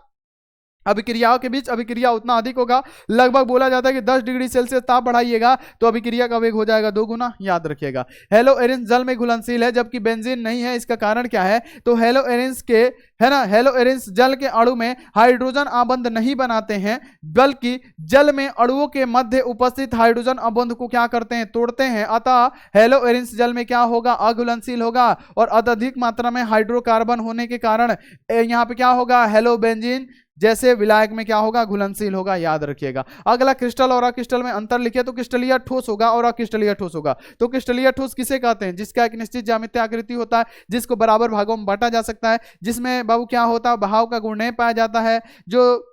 अभिक्रियाओं के बीच अभिक्रिया उतना अधिक होगा। लगभग बोला जाता है कि 10 डिग्री सेल्सियस ताप बढ़ाइएगा तो अभिक्रिया का वेग हो जाएगा 2 गुना, याद रखिएगा। हेलोएरिन्स जल में घुलनशील है जबकि बेंजीन नहीं है, इसका कारण क्या है, तो हेलोएरिन्स के है ना, हेलोएरिन्स जल के अणु में हाइड्रोजन आबंध नहीं बनाते हैं, बल्कि जल में अणुओं के मध्य उपस्थित हाइड्रोजन आबंध को क्या करते हैं, तोड़ते हैं। अतः हेलोएरिन्स जल में क्या होगा, अघुलनशील होगा और अत्यधिक मात्रा में हाइड्रोकार्बन होने के कारण यहाँ पे क्या होगा, हेलोबेंजीन जैसे विलायक में क्या होगा, घुलनशील होगा, याद रखिएगा। अगला क्रिस्टल और अक्रिस्टल में अंतर लिखिए, तो क्रिस्टलीय ठोस होगा और अक्रिस्टलीय ठोस होगा। तो क्रिस्टलीय ठोस किसे कहते हैं, जिसका एक निश्चित ज्यामितीय आकृति होता है, जिसको बराबर भागों में बांटा जा सकता है, जिसमें बाबू क्या होता है, बहाव का गुण नहीं पाया जाता है, जो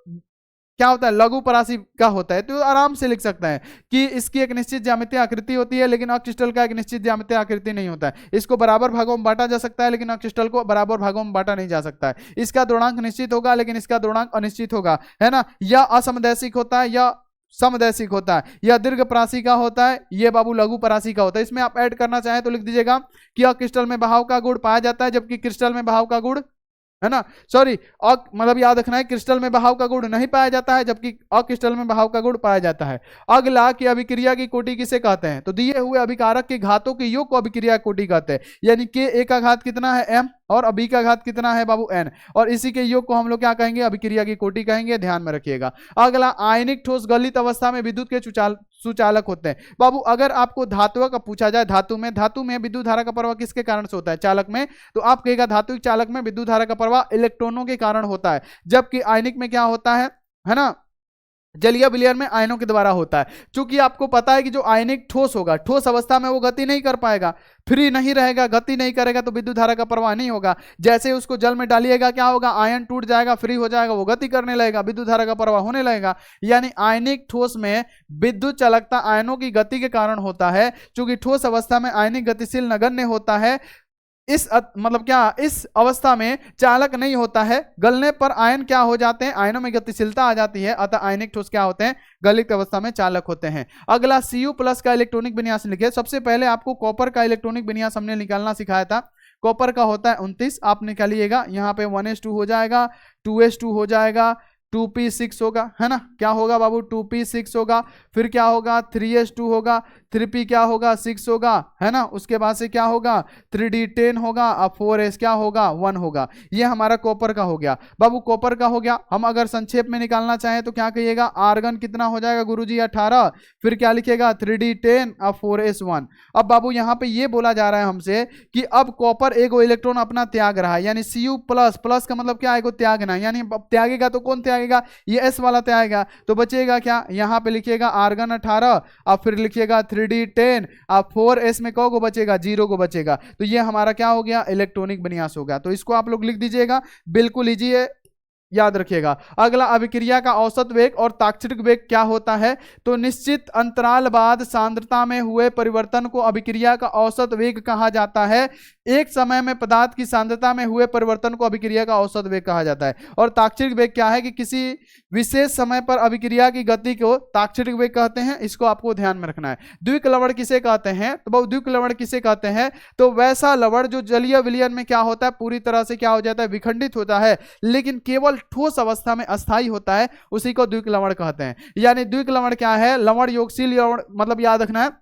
क्या होता है, लघु परासी का होता है। तो आराम से लिख सकता है कि इसकी एक निश्चित ज्यामितीय आकृति होती है, लेकिन अक्रिस्टल का एक निश्चित ज्यामितीय आकृति नहीं होता है। इसको बराबर भागों में बांटा जा सकता है, लेकिन अक्रिस्टल को बराबर भागों में बांटा नहीं जा सकता है। इसका द्रव्यंक निश्चित होगा, लेकिन इसका द्रव्यंक अनिश्चित होगा, है ना। या असमदैशिक होता है या समदैशिक होता है, या दीर्घ परासी का होता है, ये बाबू लघु परासी का होता है। इसमें आप ऐड करना चाहें तो लिख दीजिएगा कि अक्रिस्टल में बहाव का गुण पाया जाता है, जबकि क्रिस्टल में बहाव का गुण, है ना, सॉरी मतलब याद रखना है, क्रिस्टल में बहाव का गुण नहीं पाया जाता है, जबकि अक्रिस्टल में बहाव का गुण पाया जाता है। अगला कि अभिक्रिया की कोटि किसे कहते हैं, तो दिए हुए अभिकारक के घातों के योग को अभिक्रिया कोटि कहते हैं। यानी कि ए का घात कितना है, m, और बी का घात कितना है बाबू, n, और इसी के योग को हम लोग क्या कहेंगे, अभिक्रिया की कोटि कहेंगे, ध्यान में रखिएगा। अगला आयनिक ठोस गलित अवस्था में विद्युत के सुचालक होते हैं। बाबू अगर आपको धातु का पूछा जाए, धातु में विद्युत धारा का प्रवाह किसके कारण से होता है, चालक में, तो आप कहेगा धातुक चालक में विद्युत धारा का प्रवाह इलेक्ट्रॉनों के कारण होता है, जबकि आयनिक में क्या होता है ना, जलीय विलयन में आयनों के द्वारा होता है। चूंकि आपको पता है कि जो आयनिक ठोस होगा, ठोस अवस्था में वो गति नहीं कर पाएगा, फ्री नहीं रहेगा, गति नहीं करेगा, तो विद्युत धारा का प्रवाह नहीं होगा। जैसे उसको जल में डालिएगा क्या होगा, आयन टूट जाएगा, फ्री हो जाएगा, वो गति करने लगेगा, विद्युत धारा का प्रवाह होने लगेगा। यानी आयनिक ठोस में विद्युत चालकता आयनों की गति के कारण होता है। चूंकि ठोस अवस्था में आयनिक गतिशील नगण्य होता है, इस मतलब क्या, इस अवस्था में चालक नहीं होता है, गलने पर आयन क्या हो जाते हैं, आयनों में गतिशीलता आ जाती है, अतः आयनिक ठोस क्या होते हैं, गलित अवस्था में चालक होते हैं। अगला Cu+ का इलेक्ट्रॉनिक विन्यास लिखिए। सबसे पहले आपको कॉपर का इलेक्ट्रॉनिक विन्यास हमने निकालना सिखाया था। कॉपर का होता है 29, आप निकालिएगा, यहाँ पे 1s2 हो जाएगा, 2s2 हो जाएगा, 2p6 होगा, है ना, क्या होगा बाबू, 2p6 होगा, फिर क्या होगा, 3s2 होगा, 3p क्या होगा, 6 होगा, है ना, उसके बाद से क्या होगा, 3d10 होगा, अब 4s क्या होगा, 1 होगा। ये हमारा कॉपर का हो गया बाबू, कॉपर का हो गया। हम अगर संक्षेप में निकालना चाहें तो क्या कहिएगा, आर्गन कितना हो जाएगा गुरुजी, 18, फिर क्या लिखिएगा, 3d10, अब 4s1। अब बाबू यहाँ पे ये बोला जा रहा है हमसे कि अब कॉपर एगो इलेक्ट्रॉन अपना त्याग रहा है, यानी Cu+ का मतलब क्या है, एगो त्यागना, यानी त्यागेगा तो कौन त्यागेगा, ये s वाला त्यागेगा, तो बचेगा क्या, यहाँ पे लिखिएगा आर्गन 18, अब फिर लिखिएगा 3d10, अब 4s में को बचेगा, 0 को बचेगा। तो ये हमारा क्या हो गया, इलेक्ट्रॉनिक विन्यास हो गया। तो इसको आप लोग लिख दीजिएगा, बिल्कुल इजी है, याद रखिएगा। अगला अभिक्रिया का औसत वेग और ताक्षणिक वेग क्या होता है, तो निश्चित अंतराल बाद सांद्रता में हुए परिवर्तन को अभिक्रिया का औसत वेग कहा जाता है। एक समय में पदार्थ की सांद्रता में हुए परिवर्तन को अभिक्रिया का औसत वेग कहा जाता है। और ताक्षणिक वेग क्या है कि किसी विशेष समय पर अभिक्रिया की गति को ताक्षणिक वेग कहते हैं, इसको आपको ध्यान में रखना है। द्विक लवण किसे कहते हैं, तो बहुत द्विक लवण किसे कहते हैं, तो वैसा लवण जो जलीय विलयन में क्या होता है, पूरी तरह से क्या हो जाता है, विखंडित होता है, लेकिन केवल ठोस अवस्था में अस्थाई होता है उसी को द्विक लवण कहते हैं। यानी द्विक लवण क्या है, लवण योगशील लवण, मतलब याद रखना है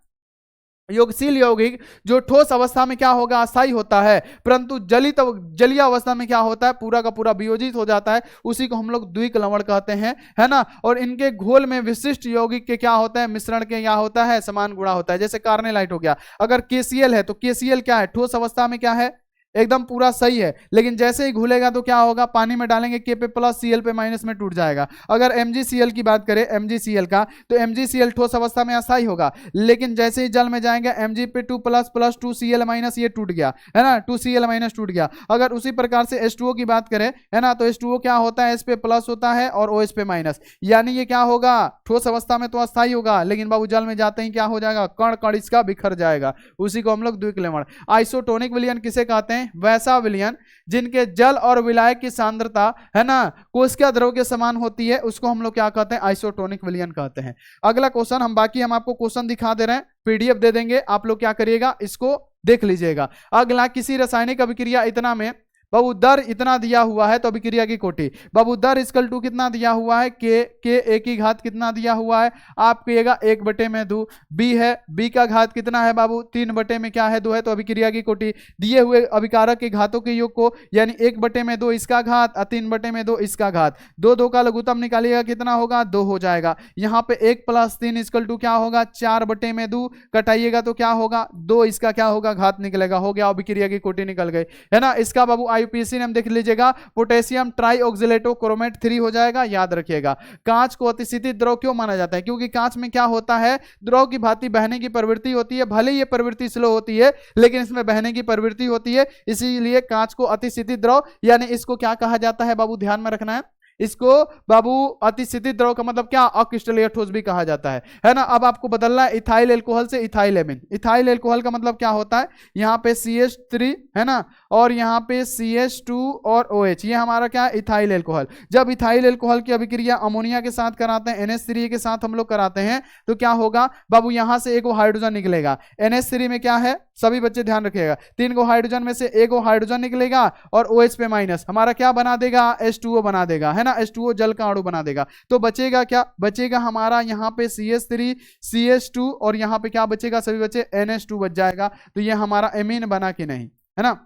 योगशील यौगिक जो ठोस अवस्था में क्या होगा, अस्थाई होता है, परंतु जलीय अवस्था में क्या होता है, पूरा का पूरा वियोजित हो जाता है, उसी को हम लोग द्विक लवण कहते हैं, है ना। और इनके घोल में विशिष्ट यौगिक के क्या होता है, मिश्रण के क्या होता है, समान गुणा होता है। जैसे कार्नेलाइट हो गया, अगर KCl है तो KCl क्या है, ठोस अवस्था में क्या है, एकदम पूरा सही है, लेकिन जैसे ही घुलेगा तो क्या होगा, पानी में डालेंगे K पे प्लस Cl पे माइनस में टूट जाएगा। अगर MgCl की बात करें, MgCl का, तो MgCl ठोस अवस्था में अस्थाई होगा, लेकिन जैसे ही जल में जाएंगे Mg पे 2 प्लस प्लस 2Cl माइनस, ये टूट गया, है ना, 2Cl माइनस टूट गया। अगर उसी प्रकार से H2O की बात करें, है ना, तो H2O क्या होता है, H पे प्लस होता है और OH पे माइनस, यानी ये क्या होगा, ठोस अवस्था में तो अस्थाई होगा, लेकिन बाबू जल में जाते ही क्या हो जाएगा, कण कण इसका बिखर जाएगा, उसी को हम लोग द्विक लवण। आइसोटोनिक विलयन किसे कहते हैं, वैसा विलयन जिनके जल और विलायक की सांद्रता, है ना, कोशिका द्रव के समान होती है, उसको हम लोग क्या कहते हैं, आइसोटोनिक विलयन कहते हैं। अगला क्वेश्चन, हम आपको क्वेश्चन दिखा दे रहे हैं, PDF दे देंगे, आप लोग क्या करिएगा, इसको देख लीजिएगा। अगला, किसी रासायनिक अभिक्रिया इतना में बाबू दर इतना दिया हुआ है, तो अभिक्रिया की कोटि, बाबू दर इक्वल टू कितना दिया हुआ है, के ए की घात कितना दिया हुआ है, आप कहिएगा 1/2, बी है, बी का घात कितना है बाबू, 3/2 में क्या है, 2 है, तो अभिक्रिया की कोटि दिए हुए अभिकारक के घातों के योग को, यानी 1/2 इसका घात और 3/2 इसका घात, 2 का लघुत्तम निकालिएगा, कितना होगा, 2 हो जाएगा। यहाँ पे 1 + 3 इक्वल टू क्या होगा, 4/2, कटाइएगा तो क्या होगा, 2 इसका क्या होगा, घात निकलेगा, हो गया, अभिक्रिया की कोटि निकल गई, है ना। इसका बाबू IUPAC नाम देख लीजिएगा, पोटेशियम ट्राईऑक्सिलेटो क्रोमेट 3 हो जाएगा, याद रखिएगा। कांच को अतिशीतित द्रव क्यों माना जाता है, क्योंकि कांच में क्या होता है, द्रव की भांति बहने की प्रवृत्ति होती है, भले ये प्रवृत्ति स्लो होती है लेकिन इसमें बहने की प्रवृत्ति होती है, इसीलिए कांच को अतिशीतित द्रव, यानी इसको क्या कहा जाता है बाबू, ध्यान में रखना है, इसको बाबू अतिशीतित द्रव का मतलब क्या, अक्रिस्टलीय ठोस भी कहा जाता है ना। अब आपको बदलना है इथाइल एल्कोहल से इथाइल एमीन। इथाइल एल्कोहल का मतलब क्या होता है, यहाँ पे CH3 है ना, और यहाँ पे CH2 और OH, ये हमारा क्या है, इथाइल एल्कोहल। जब इथाइल एल्कोहल की अभिक्रिया अमोनिया के साथ कराते हैं, NH3 के साथ हम लोग कराते हैं, तो क्या होगा बाबू, यहाँ से 1 हाइड्रोजन निकलेगा, NH3 में क्या है, सभी बच्चे ध्यान रखिएगा, 3 हाइड्रोजन में से 1 हाइड्रोजन निकलेगा और OH पे माइनस हमारा क्या बना देगा, H2O बना देगा, है ना, H2O जल का अणु बना देगा। तो बचेगा क्या, बचेगा हमारा यहाँ पे CH3 CH2 और यहाँ पे क्या बचेगा, सभी बच्चे NH2 बच जाएगा। तो ये हमारा एमीन बना कि नहीं, है ना।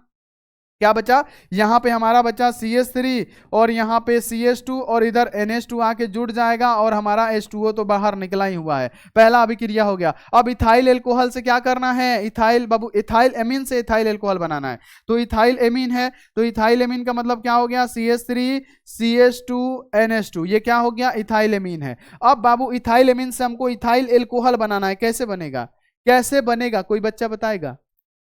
क्या बचा, यहाँ पे हमारा बचा CH3 और यहाँ पे CH2 और इधर NH2 आके जुड़ जाएगा और हमारा H2O तो बाहर निकला ही हुआ है, पहला अभिक्रिया हो गया। अब इथाइल एल्कोहल से क्या करना है, इथाइल बाबू, इथाइल एमीन से इथाइल एल्कोहल बनाना है, तो इथाइल एमीन है, तो इथाइल एमीन का मतलब क्या हो गया, CH3 CH2 NH2, ये क्या हो गया, इथाइल एमीन है। अब बाबू इथाइल एमीन से हमको इथाइल एल्कोहल बनाना है, कैसे बनेगा, कैसे बनेगा, कोई बच्चा बताएगा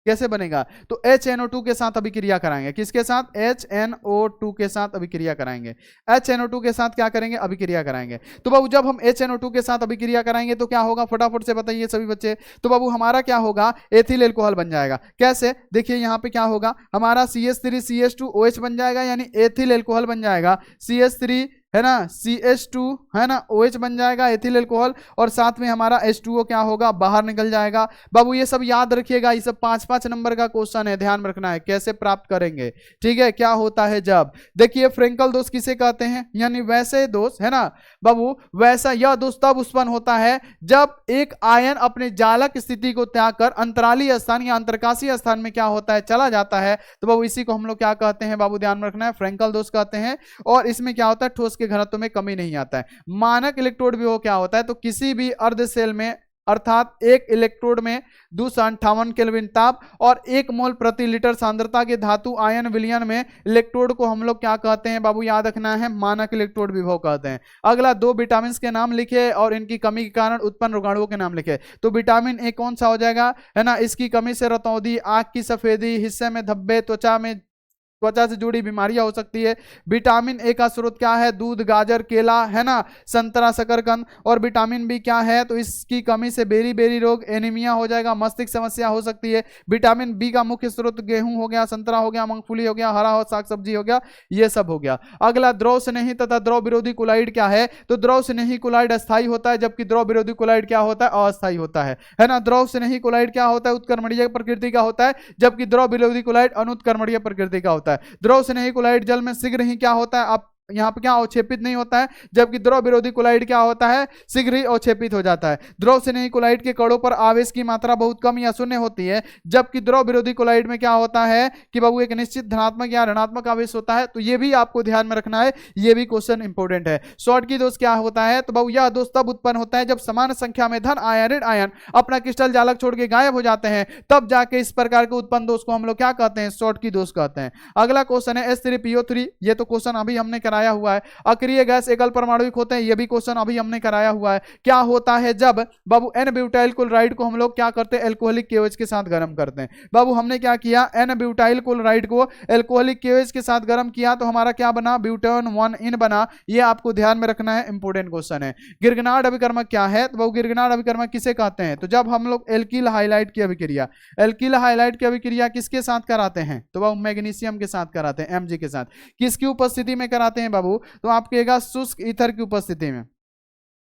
कैसे बनेगा, तो HNO2 के साथ अभिक्रिया कराएंगे, किसके साथ, HNO2 के साथ अभिक्रिया कराएंगे, HNO2 के साथ क्या करेंगे, अभिक्रिया कराएंगे। तो बाबू जब हम HNO2 के साथ अभिक्रिया कराएंगे तो क्या होगा, फटाफट से बताइए सभी बच्चे, तो बाबू हमारा क्या होगा, एथिल एल्कोहल बन जाएगा। कैसे, देखिए यहाँ पे क्या होगा, हमारा CH3 CH2 OH बन जाएगा, यानी एथिल एल्कोहल बन जाएगा, CH3 है ना, CH2 है ना, OH बन जाएगा, एथिल एल्कोहल, और साथ में हमारा H2O क्या होगा, बाहर निकल जाएगा। बाबू ये सब याद रखिएगा, ये सब 5-5 नंबर का क्वेश्चन है, ध्यान रखना है कैसे प्राप्त करेंगे, ठीक है। क्या होता है जब, देखिए फ्रेंकल दोष किसे कहते हैं, यानी वैसे दोष, है ना बाबू, वैसा यह दोष तब उत्पन्न होता है जब एक आयन अपने जालक स्थिति को त्याग कर अंतरालीय स्थान या अंतरकाशीय स्थान में क्या होता है, चला जाता है। तो बाबू इसी को हम लोग क्या कहते हैं बाबू, ध्यान रखना है, फ्रेंकल दोष कहते हैं। और इसमें क्या होता है, ठोस के घनत्व में कमी नहीं आता है। मानक इलेक्ट्रोड विभव क्या होता है, तो किसी भी अर्ध सेल में अर्थात एक इलेक्ट्रोड में 258 केल्विन ताप और 1 मोल प्रति लीटर सांद्रता के धातु आयन विलयन में इलेक्ट्रोड को हम लोग क्या कहते हैं बाबू, याद रखना है, मानक इलेक्ट्रोड विभव कहते हैं। अगला 2 विटामिन के नाम लिखे और इनकी कमी के कारण उत्पन्न रोगाणुओं के नाम लिखे। तो विटामिन ए कौन सा हो जाएगा, है ना, इसकी कमी से रतौंधी, आंख की सफेदी, हिस्से में धब्बे, त्वचा से जुड़ी बीमारियां हो सकती है। विटामिन ए का स्रोत क्या है, दूध, गाजर, केला, है ना, संतरा, शकरकंद। और विटामिन बी क्या है, तो इसकी कमी से बेरी बेरी रोग, एनीमिया हो जाएगा, मस्तिष्क समस्या हो सकती है। विटामिन बी का मुख्य स्रोत गेहूं हो गया, संतरा हो गया, मूंगफली हो गया, हरा साग सब्जी हो गया, ये सब हो गया। अगला द्रव स्नेही तथा द्रव विरोधी कुलाइड क्या है, तो द्रव स्नेही कुलाइड अस्थायी होता है, जबकि द्रव विरोधी कुलाइड क्या होता है, अस्थायी होता है ना। द्रव स्नेही कुलाइड क्या होता है, उत्क्रमणीय प्रकृति का होता है, जबकि द्रव विरोधी कुलाइड अनुत्क्रमणीय प्रकृति का होता है। द्रव स्नेही कुलाइड जल में शीघ्र ही क्या होता है, आप यहाँ पे क्या अवक्षेपित नहीं होता है, जबकि द्रव विरोधी कोलाइड क्या होता है, शीघ्र ही अवक्षेपित हो जाता है। द्रव स्नेही कोलाइड के कणों पर आवेश की मात्रा बहुत कम या शून्य होती है, जबकि द्रव विरोधी कोलाइड में क्या होता है कि बाबू एक निश्चित धनात्मक या ऋणात्मक आवेश होता है। तो ये भी आपको ध्यान में रखना है, ये भी क्वेश्चन इंपॉर्टेंट है। शॉर्टकी दोष क्या होता है, तो बाबू यह दोष तब उत्पन्न होता है जब समान संख्या में धन आयन ऋण आयन अपना क्रिस्टल जालक छोड़ के गायब हो जाते हैं, तब जाके इस प्रकार के उत्पन्न दोष को हम लोग क्या कहते हैं, शॉर्टकी दोष कहते हैं। अगला क्वेश्चन है H3PO3, ये तो क्वेश्चन अभी हमने कराया हुआ है। अक्रिय गैस एकल परमाणुक होते हैं, ये भी क्वेश्चन अभी हमने कराया हुआ है। क्या होता है जब बाबू एन ब्यूटाइल क्लोराइड को हम लोग क्या करते हैं, एल्कोहलिक KOH के साथ गर्म करते हैं। बाबू हमने क्या किया, एन ब्यूटाइल क्लोराइड को एल्कोहलिक KOH के साथ गर्म किया तो हमारा क्या बना, ब्यूटेन 1 बना। ये आपको ध्यान में रखना है, इंपॉर्टेंट क्वेश्चन है। गिरगनाड अभिकर्मक क्या है, तो बाबू गिरगनाड अभिकर्मक किसे कहते हैं, तो जब हम लोग एल्किल हाइलाइट की अभिक्रिया, एल्किल हाइलाइट की अभिक्रिया किसके साथ कराते हैं, तो बाबू मैग्नीशियम के साथ कराते हैं, Mg के साथ। किसकी उपस्थिति में कराते हैं बाबू, तो आप कहेगा शुष्क ईथर की उपस्थिति में,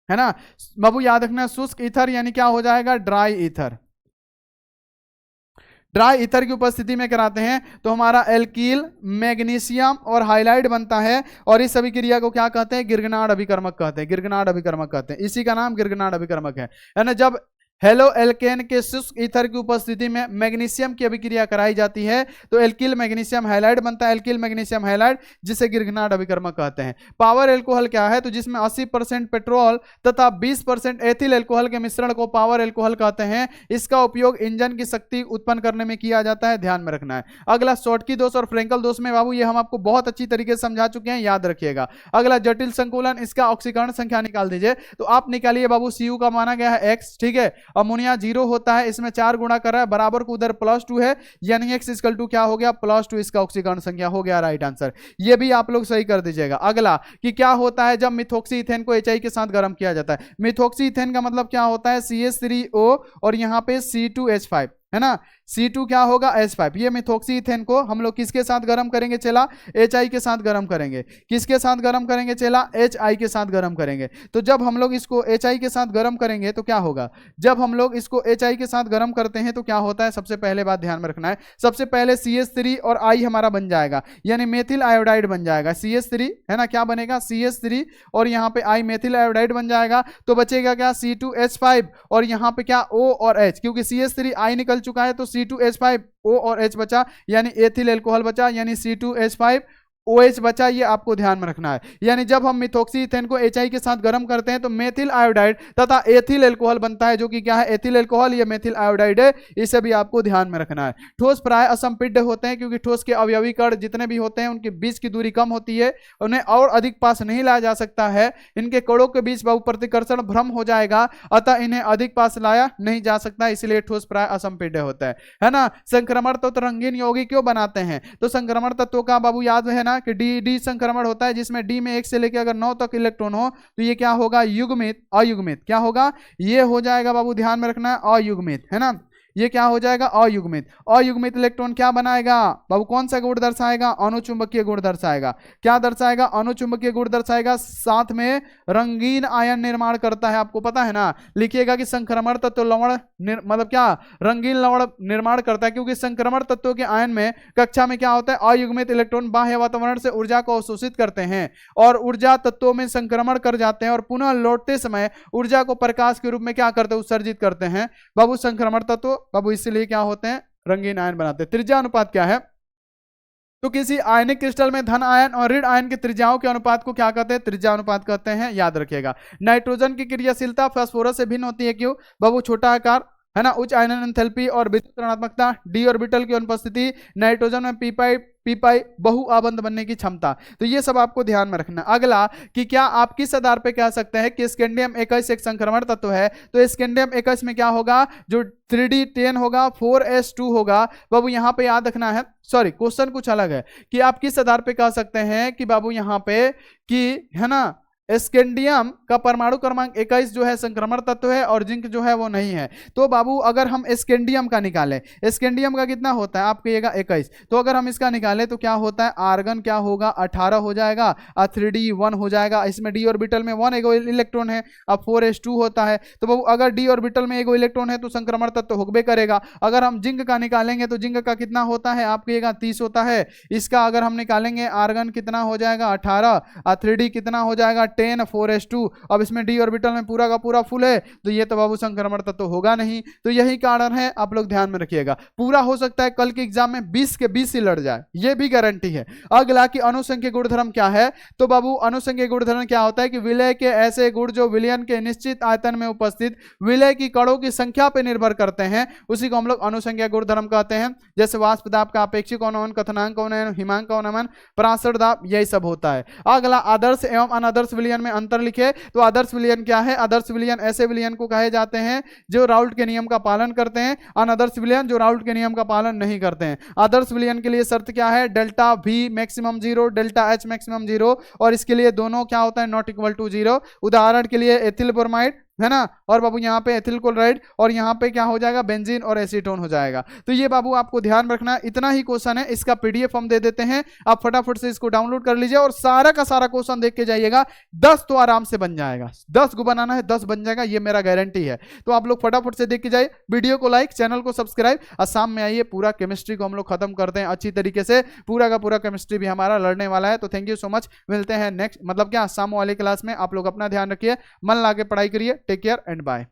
है ना बाबू, याद रखना शुष्क ईथर यानी क्या हो जाएगा, ड्राई ईथर। ड्राई ईथर की उपस्थिति में कराते हैं तो हमारा एल्कील मैग्नीशियम और हाइलाइड बनता है, और इस अभिक्रिया को क्या कहते हैं, गिरगनाड अभिकर्मक कहते हैं, गिरगनाड अभिकर्मक कहते हैं, इसी का नाम गिरगनाड अभिकर्मक है ना। जब हेलो एल्केन के शुष्क ईथर की उपस्थिति में मैग्नीशियम की अभिक्रिया कराई जाती है तो एल्किल मैग्नीशियम हाइलाइड बनता है, एल्किल मैग्नीशियम हाइलाइड, जिसे गिरगनाड अभिकर्मक कहते हैं। पावर एल्कोहल क्या है, तो जिसमें 80% पेट्रोल तथा 20% एथिल एल्कोहल के मिश्रण को पावर एल्कोहल कहते हैं। इसका उपयोग इंजन की शक्ति उत्पन्न करने में किया जाता है, ध्यान में रखना है। अगला शॉर्टकी दोष और फ्रेंकल दोष में बाबू ये हम आपको बहुत अच्छी तरीके से समझा चुके हैं, याद रखिएगा। अगला जटिल संकुलन, इसका ऑक्सीकरण संख्या निकाल दीजिए, तो आप निकालिए बाबू, Cu का माना गया है x, ठीक है, अमोनिया 0 होता है, इसमें 4 गुणा कर रहा है, बराबर को उधर +2 है, यानी x इक्वल टू क्या हो गया, +2, इसका ऑक्सीकरण संख्या हो गया राइट आंसर। ये भी आप लोग सही कर दीजिएगा। अगला कि क्या होता है जब मिथॉक्सी इथेन को HI के साथ गर्म किया जाता है। मिथॉक्सी इथेन का मतलब क्या होता है, CH3O और यहाँ पे C2H5, है ना, C2 क्या होगा, H5। ये मिथॉक्सी इथेन को हम लोग किसके साथ गर्म करेंगे चेला, HI के साथ गर्म करेंगे। किसके साथ गर्म करेंगे चेला, HI के साथ गर्म करेंगे। तो जब हम लोग इसको HI के साथ गर्म करेंगे तो क्या होगा, जब हम लोग इसको HI के साथ गर्म करते हैं तो क्या होता है, सबसे पहले बात ध्यान में रखना है, सबसे पहले CH3 और I हमारा बन जाएगा, यानी मेथिल आयोडाइड बन जाएगा। CH3 है ना, क्या बनेगा, CH3 और यहाँ पे I मेथिल आयोडाइड बन जाएगा। तो बचेगा क्या, C2H5 और यहाँ पे क्या O और H, क्योंकि CH3 I निकल चुका है तो C2H5 O और H बचा, यानी एथिल एल्कोहल बचा, यानी C2H5 OH बचा। ये आपको ध्यान में रखना है। यानी जब हम मिथॉक्सी इथेन को HI के साथ गर्म करते हैं तो मेथिल आयोडाइड तथा एथिल एल्कोहल बनता है, जो कि क्या है, एथिल एल्कोहल, ये मेथिल आयोडाइड है। इसे भी आपको ध्यान में रखना है। ठोस प्राय असंपिड्ड होते हैं, क्योंकि ठोस के अवयवी कण जितने भी होते हैं उनके बीच की दूरी कम होती है, उन्हें और अधिक पास नहीं लाया जा सकता है। इनके कणों के बीच बहु प्रतिकर्षण भ्रम हो जाएगा, अतः इन्हें अधिक पास लाया नहीं जा सकता, इसलिए ठोस प्राय असंपिड्ड होता है ना। संक्रमण तत्व रंगीन यौगिक क्यों बनाते हैं, तो संक्रमण तत्वों का बाबू याद है ना कि डी संक्रमण होता है, जिसमें डी में 1 से लेकर अगर 9 तक इलेक्ट्रॉन हो तो ये क्या होगा, युग्मित, अयुग्मित, क्या होगा, ये हो जाएगा बाबू, ध्यान में रखना है, अयुग्मित, है ना। ये क्या हो जाएगा, अयुग्मित। अयुग्मित इलेक्ट्रॉन क्या बनाएगा बाबू, कौन सा गुण दर्शाएगा, अनुचुंबकीय गुण दर्शाएगा। क्या दर्शाएगा, अनुचुंबकीय गुण दर्शाएगा, साथ में रंगीन आयन निर्माण करता है। आपको पता है ना, लिखिएगा कि संक्रमण तत्व लवण मतलब क्या, रंगीन लवण निर्माण करता है, क्योंकि संक्रमण तत्वों के आयन में कक्षा में क्या होता है, अयुग्मित इलेक्ट्रॉन बाह्य वातावरण से ऊर्जा को अवशोषित करते हैं और ऊर्जा तत्वों में संक्रमण कर जाते हैं और पुनः लौटते समय ऊर्जा को प्रकाश के रूप में क्या करते हैं, उत्सर्जित करते हैं बाबू संक्रमण तत्व बाबू, इसलिए क्या होते हैं, रंगीन आयन बनाते हैं। त्रिज्या अनुपात क्या है, तो किसी आयनिक क्रिस्टल में धन आयन और ऋण आयन की त्रिज्याओं के अनुपात को क्या कहते हैं, त्रिज्या अनुपात कहते हैं, याद रखिएगा। नाइट्रोजन की क्रियाशीलता फास्फोरस से भिन्न होती है, क्यों बाबू, छोटा आकार, है ना, उच्च आयनन एंथैल्पी और विद्युत ऋणात्मकता, डी ऑर्बिटल की अनुपस्थिति, नाइट्रोजन में पी पाई बहु आबंध बनने की क्षमता। तो ये सब आपको ध्यान में रखना। अगला कि क्या आप किस आधार पे कह सकते हैं कि स्कैंडियम 21 एक संक्रमण तत्व है, तो स्कैंडियम 21 में क्या होगा, जो 3D10 होगा, 4s2 होगा बाबू। यहाँ पे याद रखना है, सॉरी क्वेश्चन कुछ अलग है, कि आप किस आधार पे कह सकते हैं कि बाबू यहाँ पे कि, है ना, स्कैंडियम का परमाणु क्रमांक 21 जो है संक्रमण तत्व है और जिंक जो है वो नहीं है। तो बाबू अगर हम स्कैंडियम का निकालें, स्कैंडियम का कितना होता है आप कहिएगा 21, तो अगर हम इसका निकालें तो क्या होता है, आर्गन क्या होगा 18 हो जाएगा, 3d1 हो जाएगा, इसमें डी ऑर्बिटल में 1 एगो इलेक्ट्रॉन है, अब 4s2 होता है। तो बाबू अगर डी ऑर्बिटल में एगो इलेक्ट्रॉन है तो संक्रमण तत्व होबे करेगा। अगर हम जिंक का निकालेंगे तो जिंक का कितना होता है आप कहिएगा 30 होता है। इसका अगर हम निकालेंगे आर्गन कितना हो जाएगा 18, 3d कितना हो जाएगा 10, 4s2, अब इसमें डी ऑर्बिटल में पूरा का पूरा फुल है, तो ये तो बाबू संक्रमण तत्व होगा नहीं। तो यही कारण है, आप लोग ध्यान में रखिएगा। पूरा हो सकता है कल के एग्जाम में 20 के 20 ही लड़ जाए, ये भी गारंटी है। अगला कि अनुसंख्यिक गुणधर्म क्या है, तो बाबू अनुसंख्यिक गुणधर्म क्या होता है कि विलय के ऐसे गुण जो विलयन के निश्चित आयतन में उपस्थित विलय की कणों की संख्या पर निर्भर करते हैं, उसी को हम लोग अनुसंख्यिक गुणधर्म कहते हैं। जैसे वाष्प दाब का अपेक्षिक अवनमन, कथनांक अवनमन, हिमांक अवनमन, पराशर दाब, यही सब होता है। अगला आदर्श एवं अनादर्श विलयन में अंतर लिखे, तो आदर्श विलयन क्या है, आदर्श विलयन ऐसे विलयन को कहे जाते हैं जो राउल्ट के नियम का पालन करते हैं, अनादर्श विलयन जो राउल्ट के नियम का पालन नहीं करते हैं। आदर्श विलयन के लिए शर्त क्या है, delta V maximum 0, delta H maximum 0, और इसके लिए दोनों क्या होता है नॉट इक्वल टू 0। उदाहरण के लिए एथिल ब्रोमाइड है ना, और बाबू यहाँ पे एथिल क्लोराइड, और यहाँ पे क्या हो जाएगा बेंजीन और एसीटोन हो जाएगा। तो ये बाबू आपको ध्यान रखना, इतना ही क्वेश्चन है, इसका पीडीएफ हम दे देते हैं, आप फटाफट से इसको डाउनलोड कर लीजिए और सारा का सारा क्वेश्चन देख के जाइएगा। 10 तो आराम से बन जाएगा, 10 को बनाना है 10 बन जाएगा, ये मेरा गारंटी है। तो आप लोग फटाफट से देख के जाइए, वीडियो को लाइक, चैनल को सब्सक्राइब, और शाम में आइए, पूरा केमिस्ट्री को हम लोग खत्म करते हैं अच्छी तरीके से, पूरा का पूरा केमिस्ट्री भी हमारा लड़ने वाला है। तो थैंक यू सो मच, मिलते हैं नेक्स्ट मतलब क्या शाम वाली क्लास में। आप लोग अपना ध्यान रखिए, मन लगा के पढ़ाई करिए, टेक केयर एंड बाय।